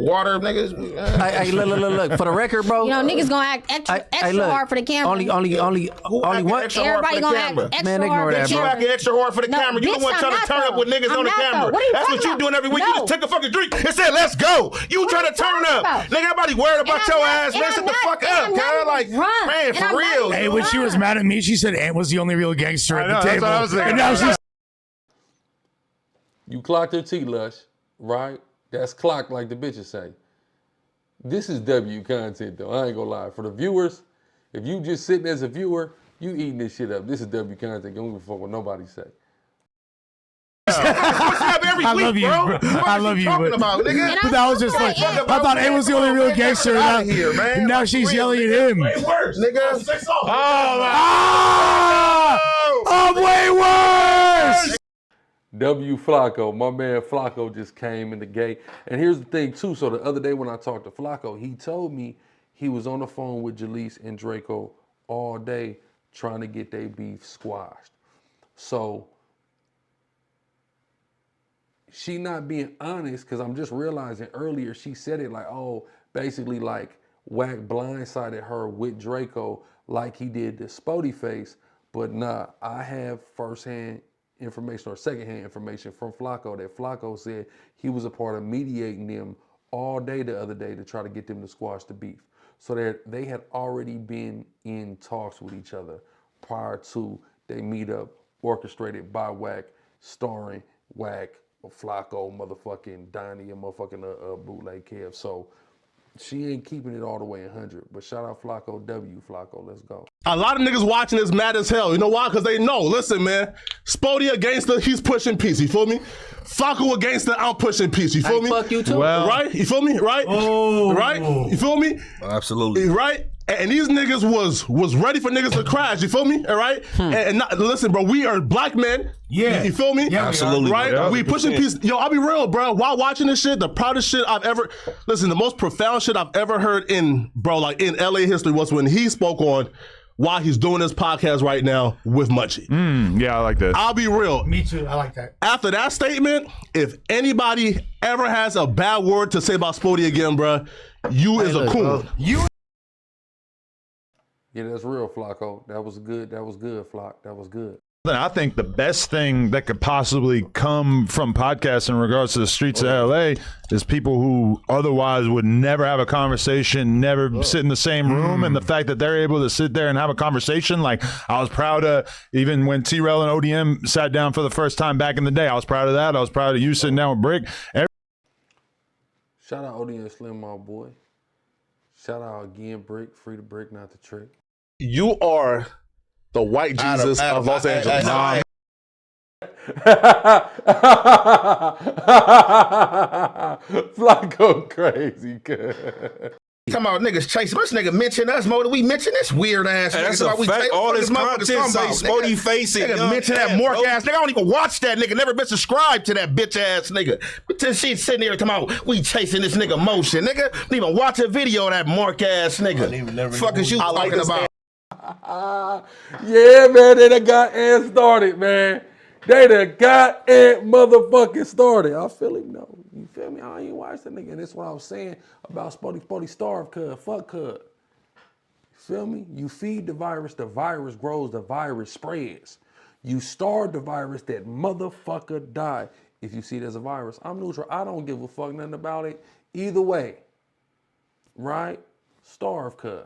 water, niggas. Look. For the record, bro. You know, niggas gonna act extra hard for the camera. Only one. Everybody gonna act extra Man, hard for the You camera. acting extra hard for the camera. You the one trying to turn up with niggas on the camera. That's what you doing every week. You just took a fucking drink and said, "Let's go." You trying to turn up, nigga. Everybody worried about your ass. Man, shut the fuck up, girl. Like, man, for real. Hey, when she was mad at me, she said Ant was the only real gangster at the table. And now she's. You clocked her T-Lush, right? That's clocked like the bitches say. This is W content though, I ain't gonna lie. For the viewers, if you just sitting as a viewer, you eating this shit up. This is W content, don't give a fuck what nobody say. I love you, bro. I love you, but that was just like, I thought Ant was the only real gangster. Now she's yelling at him. Way worse, nigga. I'm way worse. W Flakko, my man Flakko just came in the gate. And here's the thing too, so the other day when I talked to Flakko, he told me he was on the phone with Jaleec and Draco all day trying to get their beef squashed. So she not being honest, because I'm just realizing earlier she said it like, oh, basically like Wack blindsided her with Draco like he did the Spoety Face. But nah, I have firsthand information or secondhand information from Flakko that Flakko said he was a part of mediating them all day the other day to try to get them to squash the beef. So that they had already been in talks with each other prior to they meet up orchestrated by Wack, starring Wack, Flakko, motherfucking Donnie, and motherfucking bootleg Kev. So she ain't keeping it all the way 100. But shout out Flakko, W Flakko, let's go. A lot of niggas watching this mad as hell. You know why? Because they know, listen, man, Spoety against the, he's pushing peace. You feel me? Flakko against the, I'm pushing peace. You feel me? Fuck you too. Well, right? You feel me? Right? Oh. Right? You feel me? Absolutely. Right? And these niggas was ready for niggas to crash. You feel me? All right? And not, listen, bro, we are black men. Yeah. You feel me? Yeah, absolutely. Right? Yeah, we pushing peace. Yo, I'll be real, bro. While watching this shit, the proudest shit I've ever, listen, the most profound shit I've ever heard in, bro, like in LA history was when he spoke on why he's doing this podcast right now with Munchie. Yeah, I like that. I'll be real. Me too. I like that. After that statement, if anybody ever has a bad word to say about Spoety again, bro, you is a coon. Yeah, that's real, Flakko. That was good. That was good, Flock. That was good. I think the best thing that could possibly come from podcasts in regards to the streets of LA is people who otherwise would never have a conversation, never sit in the same room. And the fact that they're able to sit there and have a conversation, like I was proud of, even when T-Rel and ODM sat down for the first time back in the day, I was proud of that. I was proud of you sitting down with Brick. Shout out ODM Slim, my boy. Shout out again, Brick. Free to Brick, not the trick. You are the white Jesus of Los Angeles. Flakko crazy. Talking about niggas chasing this nigga mention us more than we mention this weird ass nigga. That's a fact. All this content say Spoety Face and nigga mention that Mork ass nigga. I don't even watch that nigga. Never been subscribed to that bitch ass nigga. But then she's sitting there talking about we chasing this nigga motion, nigga. Didn't even watch a video of that Mork ass nigga. Fuck is you talking about? Yeah, man, they done got and started, man. They done got and motherfucking started. I feel him, though. You feel me? I ain't watched that nigga. And that's what I was saying about Spoety starve, cuz. Fuck, cuz. You feel me? You feed the virus grows, the virus spreads. You starve the virus, that motherfucker die. If you see it as a virus, I'm neutral. I don't give a fuck nothing about it. Either way. Right? Starve, cuz.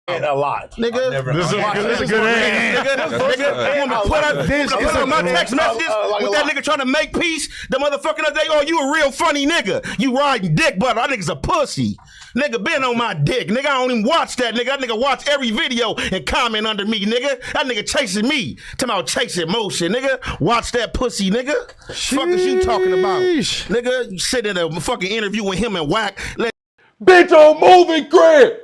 A lot, nigga. This is a good end. Nigga, put on my text messages with that nigga trying to make peace. The motherfucking other day, oh, you a real funny nigga. You riding dick butter. That nigga's a pussy. Nigga been on my dick. Nigga, I don't even watch that nigga. That nigga watch every video and comment under me, nigga. That nigga chasing me. Talking about chasing motion, nigga. Watch that pussy, nigga. Fuck is you talking about? Nigga, you sit in a fucking interview with him and Wack. Bitch on moving crib.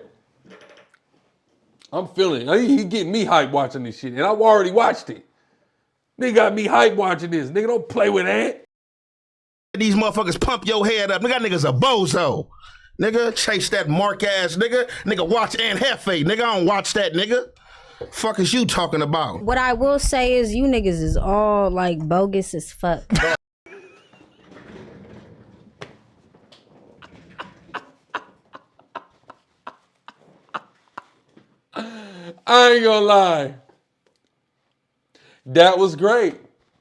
I'm feeling it. He getting me hype watching this shit, and I've already watched it. Nigga got me hype watching this. Nigga, don't play with that. These motherfuckers pump your head up. Nigga, that nigga's a bozo. Nigga, chase that Mark ass nigga. Nigga, watch Anne Hefe. Nigga, I don't watch that nigga. Fuck is you talking about? What I will say is you niggas is all like bogus as fuck. I ain't gonna lie. That was great,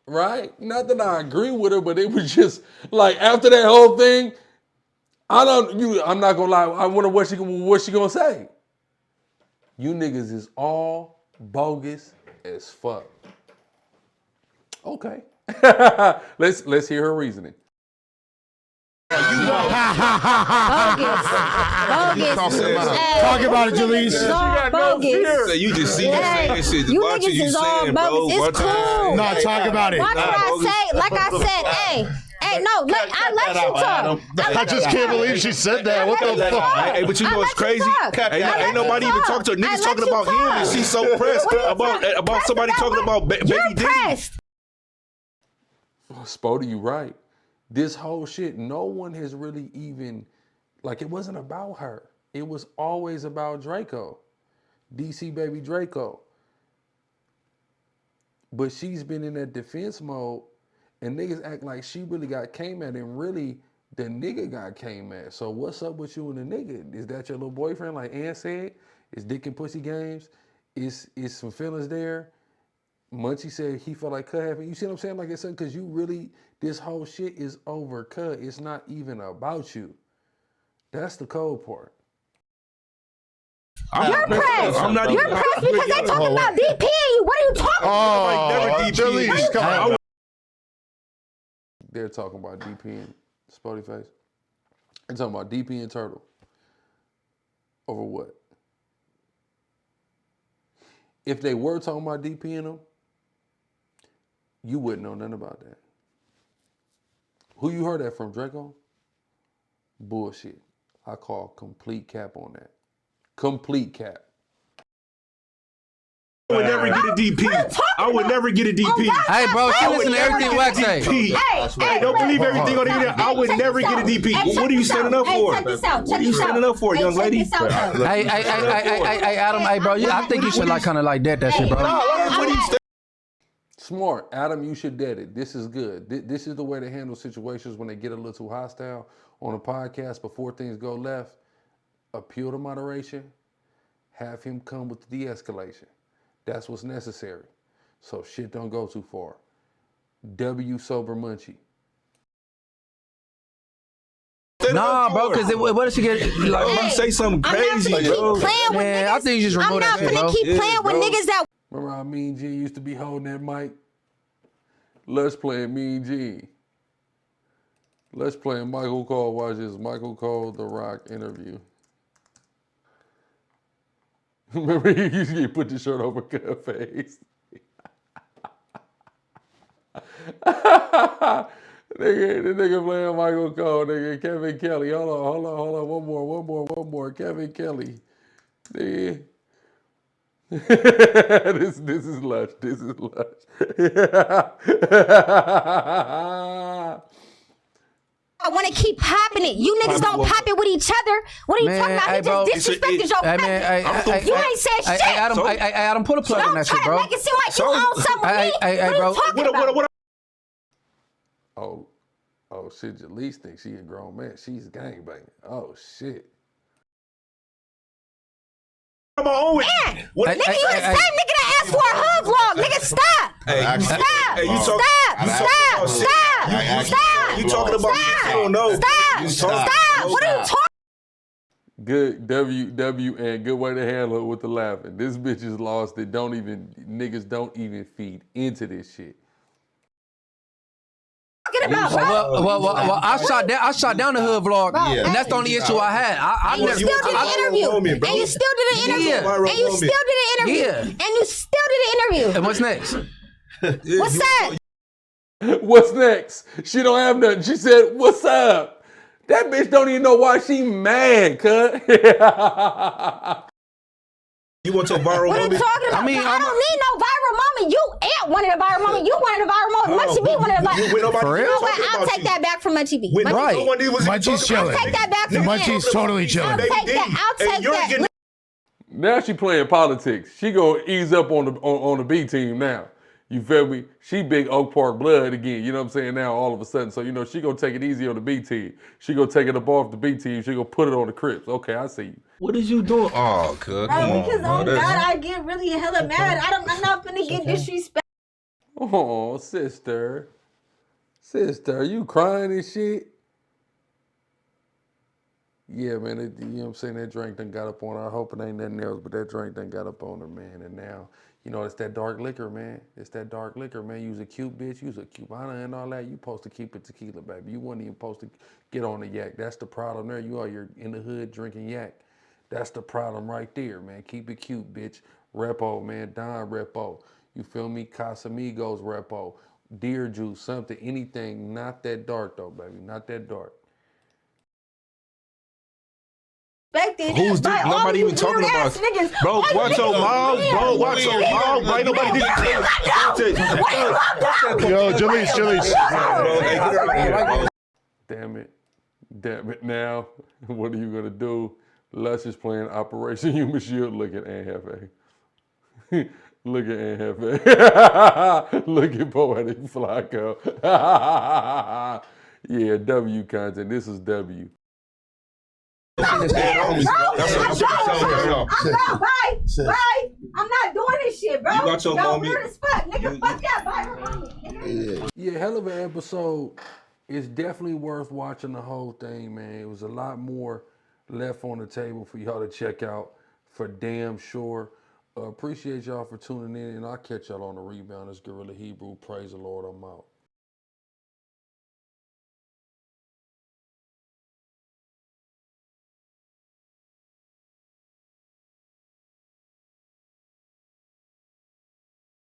right? Not that I agree with her, but it was just like after that whole thing, I'm not gonna lie. I wonder what she gonna say. You niggas is all bogus as fuck. Okay. let's hear her reasoning. Bogus. Talk about it, Jaleec. Bogus. You just see this saying shit. You niggas is all bogus. It's cool. No, talk about it. Why did I say, like I said, hey, no, I let you talk. I just can't believe she said that. What the fuck? Hey, but you know what's crazy? Ain't nobody even talking to her. Niggas talking about him, and she's so pressed about somebody talking about baby Diddy. Spoety, you right. This whole shit, no one has really even, like, it wasn't about her. It was always about Draco, DC Baby Draco. But she's been in that defense mode, and niggas act like she really got came at, and really the nigga got came at. So what's up with you and the nigga? Is that your little boyfriend, like Ann said? Is dick and pussy games? Is some feelings there? Munchie said he felt like cut happened. You see what I'm saying? Like I said, because you really, this whole shit is over cut. It's not even about you. That's the cold part. You're pressed. I'm not You're even pressed because they talking about DP you. What are you talking about? Jaleec, come on. They're talking about DP and Spoety Face. They're talking about DP and Turtle. Over what? If they were talking about DP and them, you wouldn't know nothing about that. Who you heard that from, Draco? Bullshit. I call complete cap on that. Complete cap. I would never get a DP. I would never get a DP. Hey, bro, she listen to everything Wack say. Hey, don't believe everything on the internet. I would never get a DP. What are you standing up for? What are you standing up for, young lady? Hey, Adam, hey, bro, I think you should like kind of like that shit, bro. Smart. Adam, you should dead it. This is good. This is the way to handle situations when they get a little too hostile on a podcast before things go left. Appeal to moderation. Have him come with the de-escalation. That's what's necessary. So shit don't go too far. W sober Munchie. Nah, bro, because what if she get like you say something crazy, bro? Man, I think you just remove that shit, bro. I'm not finna keep playing with niggas that. Remember how Mean G used to be holding that mic? Let's play Mean G. Let's play Michael Cole. Watch this. Michael Cole, The Rock interview. Remember, he used to put the shirt over her face. The nigga playing Michael Cole, nigga. Kevin Kelly. Hold on. One more. Kevin Kelly. Nigga. This is lush. I want to keep popping it. You niggas don't pop it with each other. What are you talking about? He just disrespected your cousin. You ain't said shit. Hey, Adam, put a plug on that shit, bro. Don't try to make it seem like you own something with me. What are you talking about? Oh shit, Jaleec thinks she a grown man. She's gangbanging. Oh shit. I'm on with nigga, you the same nigga that asked for a hug vlog. Nigga, stop. Stop. You talking about you don't know. Stop. What are you talking? Good W and good way to handle it with the laughing. This bitch is lost. Niggas don't even feed into this shit. Well, I shot down the hood vlog, and that's the only issue I had. I never still did an interview. And you still did an interview. And you still did an interview. And you still did an interview. And what's next? What's that? What's next? She don't have nothing. She said, "What's up?" That bitch don't even know why she mad, cut. You want your viral moment? What are you talking about? I don't need no viral moment. You ain't wanted a viral moment. You wanted a viral moment. Munchie B wanted a viral moment. For real? You know what? I'll take that back from Munchie B. Right. Munchie's chilling. I'll take that back from Munchie's totally chilling. I'll take that. Now she playing politics. She gonna ease up on the B team now. You feel me? She big Oak Park blood again. You know what I'm saying? Now all of a sudden, so you know she gonna take it easy on the B team. She gonna take it up off the B team. She gonna put it on the Crips. Okay, I see you. What is you doing? Oh, cuz. Bro, because on God, I get really hella mad. I'm not finna get disrespected. Oh, sister, you crying and shit? Yeah, man. You know what I'm saying? That drink done got up on her. I hope it ain't nothing else, but that drink done got up on her, man. And now, you know, it's that dark liquor, man. It's that dark liquor, man. You's a cute bitch. You's a Cubana and all that. You supposed to keep it tequila, baby. You wasn't even supposed to get on the yak. That's the problem there. You're in the hood drinking yak. That's the problem right there, man. Keep it cute, bitch. Repo, man. Don Repo. You feel me? Casamigos Repo. Deer juice, something, anything. Not that dark, though, baby. Not that dark. Who's this? Nobody even talking about it. Bro, watch your mouth, bro. Watch your mouth. Right? Nobody did. Yo, Jaleec. Damn it now. What are you gonna do? Lush is playing Operation Human Shield. Look at Anne Hefe. Look at Anne Hefe. Look at Poetik Flakko. Yeah, W content. This is W. I'm not, bye. I'm not doing this shit, bro. You got your Yo, mommy. weird as fuck, nigga. Fuck that, bye. Yeah, hell of an episode. It's definitely worth watching the whole thing, man. It was a lot more left on the table for y'all to check out, for damn sure. Appreciate y'all for tuning in, and I'll catch y'all on the rebound. It's GRLA Hebrew. Praise the Lord. I'm out.